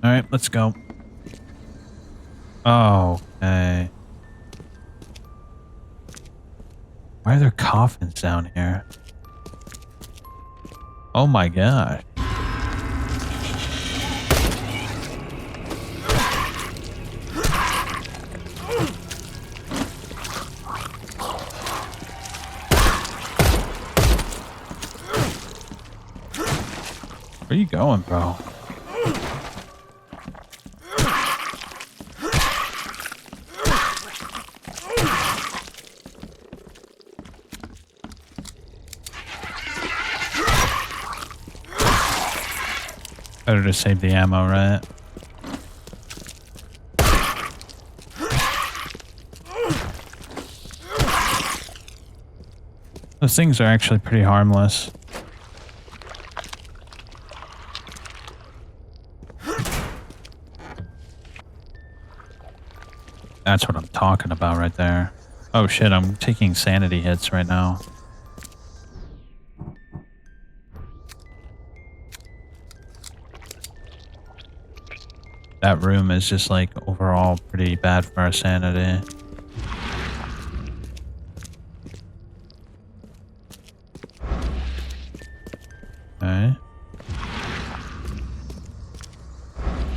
Alright, let's go. Oh, okay. Why are there coffins down here? Oh my gosh. Where you going, bro? Better to save the ammo, right? Those things are actually pretty harmless. That's what I'm talking about right there. Oh shit, I'm taking sanity hits right now. That room is just like overall pretty bad for our sanity. Okay.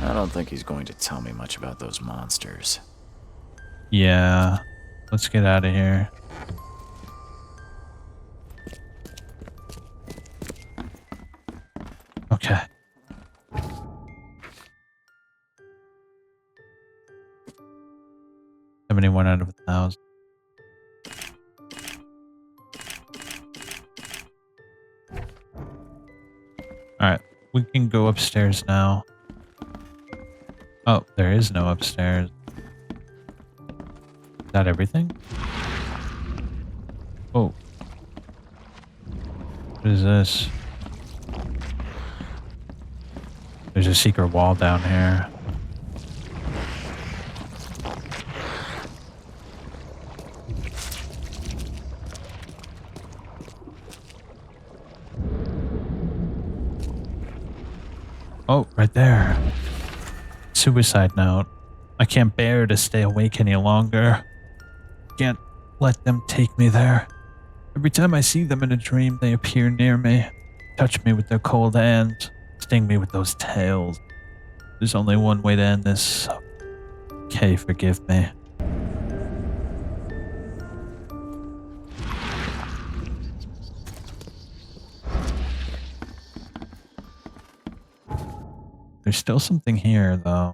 I don't think he's going to tell me much about those monsters. Yeah. Let's get out of here. Okay. $71 out of 1,000. Alright, we can go upstairs now. Oh, there is no upstairs. Is that everything? Oh. What is this? There's a secret wall down here. Oh, right there. Suicide note. I can't bear to stay awake any longer. Can't let them take me there. Every time I see them in a dream, they appear near me, touch me with their cold hands, sting me with those tails. There's only one way to end this. Okay, forgive me. There's still something here, though.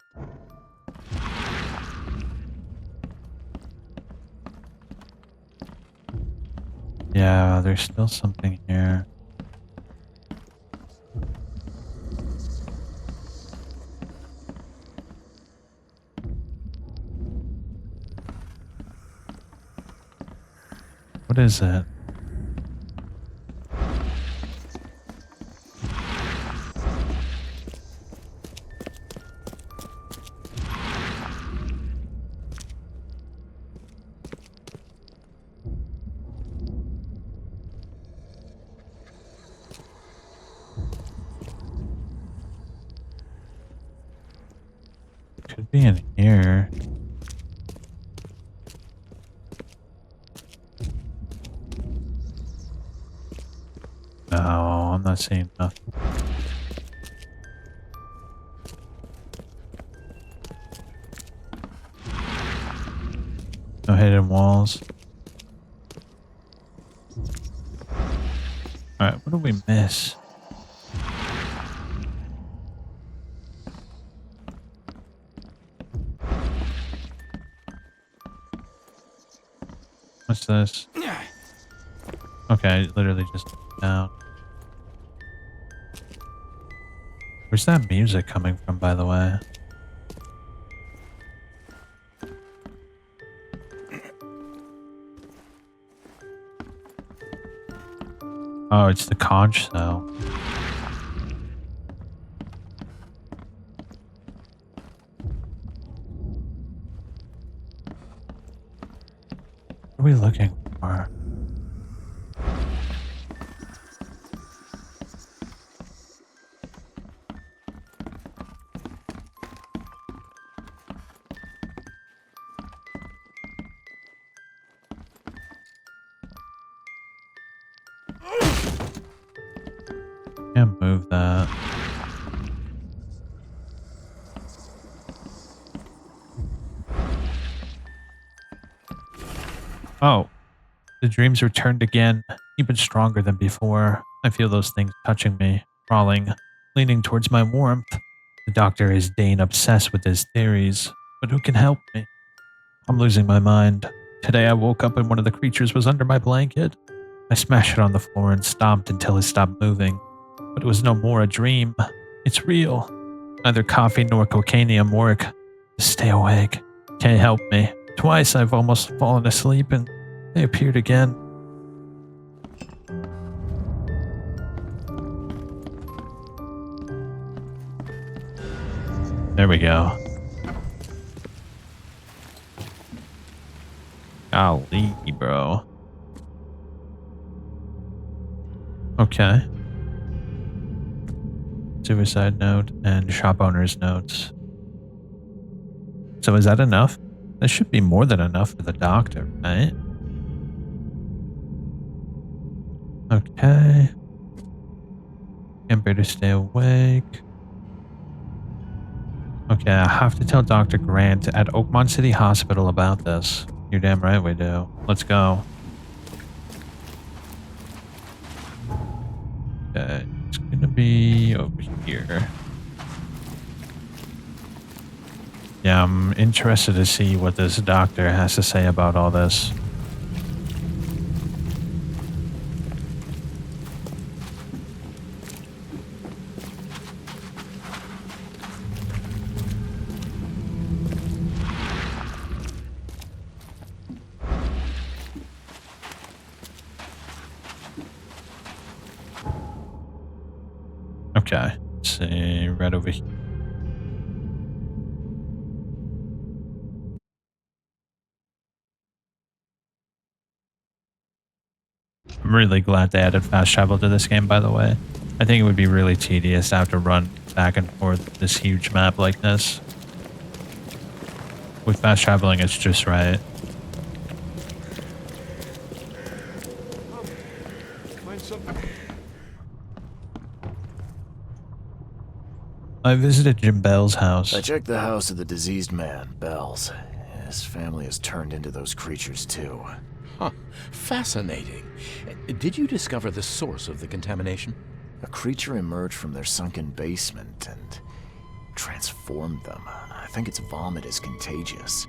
Yeah, there's still something here. What is it? Could be in here. No, I'm not seeing nothing. No hidden walls. Alright, what do we miss? What's this? Okay, literally just down. Where's that music coming from, by the way? Oh, it's the conch cell. What are we looking for? move that. Oh, the dreams returned again, even stronger than before. I feel those things touching me, crawling, leaning towards my warmth. The doctor is Dane obsessed with his theories, but who can help me? I'm losing my mind. Today I woke up and one of the creatures was under my blanket. I smashed it on the floor and stomped until it stopped moving. But it was no more a dream. It's real. Neither coffee nor cocainium work. Just stay awake. Can't help me. Twice I've almost fallen asleep and they appeared again. There we go. Golly, bro. Okay. Suicide note and shop owner's notes. So is that enough? That should be more than enough for the doctor, right? Okay. Can't bear to stay awake. Okay, I have to tell Dr. Grant at Oakmont City Hospital about this. You're damn right we do. Let's go. Okay, it's gonna be over here. Yeah, I'm interested to see what this doctor has to say about all this. Okay, let's see, right over here. I'm really glad they added fast travel to this game, by the way. I think it would be really tedious to have to run back and forth this huge map like this. With fast traveling, it's just right. I visited Jim Bell's house. I checked the house of the diseased man, Bell's. His family has turned into those creatures too. Huh. Fascinating. Did you discover the source of the contamination? A creature emerged from their sunken basement and transformed them. I think its vomit is contagious.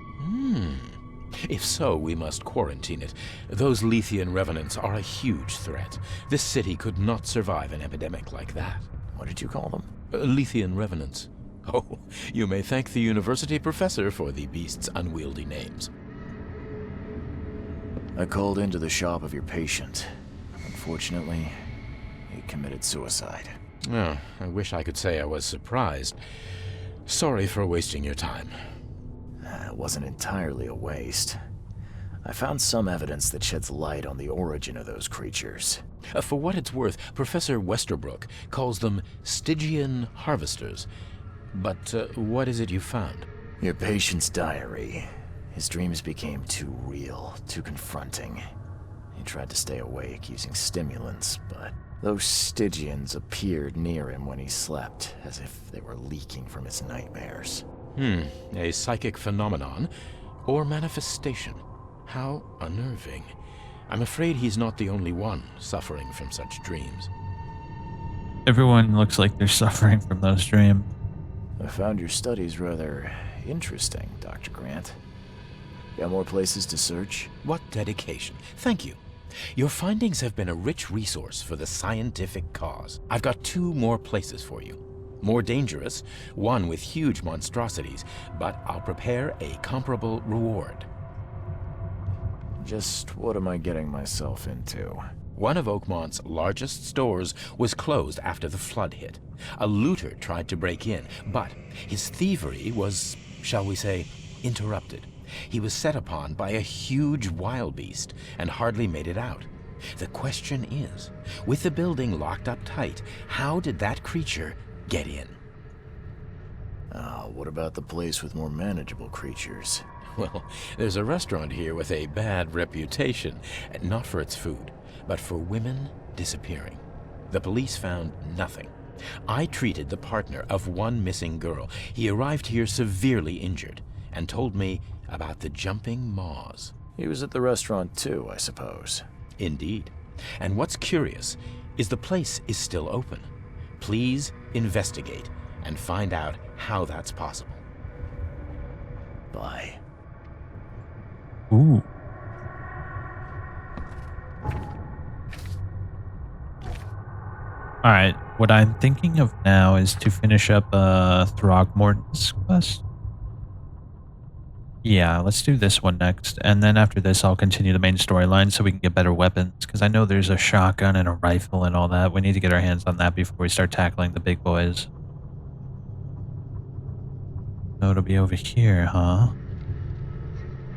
If so, we must quarantine it. Those Lethian revenants are a huge threat. This city could not survive an epidemic like that. What did you call them? Lethian revenants. Oh, you may thank the university professor for the beast's unwieldy names. I called into the shop of your patient. Unfortunately, he committed suicide. Oh, I wish I could say I was surprised. Sorry for wasting your time. It wasn't entirely a waste. I found some evidence that sheds light on the origin of those creatures. For what it's worth, Professor Westerbrook calls them Stygian harvesters. But what is it you found? Your patient's diary. His dreams became too real, too confronting. He tried to stay awake using stimulants, but those Stygians appeared near him when he slept, as if they were leaking from his nightmares. A psychic phenomenon or manifestation. How unnerving. I'm afraid he's not the only one suffering from such dreams. Everyone looks like they're suffering from those dreams. I found your studies rather interesting, Dr. Grant. Got more places to search? What dedication. Thank you. Your findings have been a rich resource for the scientific cause. I've got 2 more places for you. More dangerous, one with huge monstrosities, but I'll prepare a comparable reward. Just what am I getting myself into? One of Oakmont's largest stores was closed after the flood hit. A looter tried to break in, but his thievery was, shall we say, interrupted. He was set upon by a huge wild beast and hardly made it out. The question is, with the building locked up tight, how did that creature get in? What about the place with more manageable creatures? Well, there's a restaurant here with a bad reputation, not for its food, but for women disappearing. The police found nothing. I treated the partner of one missing girl. He arrived here severely injured and told me about the jumping maws. He was at the restaurant too, I suppose. Indeed. And what's curious is the place is still open. Please investigate and find out how that's possible. Bye. Ooh. All right, what I'm thinking of now is to finish up Throgmorton's quest. Yeah, let's do this one next, and then after this I'll continue the main storyline so we can get better weapons, because I know there's a shotgun and a rifle and all that. We need to get our hands on that before we start tackling the big boys. So it'll be over here, huh?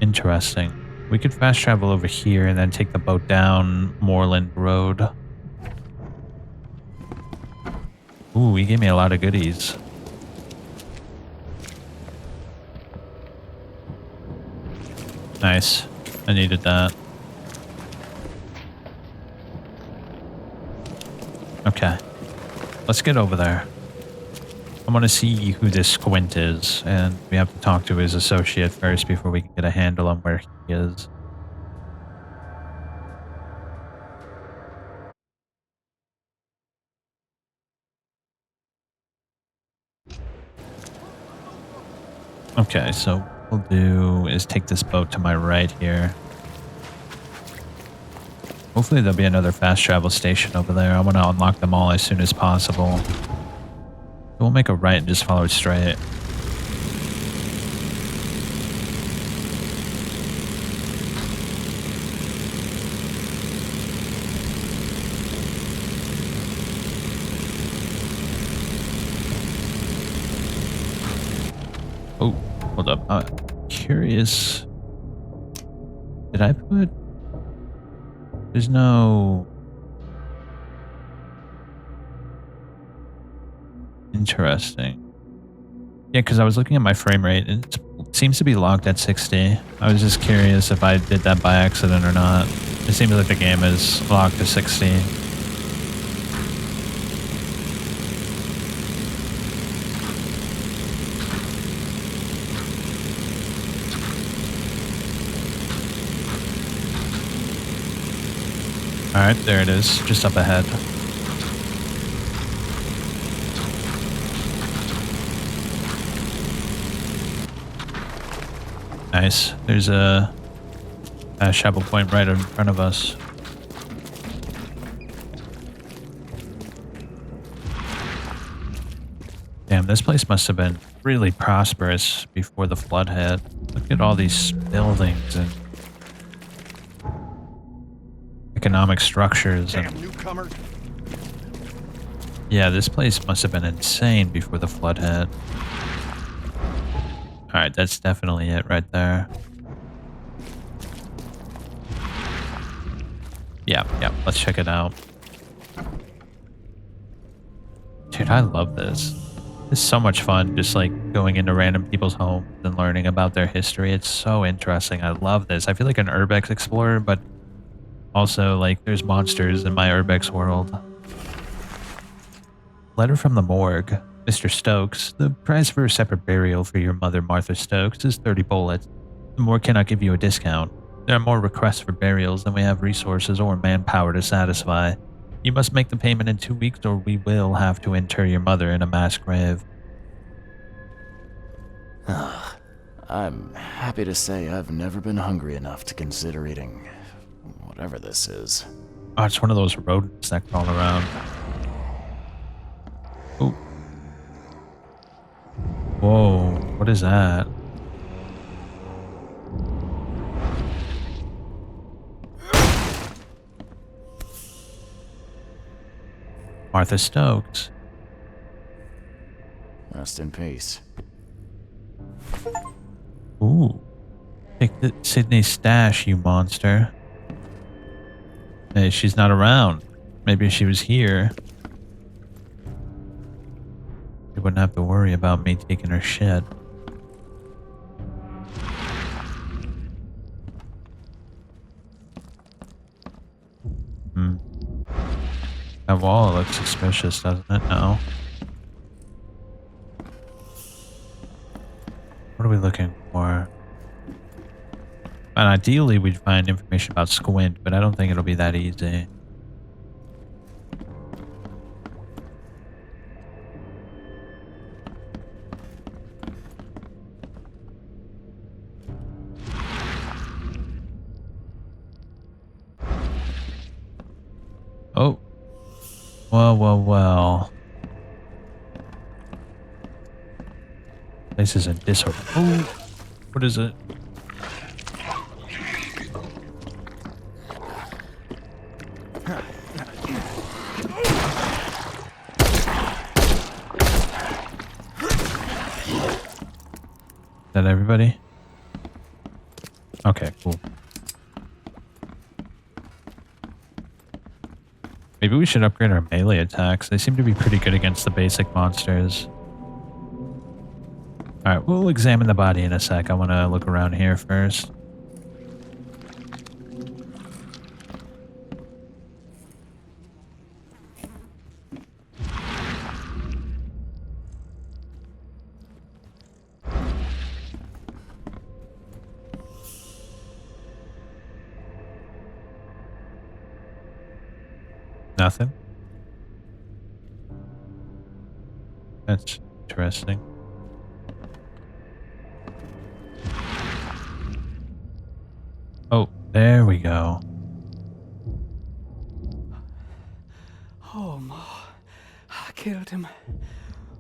Interesting. We could fast travel over here and then take the boat down Moorland Road. Ooh, he gave me a lot of goodies. Nice. I needed that. Okay. Let's get over there. I want to see who this Squint is, and we have to talk to his associate first before we can get a handle on where he is. Okay, so what we'll do is take this boat to my right here. Hopefully there'll be another fast travel station over there. I want to unlock them all as soon as possible. So we'll make a right and just follow it straight. Oh, hold up. Curious. Did I put... There's no... Interesting. Yeah, because I was looking at my frame rate. It seems to be locked at 60. I was just curious if I did that by accident or not. It seems like the game is locked to 60. Alright, there it is, just up ahead. Nice. There's a shovel point right in front of us. Damn, this place must have been really prosperous before the flood hit. Look at all these buildings and economic structures. And Newcomer. yeah, this place must have been insane before the flood hit. Alright, that's definitely it right there. Yeah, let's check it out. Dude, I love this. It's so much fun just like going into random people's homes and learning about their history. It's so interesting. I love this. I feel like an Urbex explorer, but also like there's monsters in my Urbex world. Letter from the morgue. Mr. Stokes, the price for a separate burial for your mother, Martha Stokes, is 30 bullets. The morgue cannot give you a discount. There are more requests for burials than we have resources or manpower to satisfy. You must make the payment in 2 weeks or we will have to inter your mother in a mass grave. I'm happy to say I've never been hungry enough to consider eating whatever this is. Oh, it's one of those rodents that crawl around. Oh. Whoa, what is that? Martha Stokes. Rest in peace. Ooh. Take the Sydney's stash, you monster. Hey, she's not around. Maybe if she was here, you wouldn't have to worry about me taking her shit. That wall looks suspicious, doesn't it? No. What are we looking for? And ideally, we'd find information about Squint, but I don't think it'll be that easy. Oh. Well. This is in disarray. Oh. What is it? Is that everybody? Okay, cool. Maybe we should upgrade our melee attacks. They seem to be pretty good against the basic monsters. Alright, we'll examine the body in a sec. I want to look around here first. Nothing. That's interesting. Oh, there we go. Oh, Ma. I killed him.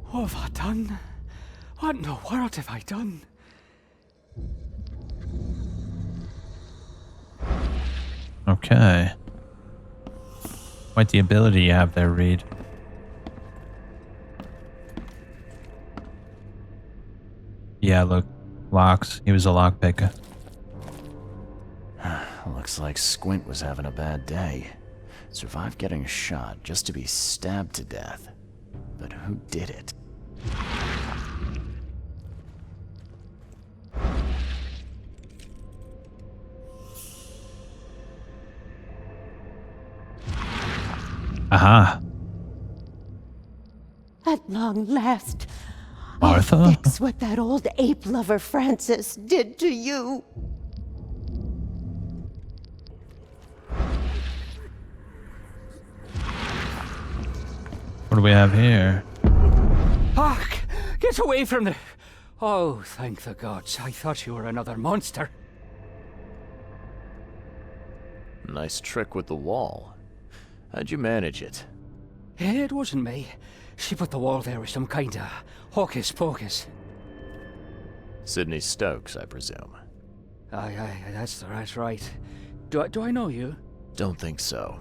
What have I done? What in the world have I done? Okay. Quite the ability you have there, Reed. Yeah, look. Locks. He was a lockpicker. Looks like Squint was having a bad day. Survived getting shot just to be stabbed to death. But who did it? Aha. At long last, Martha? I'll fix what that old ape lover Francis did to you. What do we have here? Hark! Get away from the... Oh, thank the gods. I thought you were another monster. Nice trick with the wall. How'd you manage it? It wasn't me. She put the wall there with some kind of hocus pocus. Sydney Stokes, I presume. Aye, that's right. Do I know you? Don't think so.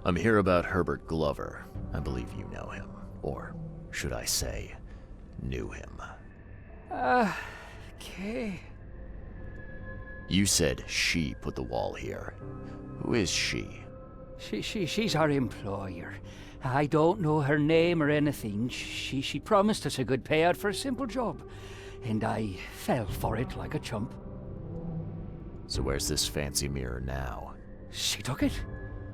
I'm here about Herbert Glover. I believe you know him. Or, should I say, knew him. Okay. You said she put the wall here. Who is she? She's our employer. I don't know her name or anything. She promised us a good payout for a simple job. And I fell for it like a chump. So where's this fancy mirror now? She took it.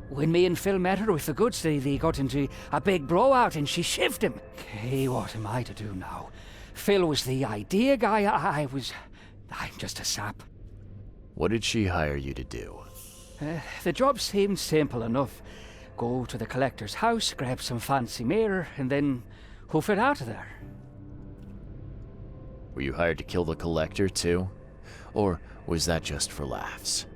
When me and Phil met her with the goods, they got into a big blowout and she shivved him. Okay, what am I to do now? Phil was the idea guy. I'm just a sap. What did she hire you to do? The job seemed simple enough. Go to the collector's house, grab some fancy mirror, and then hoof it out of there. Were you hired to kill the collector too? Or was that just for laughs?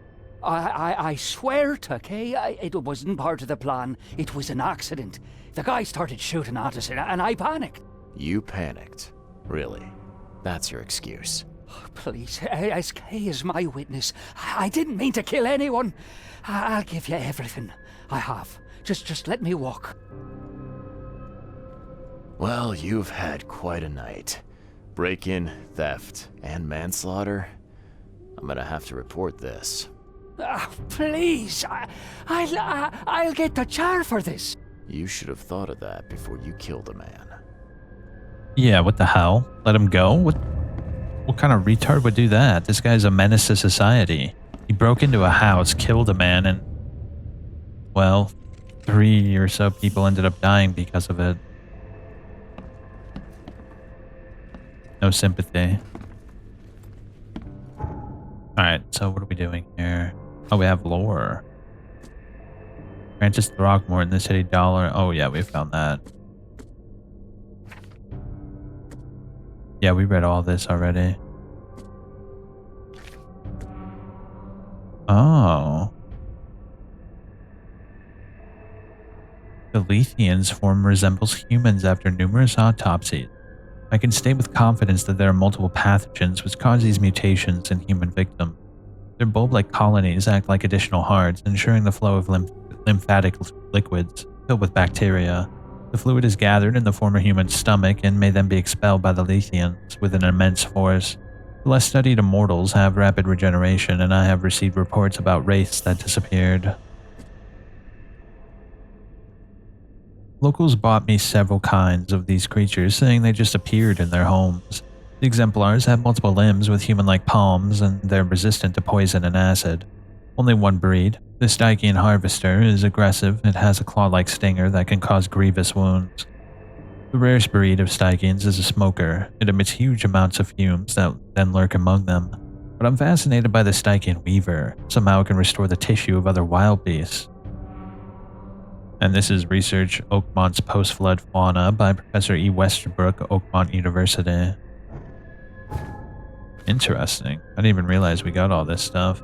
I swear to Kay, it wasn't part of the plan. It was an accident. The guy started shooting at us and I panicked. You panicked? Really? That's your excuse? Please, as Kay is my witness, I didn't mean to kill anyone. I'll give you everything. I have. Just let me walk. Well, you've had quite a night. Break-in, theft, and manslaughter. I'm gonna have to report this. Please, I'll get the char for this. You should have thought of that before you killed a man. Yeah, what the hell? Let him go? What kind of retard would do that? This guy's a menace to society. He broke into a house, killed a man, and... well, 3 or so people ended up dying because of it. No sympathy. Alright, so what are we doing here? Oh, we have lore. Francis Throckmorton, the city dollar. Oh, yeah, we found that. Yeah, we read all this already. Oh. The Lethians' form resembles humans after numerous autopsies. I can state with confidence that there are multiple pathogens which cause these mutations in human victims. Their bulb-like colonies act like additional hearts, ensuring the flow of lymphatic liquids filled with bacteria. The fluid is gathered in the former human stomach and may then be expelled by the Lethians with an immense force. The less studied immortals have rapid regeneration, and I have received reports about wraiths that disappeared. Locals bought me several kinds of these creatures, saying they just appeared in their homes. The exemplars have multiple limbs with human-like palms, and they're resistant to poison and acid. Only one breed. The Stygian Harvester is aggressive. It has a claw-like stinger that can cause grievous wounds. The rarest breed of Stygians is a smoker. It emits huge amounts of fumes that then lurk among them. But I'm fascinated by the Stygian Weaver. Somehow it can restore the tissue of other wild beasts. And this is research Oakmont's post-flood fauna by Professor E. Westerbrook, Oakmont University. Interesting. I didn't even realize we got all this stuff.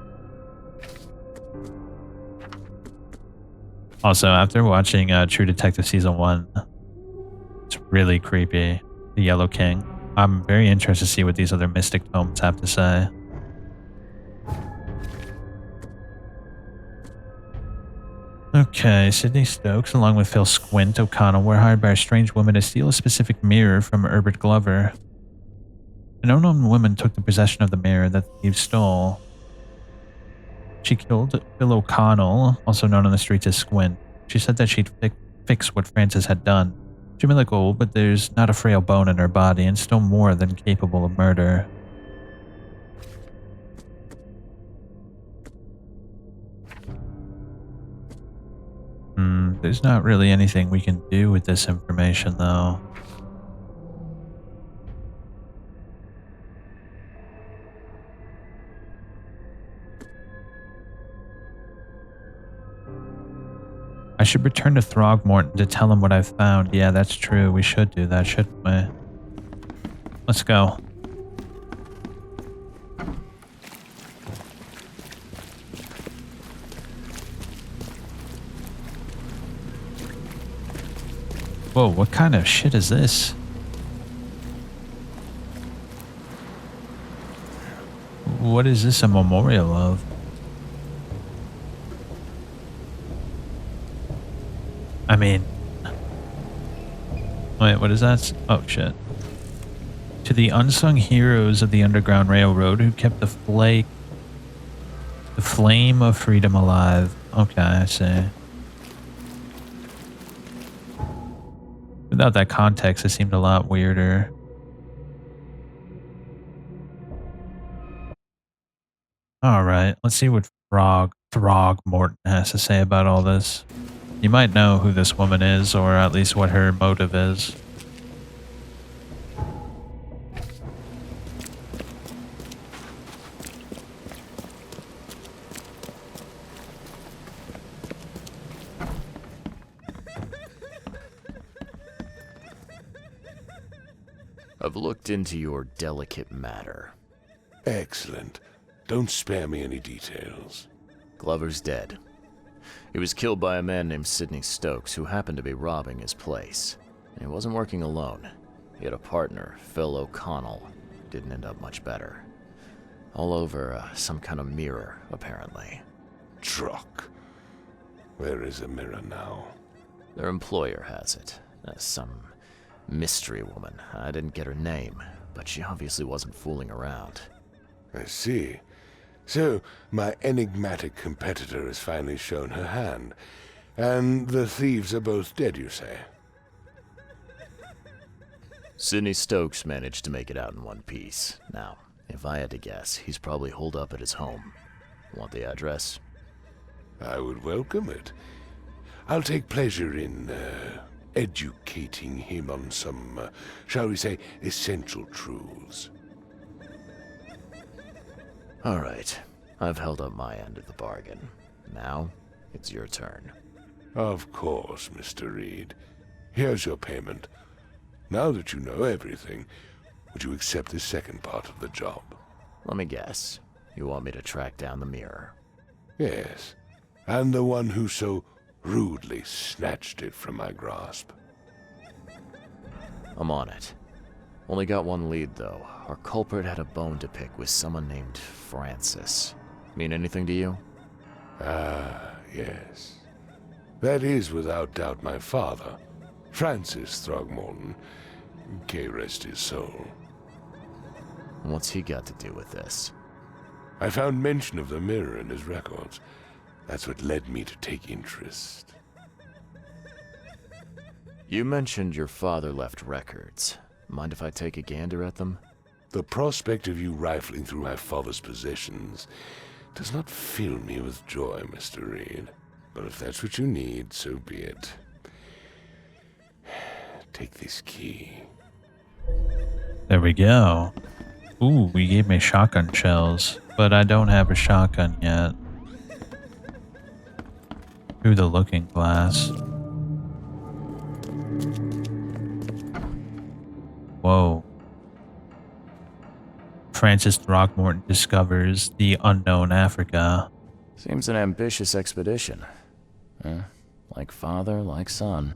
Also, after watching True Detective Season 1, it's really creepy. The Yellow King. I'm very interested to see what these other Mystic Tomes have to say. Okay, Sidney Stokes, along with Phil Squint O'Connell, were hired by a strange woman to steal a specific mirror from Herbert Glover. An unknown woman took the possession of the mirror that the thieves stole. She killed Phil O'Connell, also known on the streets as Squint. She said that she'd fix what Francis had done. She may look old, but there's not a frail bone in her body and still more than capable of murder. There's not really anything we can do with this information, though. I should return to Throgmorton to tell him what I've found. Yeah, that's true. We should do that, shouldn't we? Let's go. Whoa, what kind of shit is this? What is this a memorial of? I mean... Wait, what is that? Oh, shit. To the unsung heroes of the Underground Railroad who kept the flame of freedom alive. Okay, I see. Without that context, it seemed a lot weirder. Alright, let's see what Throgmorton has to say about all this. You might know who this woman is, or at least what her motive is. I've looked into your delicate matter. Excellent. Don't spare me any details. Glover's dead. He was killed by a man named Sidney Stokes, who happened to be robbing his place. And he wasn't working alone. He had a partner, Phil O'Connell. Didn't end up much better. All over some kind of mirror, apparently. Truck. Where is the mirror now? Their employer has it. Some mystery woman. I didn't get her name, but she obviously wasn't fooling around. I see. So, my enigmatic competitor has finally shown her hand. And the thieves are both dead, you say? Sidney Stokes managed to make it out in one piece. Now, if I had to guess, he's probably holed up at his home. Want the address? I would welcome it. I'll take pleasure in educating him on some, shall we say, essential truths. All right. I've held up my end of the bargain. Now, it's your turn. Of course, Mr. Reed. Here's your payment. Now that you know everything, would you accept the second part of the job? Let me guess. You want me to track down the mirror? Yes, and the one who so rudely snatched it from my grasp. I'm on it. Only got one lead, though. Our culprit had a bone to pick with someone named Francis. Mean anything to you? Ah, yes. That is without doubt my father, Francis Throgmorton. May rest his soul. What's he got to do with this? I found mention of the mirror in his records. That's what led me to take interest. You mentioned your father left records. Mind if I take a gander at them? The prospect of you rifling through my father's possessions does not fill me with joy, Mr. Reed. But if that's what you need, so be it. Take this key. There we go. Ooh, he gave me shotgun shells, but I don't have a shotgun yet. Through the looking glass. Whoa. Francis Throckmorton discovers the unknown Africa. Seems an ambitious expedition. Like father, like son.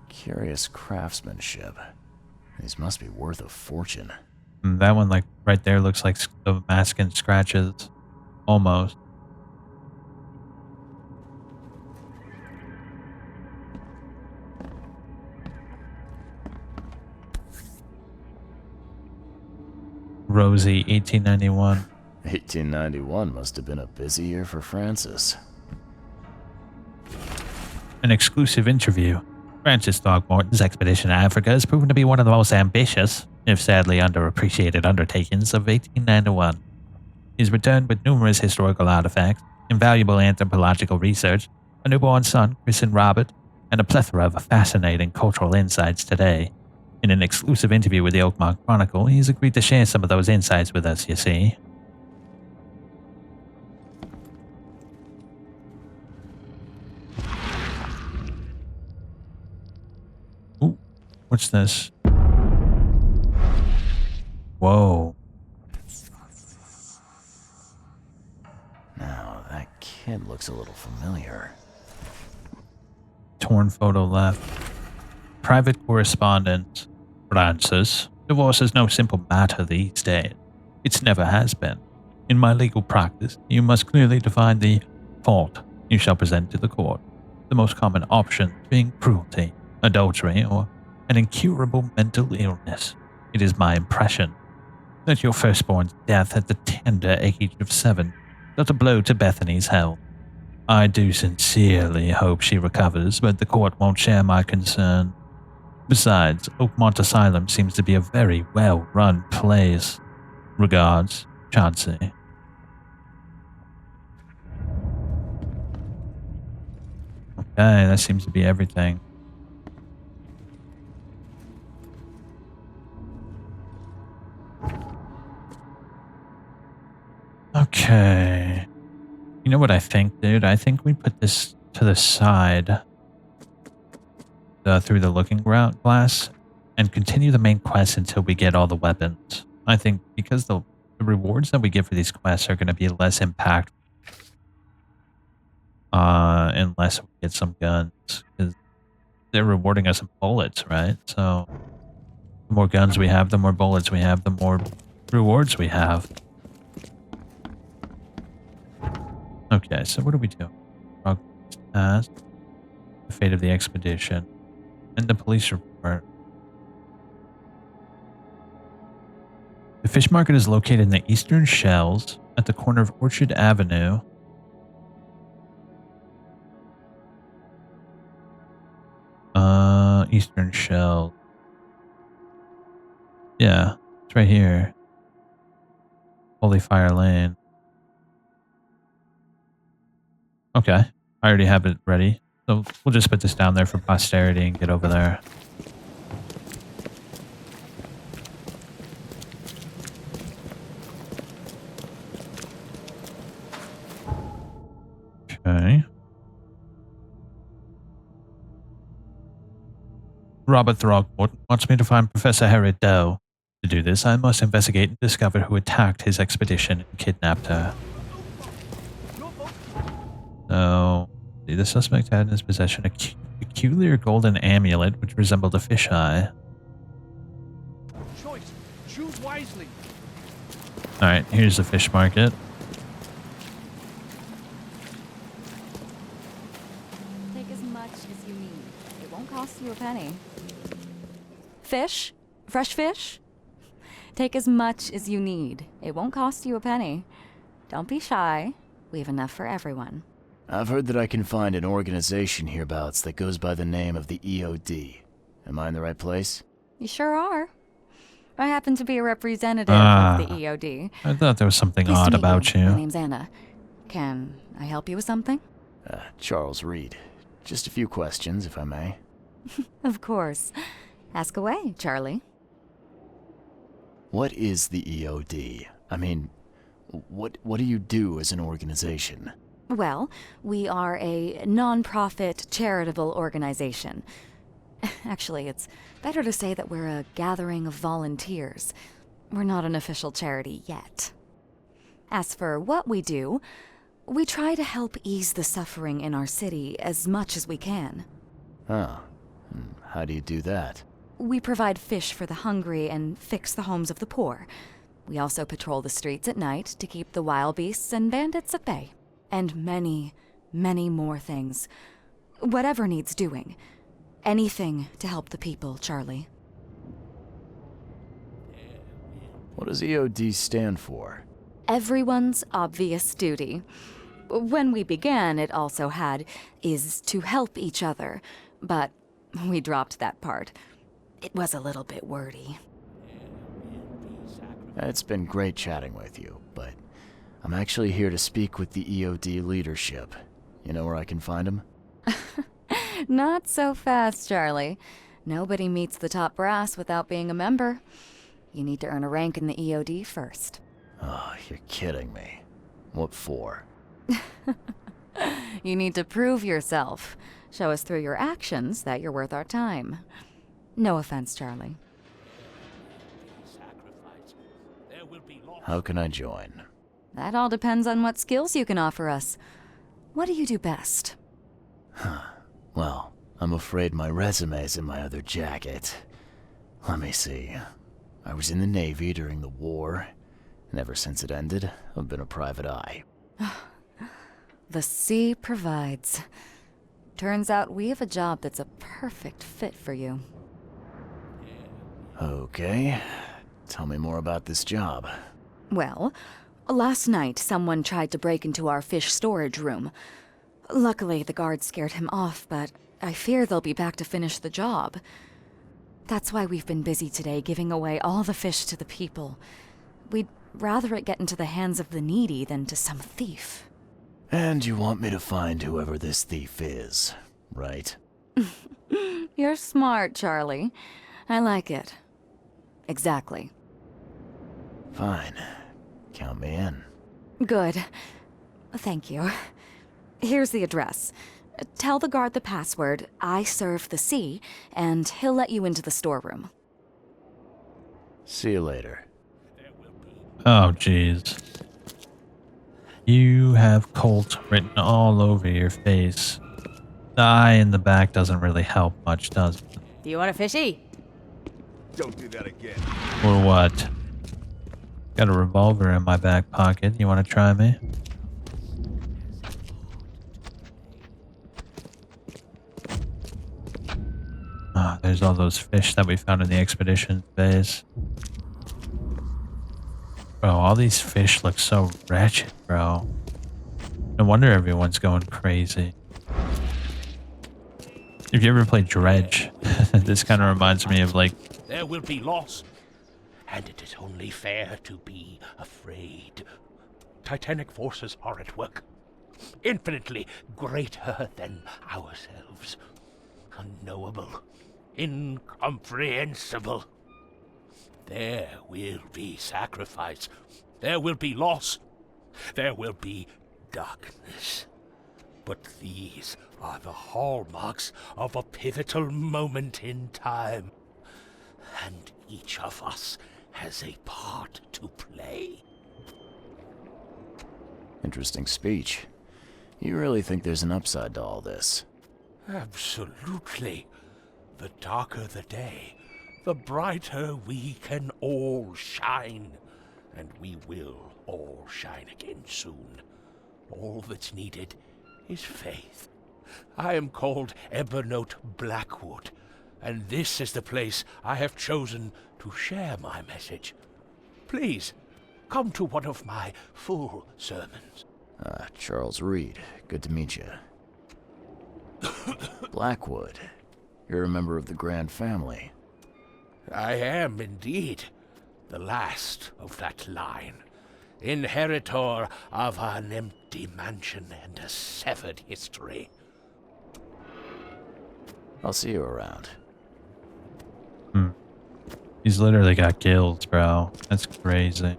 Curious craftsmanship. These must be worth a fortune. That one, like, right there looks like the mask and scratches. Almost. Rosie, 1891. 1891 must have been a busy year for Francis. An exclusive interview. Francis Throckmorton's expedition to Africa has proven to be one of the most ambitious, if sadly underappreciated undertakings of 1891. He's returned with numerous historical artifacts, invaluable anthropological research, a newborn son, christened Robert, and a plethora of fascinating cultural insights today. In an exclusive interview with the Oakmont Chronicle, he's agreed to share some of those insights with us, you see. Ooh, what's this? Whoa. Now, that kid looks a little familiar. Torn photo left. Private correspondence. Francis, divorce is no simple matter these days. It never has been. In my legal practice, you must clearly define the fault you shall present to the court. The most common option being cruelty, adultery, or an incurable mental illness. It is my impression that your firstborn's death at the tender age of 7 dealt a blow to Bethany's health. I do sincerely hope she recovers, but the court won't share my concern. Besides, Oakmont Asylum seems to be a very well-run place. Regards, Chauncey. Okay, that seems to be everything. Okay. You know what I think, dude? I think we put this to the side through the looking glass and continue the main quest until we get all the weapons. I think because the rewards that we get for these quests are going to be less impactful unless we get some guns, because they're rewarding us in bullets, right? So the more guns we have, the more bullets we have, the more rewards we have. Okay, so what do we do? Task, the fate of the expedition, and the police report. The fish market is located in the Eastern Shells at the corner of Orchard Avenue. Eastern Shell. Yeah, it's right here. Holy Fire Lane. Okay, I already have it ready. So we'll just put this down there for posterity and get over there. Okay. Robert Throgmorton wants me to find Professor Harry Doe. To do this, I must investigate and discover who attacked his expedition and kidnapped her. So, the suspect had in his possession a peculiar golden amulet which resembled a fisheye. Choice. Choose wisely. Alright, here's the fish market. Take as much as you need. It won't cost you a penny. Fish? Fresh fish? Take as much as you need. It won't cost you a penny. Don't be shy. We have enough for everyone. I've heard that I can find an organization hereabouts that goes by the name of the EOD. Am I in the right place? You sure are. I happen to be a representative of the EOD. I thought there was something Pleased to odd meet about you. My name's Anna. Can I help you with something? Charles Reed. Just a few questions, if I may. Of course. Ask away, Charlie. What is the EOD? I mean, what do you do as an organization? Well, we are a non-profit charitable organization. Actually, it's better to say that we're a gathering of volunteers. We're not an official charity yet. As for what we do, we try to help ease the suffering in our city as much as we can. Oh, how do you do that? We provide fish for the hungry and fix the homes of the poor. We also patrol the streets at night to keep the wild beasts and bandits at bay. And many, many more things. Whatever needs doing. Anything to help the people, Charlie. What does EOD stand for? Everyone's obvious duty. When we began, it also had, is to help each other. But we dropped that part. It was a little bit wordy. It's been great chatting with you, but I'm actually here to speak with the EOD leadership. You know where I can find them? Not so fast, Charlie. Nobody meets the top brass without being a member. You need to earn a rank in the EOD first. Oh, you're kidding me. What for? You need to prove yourself. Show us through your actions that you're worth our time. No offense, Charlie. How can I join? That all depends on what skills you can offer us. What do you do best? Well, I'm afraid my resume's in my other jacket. Let me see. I was in the Navy during the war, and ever since it ended, I've been a private eye. The sea provides. Turns out we have a job that's a perfect fit for you. Okay. Tell me more about this job. Well, last night someone tried to break into our fish storage room. Luckily, the guards scared him off, but I fear they'll be back to finish the job. That's why we've been busy today giving away all the fish to the people. We'd rather it get into the hands of the needy than to some thief. And you want me to find whoever this thief is, right? You're smart, Charlie. I like it. Exactly. Fine. Count me in. Good. Thank you. Here's the address. Tell the guard the password, I serve the sea, and he'll let you into the storeroom. See you later. Oh, jeez. You have Colt written all over your face. The eye in the back doesn't really help much, does it? Do you want a fishy? Don't do that again. Or what? Got a revolver in my back pocket. You want to try me? Ah, there's all those fish that we found in the expedition base. Bro, all these fish look so wretched, bro. No wonder everyone's going crazy. If you ever played Dredge, this kind of reminds me of like... There will be loss. and it is only fair to be afraid. Titanic forces are at work, infinitely greater than ourselves. Unknowable, incomprehensible. There will be sacrifice. There will be loss. There will be darkness. But these are the hallmarks of a pivotal moment in time. And each of us has a part to play. Interesting speech. You really think there's an upside to all this? Absolutely. The darker the day, the brighter we can all shine. And we will all shine again soon. All that's needed is faith. I am called Evernote Blackwood, and this is the place I have chosen to share my message. Please, come to one of my full sermons. Charles Reed. Good to meet you. Blackwood. You're a member of the Grand Family. I am indeed the last of that line. Inheritor of an empty mansion and a severed history. I'll see you around. He's literally got gills, bro. That's crazy.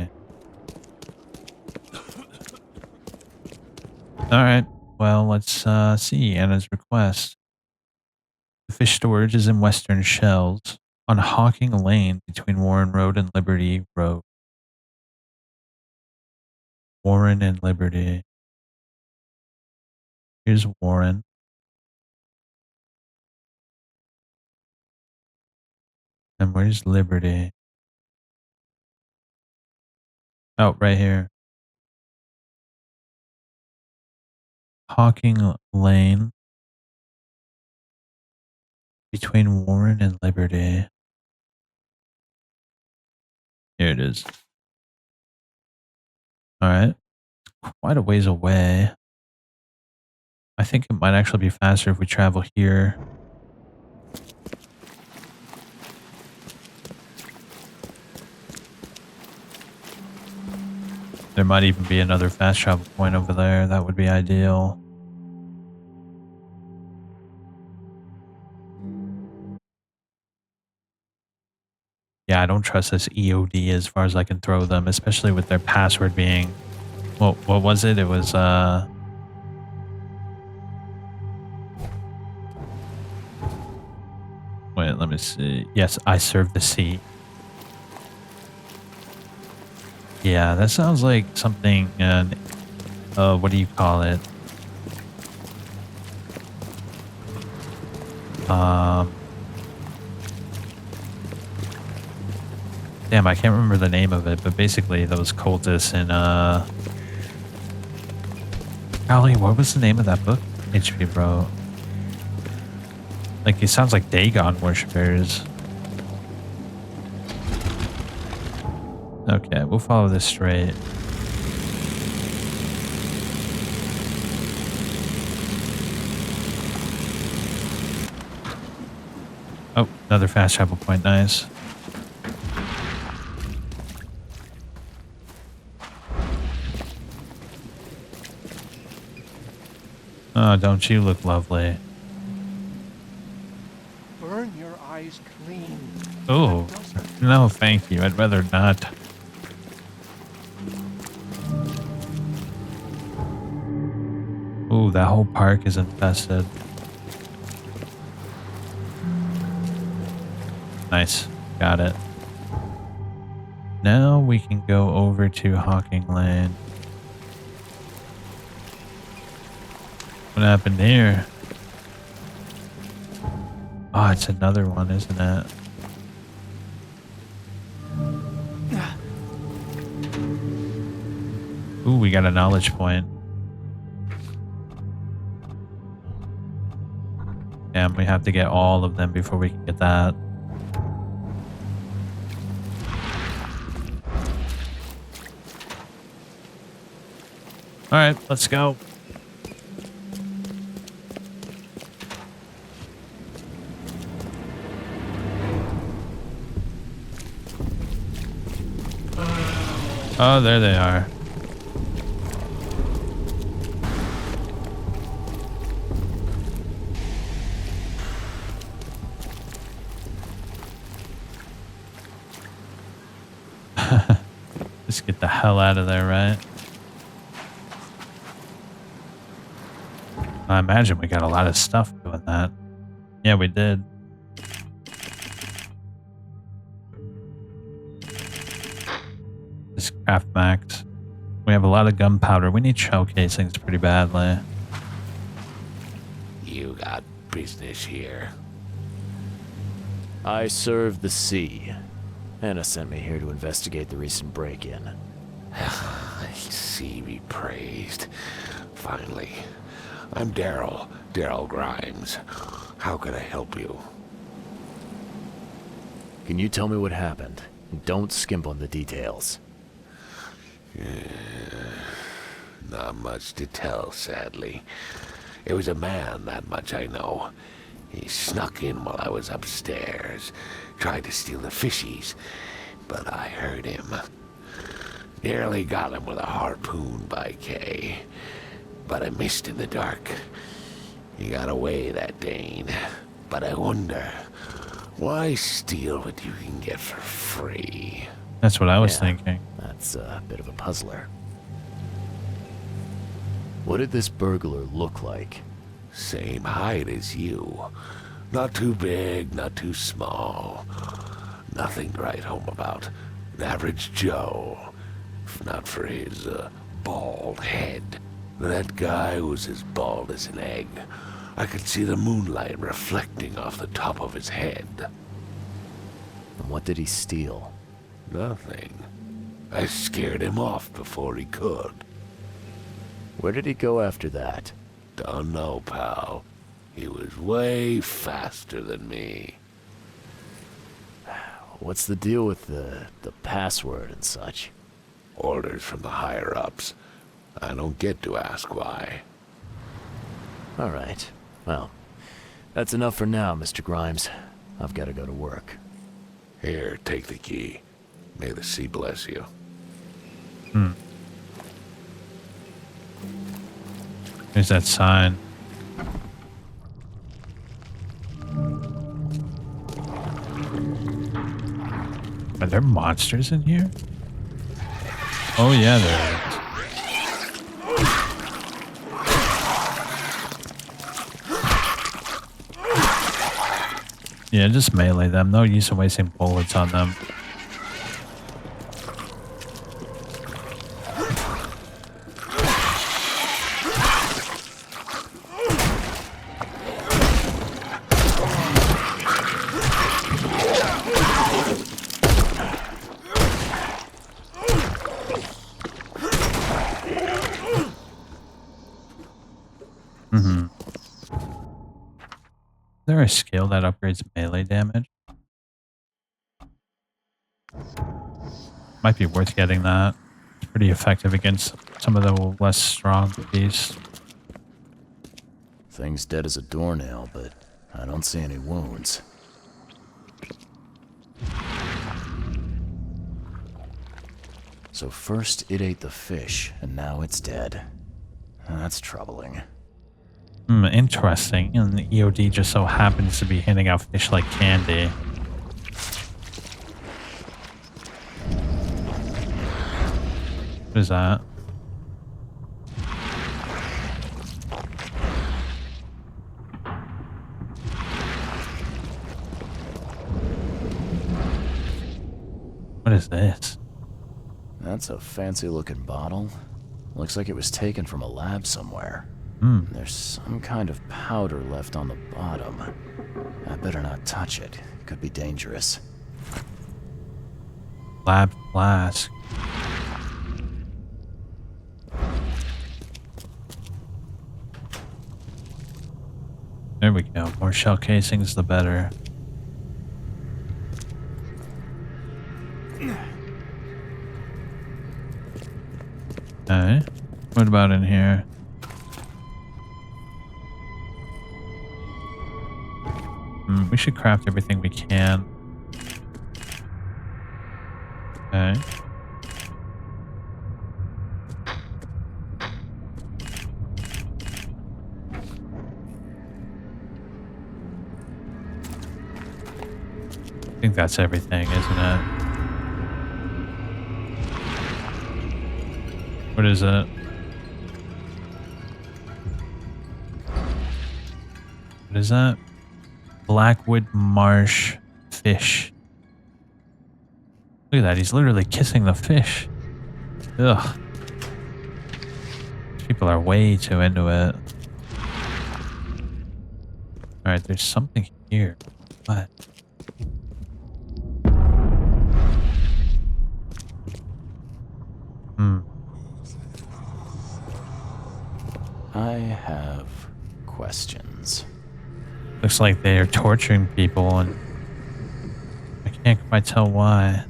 Alright, well, let's see Anna's request. The fish storage is in Western Shells on Hawking Lane between Warren Road and Liberty Road. Warren and Liberty. Here's Warren. And where's Liberty? Oh, right here. Hawking Lane between Warren and Liberty. Here it is. Alright. Quite a ways away. I think it might actually be faster if we travel here. There might even be another fast travel point over there. That would be ideal. Yeah, I don't trust this EOD as far as I can throw them, especially with their password being... Well, what was it? It was, Wait, let me see. Yes, I serve the sea. Yeah, that sounds like something, what do you call it? Damn, I can't remember the name of it, but basically those cultists in, golly, what was the name of that book HP wrote? Like, it sounds like Dagon worshippers. Okay, we'll follow this straight. Oh, another fast travel point, nice. Oh, don't you look lovely? Burn your eyes clean. Oh, no thank you, I'd rather not. Ooh, that whole park is infested. Nice. Got it. Now we can go over to Hawking Lane. What happened here? Oh, it's another one, isn't it? Ooh, we got a knowledge point. Damn, we have to get all of them before we can get that. Alright, let's go. Oh, there they are. Just get the hell out of there, right? I imagine we got a lot of stuff doing that. Yeah, we did. This craft max. We have a lot of gunpowder. We need shell casings pretty badly. You got business here. I serve the sea. Anna sent me here to investigate the recent break-in. See me praised. Finally. I'm Daryl Grimes. How can I help you? Can you tell me what happened? Don't skimp on the details. Not much to tell, sadly. It was a man, that much I know. He snuck in while I was upstairs, tried to steal the fishies, but I heard him. Nearly got him with a harpoon by Kay, but I missed in the dark. He got away, that Dane, but I wonder, why steal what you can get for free? That's what I was thinking. That's a bit of a puzzler. What did this burglar look like? Same height as you. Not too big, not too small. Nothing to write home about. An average Joe. If not for his bald head. That guy was as bald as an egg. I could see the moonlight reflecting off the top of his head. And what did he steal? Nothing. I scared him off before he could. Where did he go after that? Don't know, pal. He was way faster than me. What's the deal with the password and such? Orders from the higher-ups. I don't get to ask why. All right. Well, that's enough for now, Mr. Grimes. I've got to go to work. Here, take the key. May the sea bless you. There's that sign. Are there monsters in here? Oh yeah, there is. Yeah, just melee them. No use in wasting bullets on them. Is there a skill that upgrades melee damage? Might be worth getting that. It's pretty effective against some of the less strong beasts. Thing's dead as a doornail, but I don't see any wounds. So first it ate the fish, and now it's dead. That's troubling. Interesting. And the EOD just so happens to be handing out fish like candy. What is that? What is this? That's a fancy looking bottle. Looks like it was taken from a lab somewhere. There's some kind of powder left on the bottom. I better not touch it. It could be dangerous. Lab flask. There we go. More shell casings, the better. Okay. What about in here? We should craft everything we can. Okay. I think that's everything, isn't it? What is it? What is that? Blackwood Marsh fish. Look at that, he's literally kissing the fish. Ugh. These people are way too into it. Alright, there's something here. What? I have questions. Looks like they are torturing people and I can't quite tell why.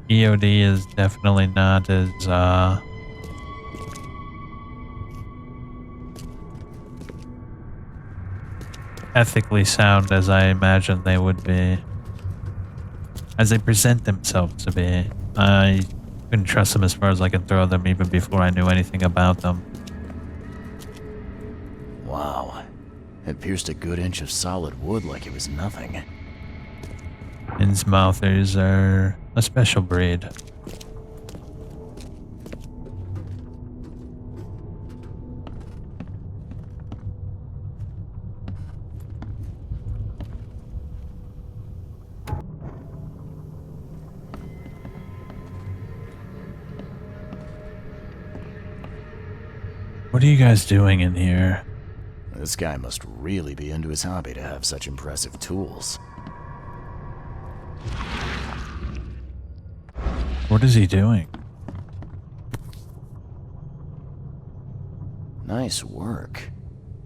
EOD is definitely not as ethically sound as I imagine they would be. As they present themselves to be. I couldn't trust them as far as I can throw them even before I knew anything about them. Wow. It pierced a good inch of solid wood like it was nothing. Innsmouthers are a special breed. What are you guys doing in here? This guy must really be into his hobby to have such impressive tools. What is he doing? Nice work.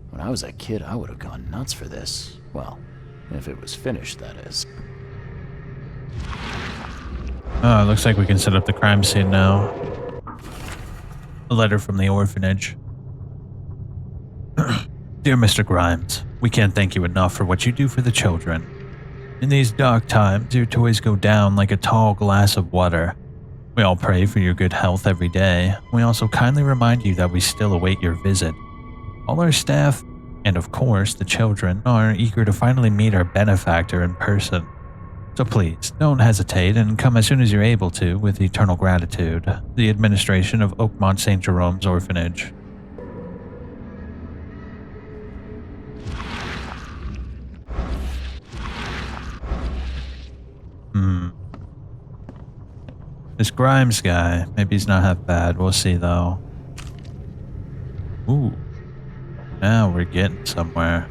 When I was a kid, I would have gone nuts for this. Well, if it was finished, that is. Oh, it looks like we can set up the crime scene now. A letter from the orphanage. Dear Mr. Grimes, we can't thank you enough for what you do for the children. In these dark times, your toys go down like a tall glass of water. We all pray for your good health every day. We also kindly remind you that we still await your visit. All our staff, and of course the children, are eager to finally meet our benefactor in person. So please, don't hesitate and come as soon as you're able to with eternal gratitude. The administration of Oakmont St. Jerome's Orphanage. This Grimes guy, maybe he's not half bad. We'll see though. Ooh. Now we're getting somewhere.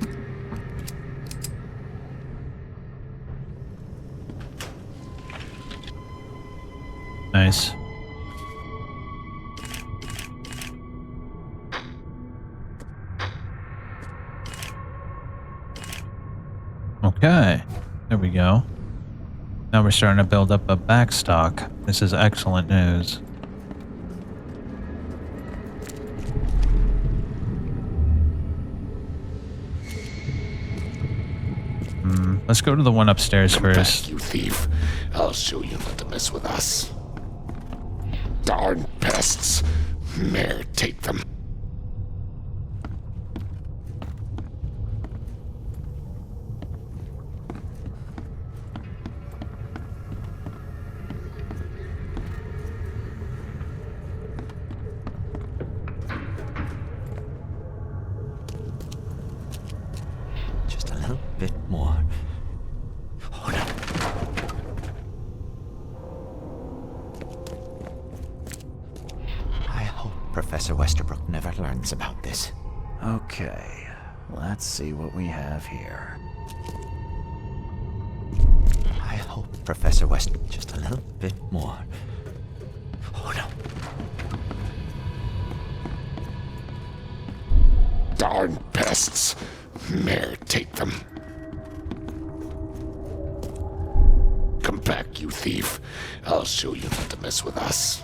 Nice. Okay. There we go. Now we're starting to build up a backstock. This is excellent news. Let's go to the one upstairs first. Back, you thief. I'll show you not to mess with us. Darn pests. Mere take them. Just a little bit more. Oh, no. I hope Professor Westerbrook never learns about this. Okay, let's see what we have here. I hope Professor West... Just a little bit more. Oh, no. Darn pests. Mere take them. Come back, you thief. I'll show you not to mess with us.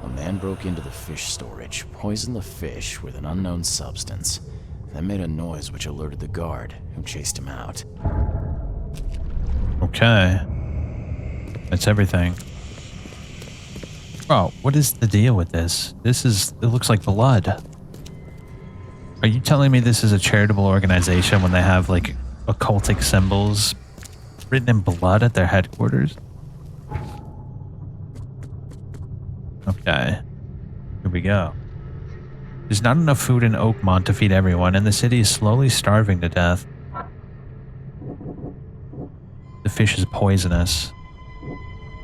A man broke into the fish storage, poisoned the fish with an unknown substance, then made a noise which alerted the guard, who chased him out. Okay. That's everything. Bro, what is the deal with this? It looks like blood. Are you telling me this is a charitable organization when they have like occultic symbols written in blood at their headquarters. Okay. Here we go. There's not enough food in Oakmont to feed everyone, and the city is slowly starving to death. The fish is poisonous.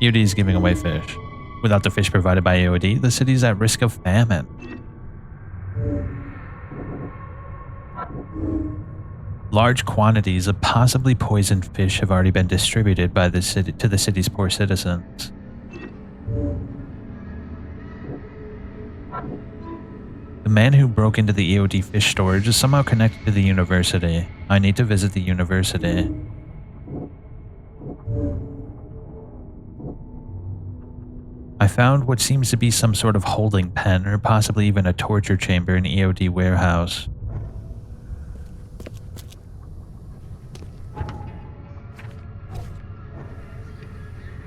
EOD is giving away fish. Without the fish provided by EOD, the city is at risk of famine. Large quantities of possibly poisoned fish have already been distributed by the city to the city's poor citizens. The man who broke into the EOD fish storage is somehow connected to the university. I need to visit the university. I found what seems to be some sort of holding pen or possibly even a torture chamber in EOD warehouse.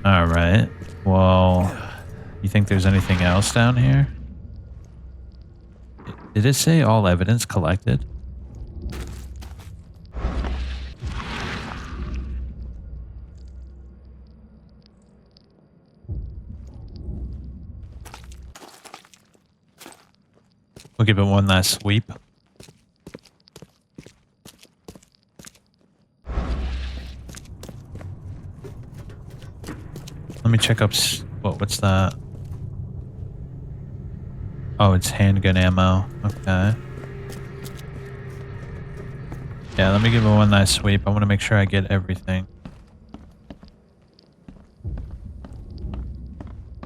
Alright, well, you think there's anything else down here? Did it say all evidence collected? We'll give it one last sweep. Let me check up. What's that? Oh, it's handgun ammo. Okay. Yeah, let me give it one last sweep. I want to make sure I get everything.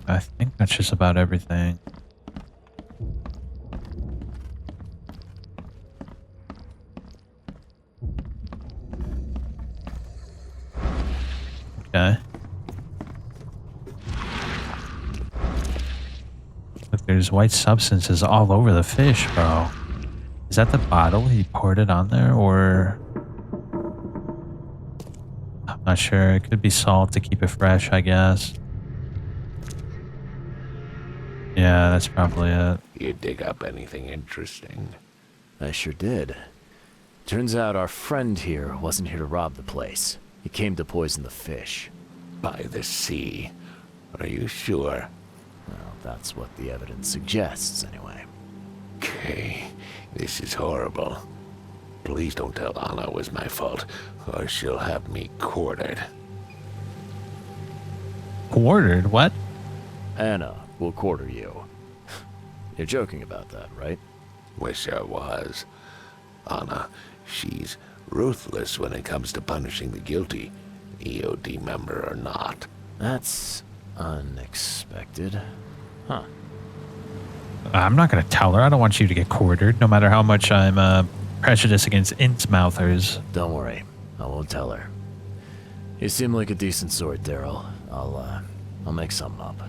I think that's just about everything. Okay. Look, there's white substances all over the fish, bro. Is that the bottle he poured it on there, or... I'm not sure. It could be salt to keep it fresh, I guess. Yeah, that's probably it. You dig up anything interesting? I sure did. Turns out our friend here wasn't here to rob the place. He came to poison the fish. By the sea. Are you sure? Well, that's what the evidence suggests, anyway. Okay, this is horrible. Please don't tell Anna it was my fault, or she'll have me quartered. Quartered? What? Anna will quarter you. You're joking about that, right? Wish I was. Anna, she's ruthless when it comes to punishing the guilty, EOD member or not. That's unexpected. Huh. I'm not going to tell her. I don't want you to get quartered, no matter how much I'm prejudiced against Innsmouthers. Don't worry. I won't tell her. You seem like a decent sort, Daryl. I'll make something up.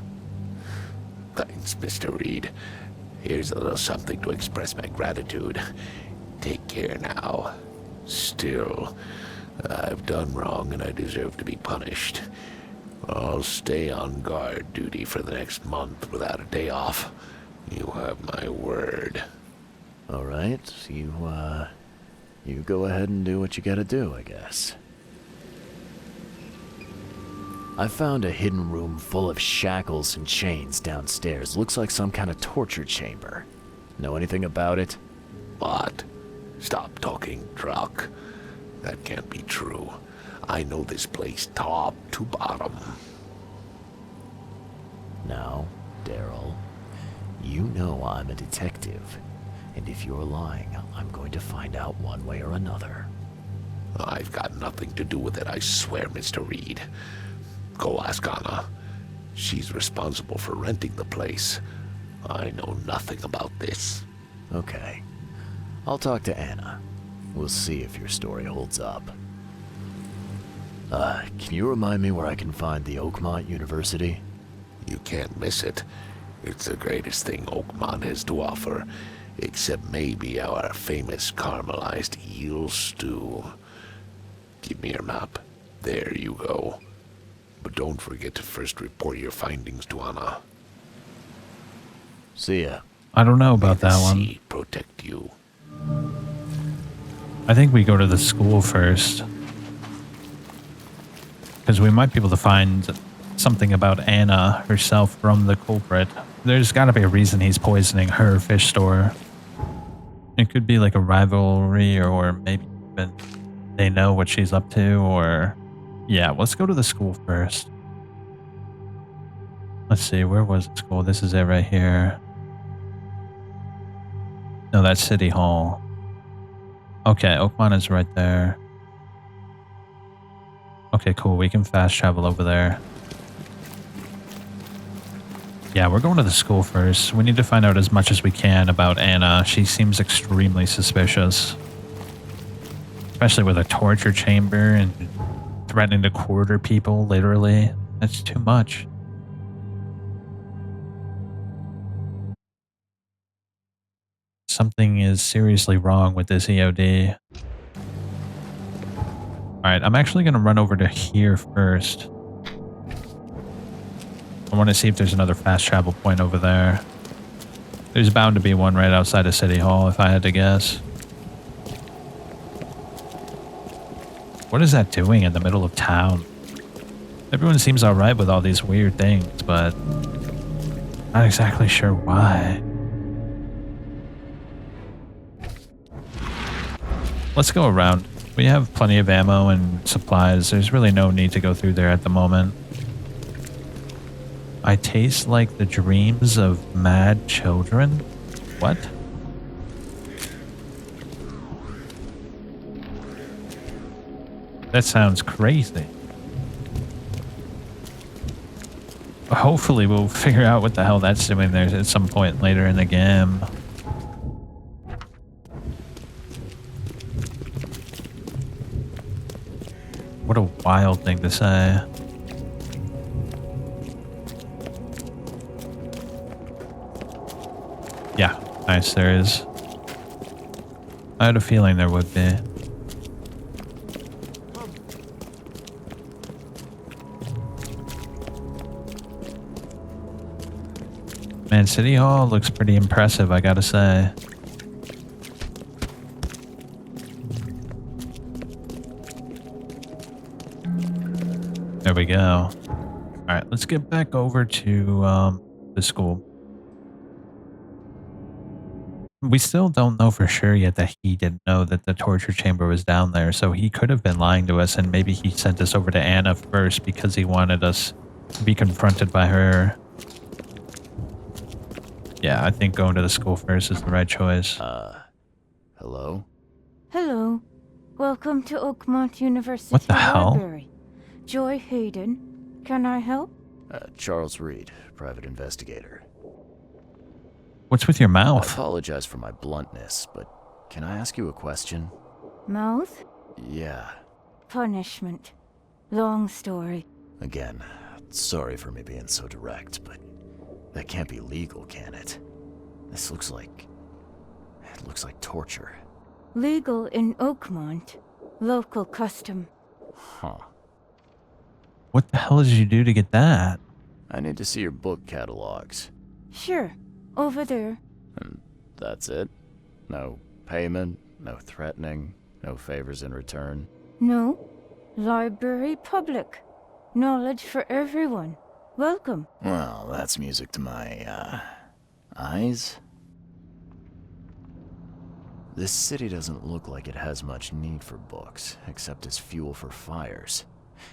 Thanks, Mr. Reed. Here's a little something to express my gratitude. Take care now. Still, I've done wrong and I deserve to be punished. I'll stay on guard duty for the next month without a day off. You have my word. All right, you go ahead and do what you gotta do, I guess. I found a hidden room full of shackles and chains downstairs. Looks like some kind of torture chamber. Know anything about it? What? Stop talking truck. That can't be true. I know this place top to bottom. Now, Daryl, you know I'm a detective. And if you're lying, I'm going to find out one way or another. I've got nothing to do with it, I swear, Mr. Reed. Go ask Anna. She's responsible for renting the place. I know nothing about this. Okay. I'll talk to Anna. We'll see if your story holds up. Can you remind me where I can find the Oakmont University? You can't miss it. It's the greatest thing Oakmont has to offer, except maybe our famous caramelized eel stew. Give me your map. There you go. But don't forget to first report your findings to Anna. See ya. I don't know about that one. Sea protect you. I think we go to the school first. Because we might be able to find something about Anna herself from the culprit. There's got to be a reason he's poisoning her fish store. It could be like a rivalry, or maybe even they know what she's up to, or... Yeah, let's go to the school first. Let's see, where was the school? This is it right here. No, that's City Hall. Okay, Oakmont is right there. Okay, cool. We can fast travel over there. Yeah, we're going to the school first. We need to find out as much as we can about Anna. She seems extremely suspicious. Especially with a torture chamber and threatening to quarter people, literally. That's too much. Something is seriously wrong with this EOD. Alright, I'm actually going to run over to here first. I want to see if there's another fast travel point over there. There's bound to be one right outside of City Hall, if I had to guess. What is that doing in the middle of town? Everyone seems alright with all these weird things, but not exactly sure why. Let's go around. We have plenty of ammo and supplies. There's really no need to go through there at the moment. I taste like the dreams of mad children? What? That sounds crazy. Hopefully we'll figure out what the hell that's doing there at some point later in the game. What a wild thing to say. Yeah, nice, there is. I had a feeling there would be. Man, City Hall looks pretty impressive, I gotta say. There we go. Alright, let's get back over to the school. We still don't know for sure yet that he didn't know that the torture chamber was down there, so he could have been lying to us, and maybe he sent us over to Anna first because he wanted us to be confronted by her. Yeah, I think going to the school first is the right choice. Hello? Hello. Welcome to Oakmont University What the hell? Library. Joy Hayden. Can I help? Charles Reed, private investigator. What's with your I mouth? apologize for my bluntness, but can I ask you a question? Mouth? Yeah. Punishment. Long story. Again, sorry for me being so direct, but that can't be legal, can it? This looks like... It looks like torture. Legal in Oakmont. Local custom. Huh. What the hell did you do to get that? I need to see your book catalogs. Sure. Over there. And that's it? No payment, no threatening, no favors in return? No. Library public. Knowledge for everyone. Welcome. Well, that's music to my, eyes. This city doesn't look like it has much need for books, except as fuel for fires.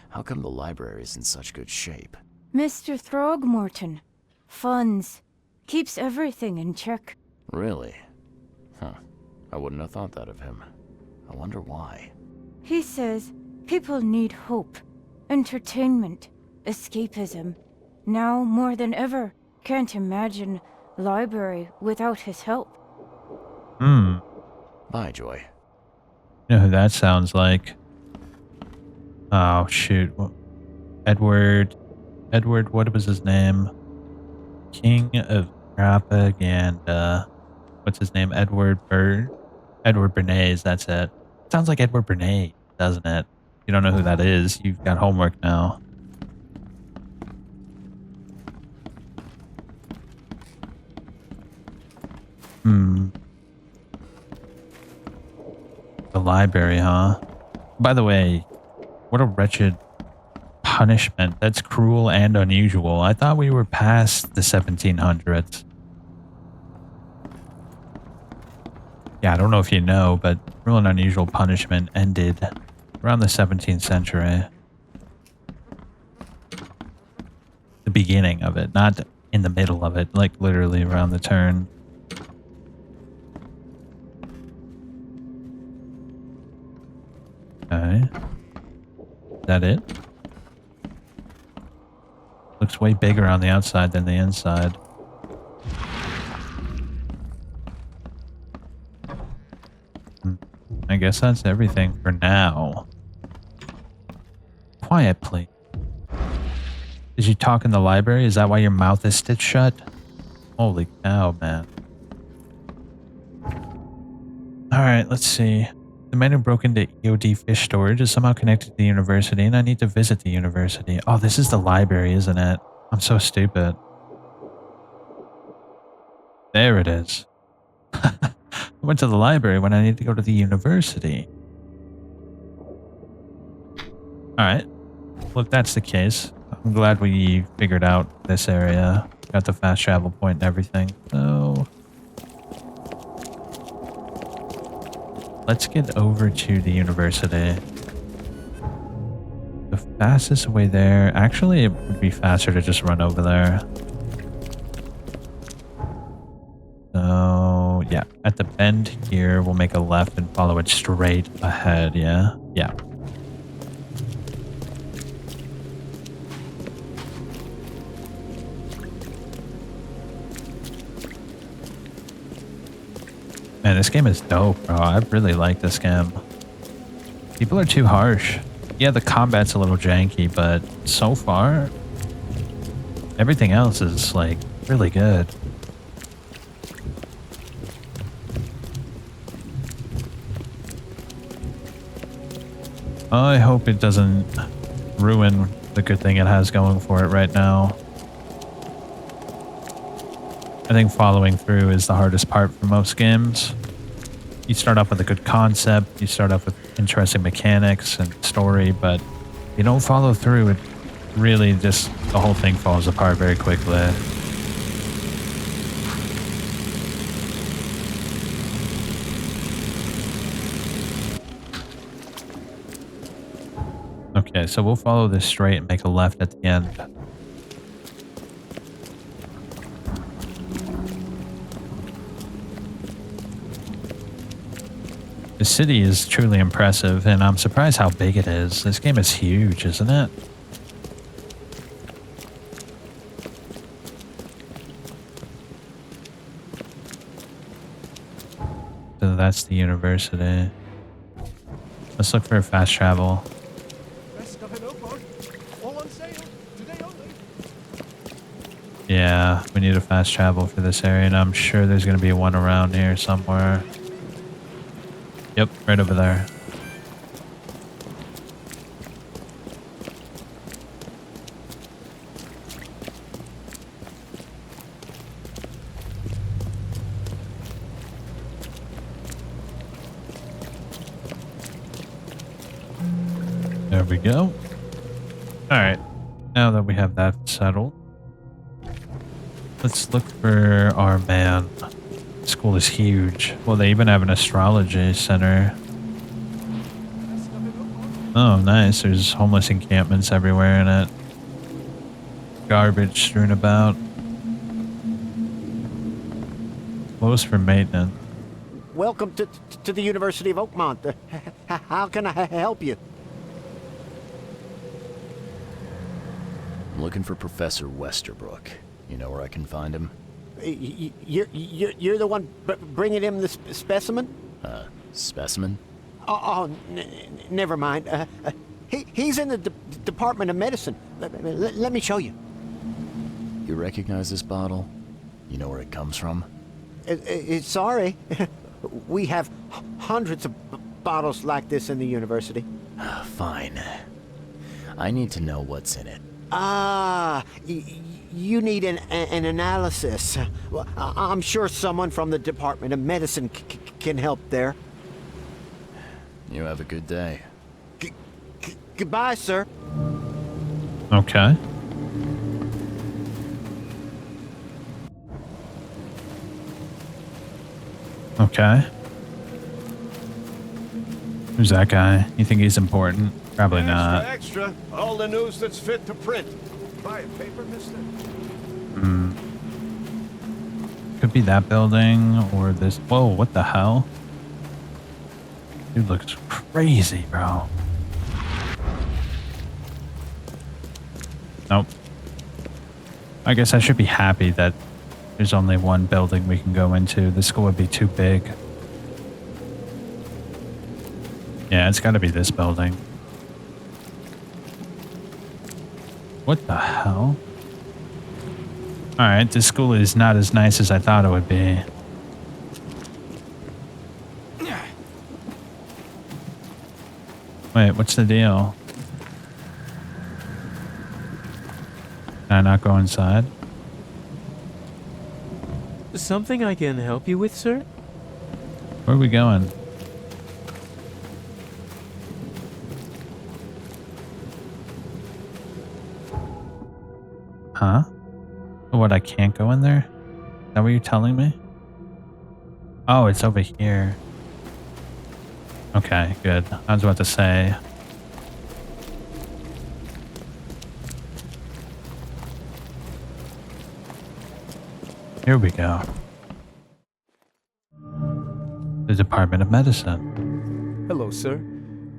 How come the library's in such good shape? Mr. Throgmorton. Funds. Keeps everything in check. Really? Huh. I wouldn't have thought that of him. I wonder why. He says people need hope, entertainment, escapism. Now more than ever, can't imagine library without his help. Bye, Joy. You know who that sounds like? Oh, shoot. Edward, what was his name? King of Propaganda. What's his name? Edward Bernays, that's it. Sounds like Edward Bernays, doesn't it? You don't know who that is. You've got homework now. The library, huh? By the way, what a wretched punishment. That's cruel and unusual. I thought we were past the 1700s. Yeah, I don't know if you know, but cruel and unusual punishment ended around the 17th century. The beginning of it, not in the middle of it, like literally around the turn. Okay. Is that it? Looks way bigger on the outside than the inside. I guess that's everything for now. Quiet, please. Did you talk in the library? Is that why your mouth is stitched shut? Holy cow, man. Alright, let's see. The man who broke into EOD fish storage is somehow connected to the university, and I need to visit the university. Oh, this is the library, isn't it? I'm so stupid. There it is. I went to the library when I need to go to the university. Alright. Well, if that's the case, I'm glad we figured out this area. Got the fast travel point and everything. So let's get over to the university. The fastest way there... Actually, it would be faster to just run over there. So, yeah. At the bend here, we'll make a left and follow it straight ahead, yeah? Yeah. Man, this game is dope, bro. I really like this game. People are too harsh. Yeah, the combat's a little janky, but so far, everything else is, like, really good. I hope it doesn't ruin the good thing it has going for it right now. I think following through is the hardest part for most games. You start off with a good concept, you start off with interesting mechanics and story, but if you don't follow through, it really just, the whole thing falls apart very quickly. Okay, so we'll follow this straight and make a left at the end. The city is truly impressive, and I'm surprised how big it is. This game is huge, isn't it? So that's the university. Let's look for fast travel. Yeah, we need a fast travel for this area, and I'm sure there's going to be one around here somewhere. Yep, right over there. There we go. Alright, now that we have that settled, let's look for our man. School is huge. Well, they even have an astrology center. Oh, nice. There's homeless encampments everywhere in it. Garbage strewn about. Closed for maintenance. Welcome to the University of Oakmont. How can I help you? I'm looking for Professor Westerbrook. You know where I can find him? You're the one bringing him the specimen? Specimen? Oh, never mind. He's in the Department of Medicine. Let me show you. You recognize this bottle? You know where it comes from? Sorry. We have hundreds of bottles like this in the university. Fine. I need to know what's in it. You need an analysis. Well, I'm sure someone from the Department of Medicine can help there. You have a good day. Goodbye, sir. Okay. Okay. Who's that guy? You think he's important? Probably not. Extra. All the news that's fit to print. Buy a paper, mister? Could be that building or this. Whoa, what the hell? Dude looks crazy, bro. Nope. I guess I should be happy that there's only one building we can go into. This school would be too big. Yeah, it's gotta be this building. What the hell? Alright, this school is not as nice as I thought it would be. Wait, what's the deal? Can I not go inside? Something I can help you with, sir? Where are we going? Huh? What, I can't go in there? Is that what you're telling me? Oh, it's over here. Okay, good. I was about to say. Here we go. The Department of Medicine. Hello, sir.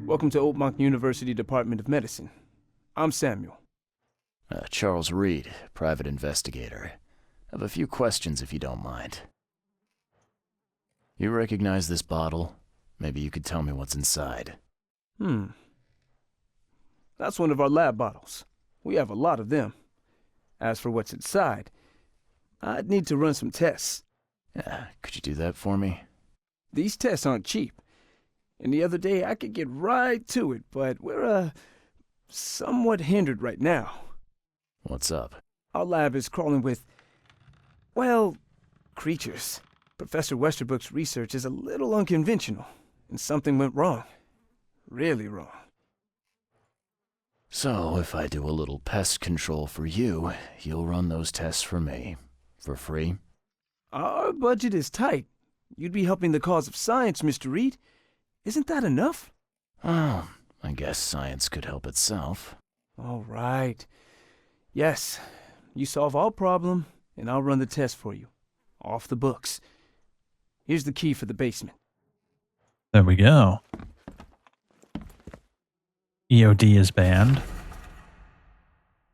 Welcome to Oakmont University Department of Medicine. I'm Samuel. Charles Reed, private investigator. I have a few questions if you don't mind. You recognize this bottle? Maybe you could tell me what's inside. That's one of our lab bottles. We have a lot of them. As for what's inside, I'd need to run some tests. Yeah, could you do that for me? These tests aren't cheap. And the other day I could get right to it, but we're, somewhat hindered right now. What's up? Our lab is crawling with, well, creatures. Professor Westerbrook's research is a little unconventional, and something went wrong. Really wrong. So, if I do a little pest control for you, you'll run those tests for me. For free? Our budget is tight. You'd be helping the cause of science, Mr. Reed. Isn't that enough? Oh, I guess science could help itself. All right. Yes, you solve our problem, and I'll run the test for you. Off the books. Here's the key for the basement. There we go. EOD is banned.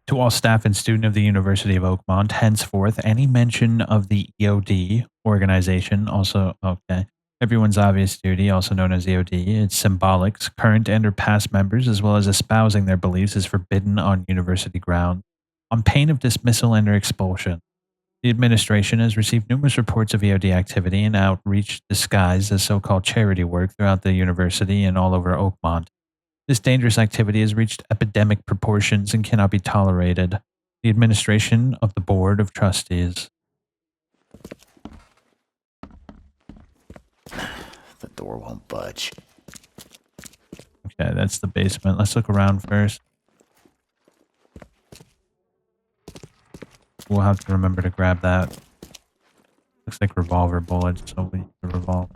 To all staff and student of the University of Oakmont, henceforth, any mention of the EOD organization, also, okay, everyone's obvious duty, also known as EOD, its symbolics, current and or past members, as well as espousing their beliefs, is forbidden on university ground, on pain of dismissal and or expulsion. The administration has received numerous reports of EOD activity and outreach disguised as so-called charity work throughout the university and all over Oakmont. This dangerous activity has reached epidemic proportions and cannot be tolerated. The administration of the Board of Trustees. The door won't budge. Okay, that's the basement. Let's look around first. We'll have to remember to grab that. Looks like revolver bullets, so we need the revolver.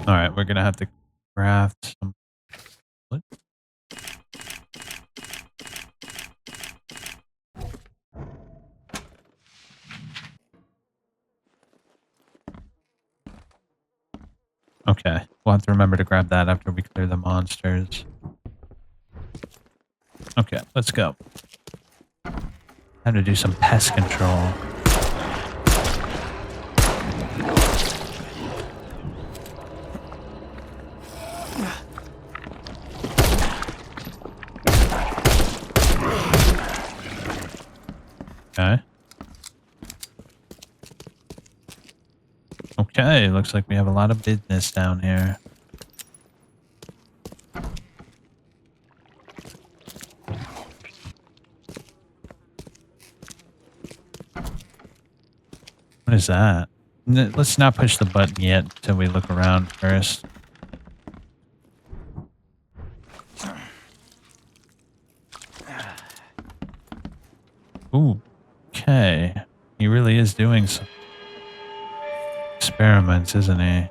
All right, we're gonna have to craft some. What? Okay, we'll have to remember to grab that after we clear the monsters. Okay, let's go. Time to do some pest control. Okay. Okay, looks like we have a lot of business down here. What is that? Let's not push the button yet until we look around first. Ooh, okay. He really is doing some experiments, isn't he?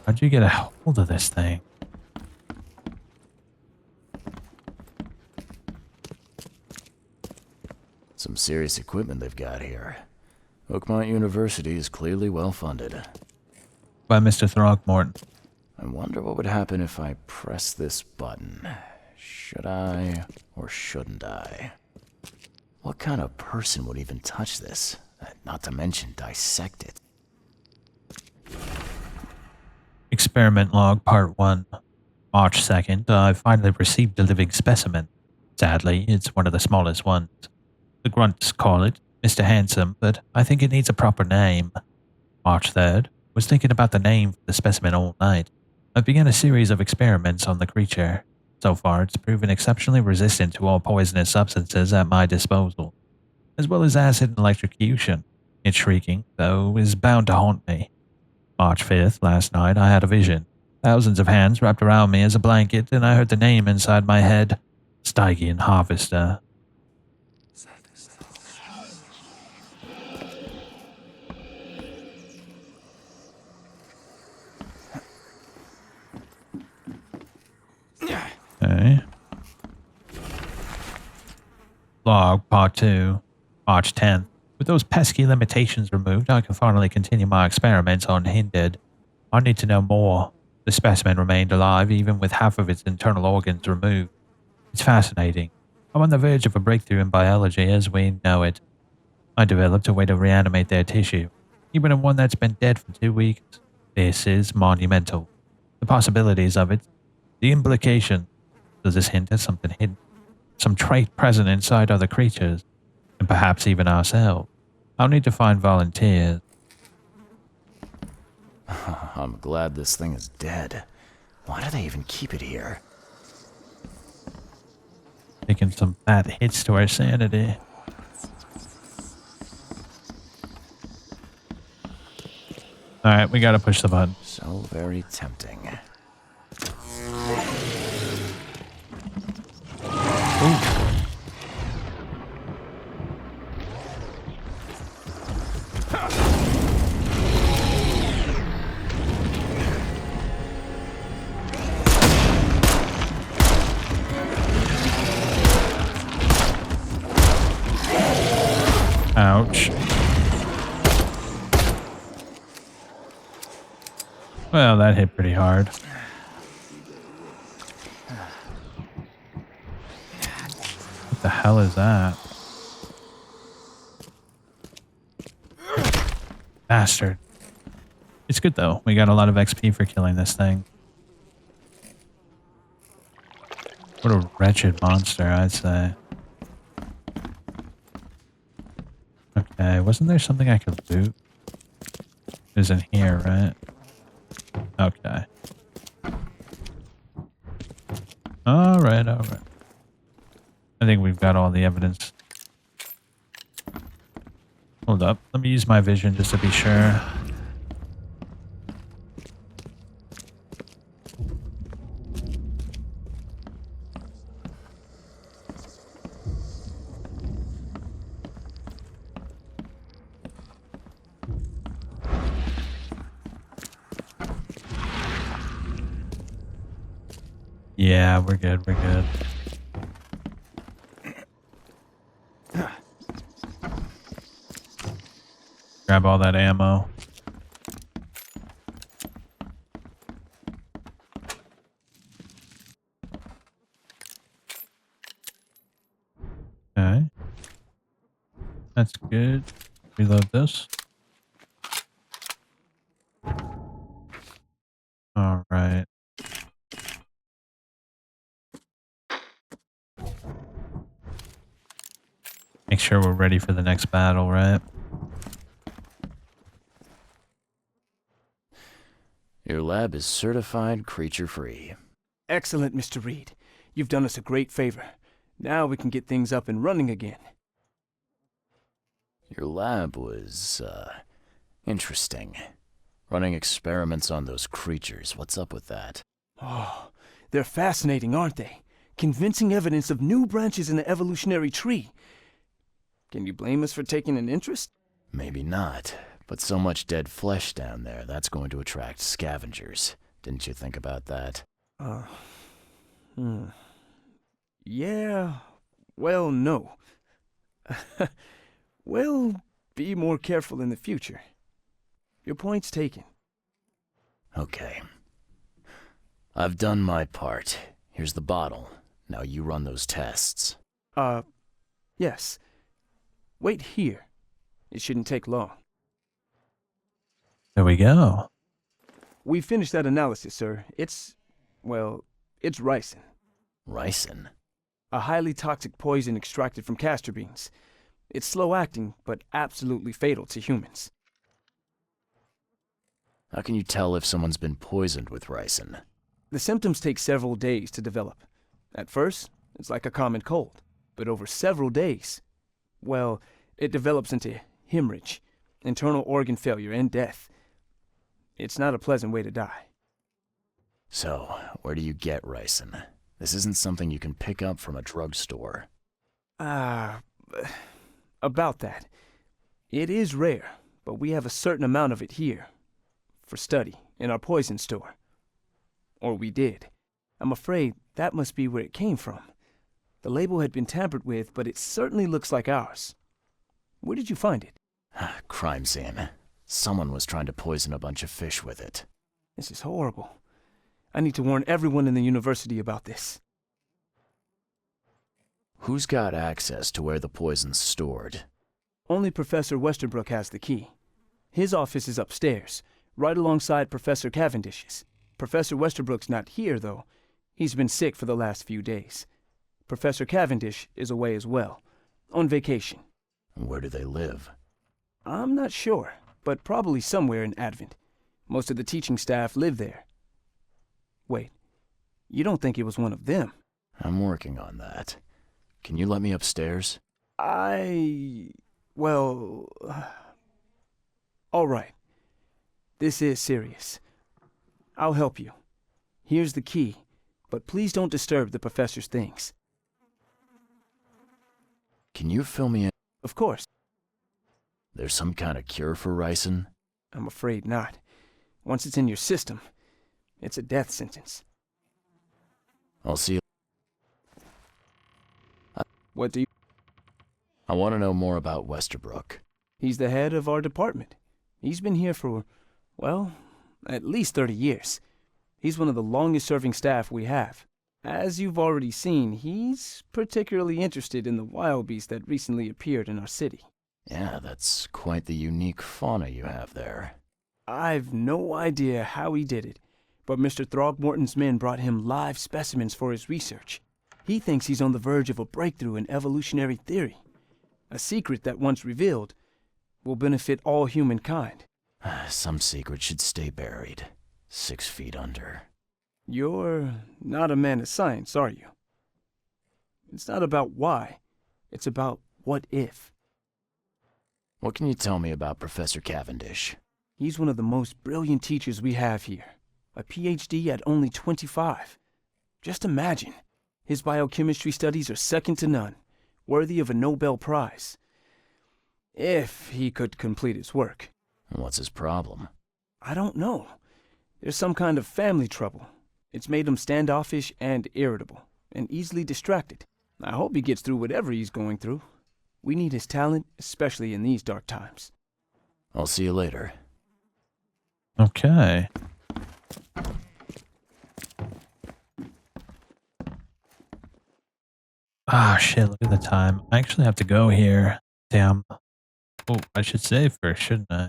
How'd you get a hold of this thing? Some serious equipment they've got here. Oakmont University is clearly well funded. By Mr. Throckmorton. I wonder what would happen if I press this button. Should I or shouldn't I? What kind of person would even touch this? Not to mention dissect it. Experiment log part 1. March 2nd, I finally received a living specimen. Sadly, it's one of the smallest ones. The grunts call it Mr. Handsome, but I think it needs a proper name. March 3rd, was thinking about the name for the specimen all night. I began a series of experiments on the creature. So far, it's proven exceptionally resistant to all poisonous substances at my disposal, as well as acid and electrocution. Its shrieking, though, is bound to haunt me. March 5th, last night, I had a vision. Thousands of hands wrapped around me as a blanket, and I heard the name inside my head. Stygian Harvester. Okay. Log, part 2, March 10th. With those pesky limitations removed, I can finally continue my experiments unhindered. I need to know more. The specimen remained alive even with half of its internal organs removed. It's fascinating. I'm on the verge of a breakthrough in biology as we know it. I developed a way to reanimate their tissue, even in one that's been dead for 2 weeks. This is monumental. The possibilities of it, the implication. Does this hint at something hidden? Some trait present inside other creatures, and perhaps even ourselves. I'll need to find volunteers. I'm glad this thing is dead. Why do they even keep it here? Taking some bad hits to our sanity. Alright, we gotta push the button. So very tempting. Ouch. Well, that hit pretty hard. What the hell is that? Bastard. It's good though. We got a lot of XP for killing this thing. What a wretched monster, I'd say. Okay, wasn't there something I could loot? It was in here, right? Okay. Alright, alright. I think we've got all the evidence. Hold up. Let me use my vision just to be sure. Yeah, we're good, we're good. Grab all that ammo. Okay. That's good. Reload this. All right. Make sure we're ready for the next battle, right? Your lab is certified creature-free. Excellent, Mr. Reed. You've done us a great favor. Now we can get things up and running again. Your lab was, interesting. Running experiments on those creatures. What's up with that? Oh, they're fascinating, aren't they? Convincing evidence of new branches in the evolutionary tree. Can you blame us for taking an interest? Maybe not, but so much dead flesh down there, that's going to attract scavengers. Didn't you think about that? Yeah, well, no. We'll be more careful in the future. Your point's taken. Okay. I've done my part. Here's the bottle. Now you run those tests. Yes. Wait here. It shouldn't take long. There we go. We finished that analysis, sir. It's ricin. Ricin? A highly toxic poison extracted from castor beans. It's slow-acting, but absolutely fatal to humans. How can you tell if someone's been poisoned with ricin? The symptoms take several days to develop. At first, it's like a common cold, but over several days, well, it develops into hemorrhage, internal organ failure, and death. It's not a pleasant way to die. So, where do you get ricin? This isn't something you can pick up from a drugstore. About that. It is rare, but we have a certain amount of it here. For study, in our poison store. Or we did. I'm afraid that must be where it came from. The label had been tampered with, but it certainly looks like ours. Where did you find it? Crime scene. Someone was trying to poison a bunch of fish with it. This is horrible. I need to warn everyone in the university about this. Who's got access to where the poison's stored? Only Professor Westerbrook has the key. His office is upstairs, right alongside Professor Cavendish's. Professor Westerbrook's not here, though. He's been sick for the last few days. Professor Cavendish is away as well, on vacation. Where do they live? I'm not sure, but probably somewhere in Advent. Most of the teaching staff live there. Wait, you don't think it was one of them? I'm working on that. Can you let me upstairs? Well... all right. This is serious. I'll help you. Here's the key, but please don't disturb the professor's things. Can you fill me in? Of course. There's some kind of cure for ricin? I'm afraid not. Once it's in your system, it's a death sentence. I'll see you. What do you... I want to know more about Westerbrook. He's the head of our department. He's been here for, well, at least 30 years. He's one of the longest-serving staff we have. As you've already seen, he's particularly interested in the wild beast that recently appeared in our city. Yeah, that's quite the unique fauna you have there. I've no idea how he did it, but Mr. Throgmorton's men brought him live specimens for his research. He thinks he's on the verge of a breakthrough in evolutionary theory. A secret that, once revealed, will benefit all humankind. Some secret should stay buried, 6 feet under. You're not a man of science, are you? It's not about why. It's about what if. What can you tell me about Professor Cavendish? He's one of the most brilliant teachers we have here. A PhD at only 25. Just imagine. His biochemistry studies are second to none, worthy of a Nobel Prize. If he could complete his work. What's his problem? I don't know. There's some kind of family trouble. It's made him standoffish and irritable, and easily distracted. I hope he gets through whatever he's going through. We need his talent, especially in these dark times. I'll see you later. Okay. Ah, shit, look at the time. I actually have to go here. Damn. Oh, I should save first, shouldn't I?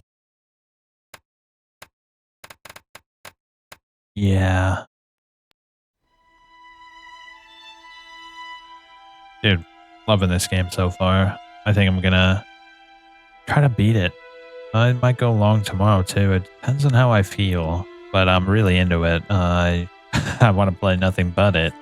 Yeah. Dude, loving this game so far. I think I'm gonna try to beat it. It might go long tomorrow too. It depends on how I feel, but I'm really into it. I want to play nothing but it.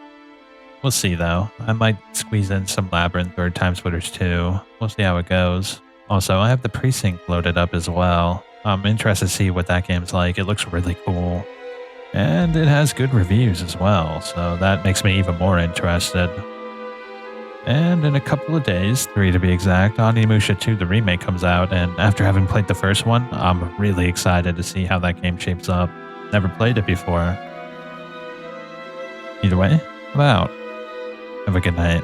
We'll see though. I might squeeze in some Labyrinth or Time Splitters too. We'll see how it goes. Also, I have the Precinct loaded up as well. I'm interested to see what that game's like. It looks really cool. And it has good reviews as well, so that makes me even more interested. And in a couple of days, 3 to be exact, Onimusha 2 the remake comes out, and after having played the first one, I'm really excited to see how that game shapes up. Never played it before. Either way, I'm out. Have a good night.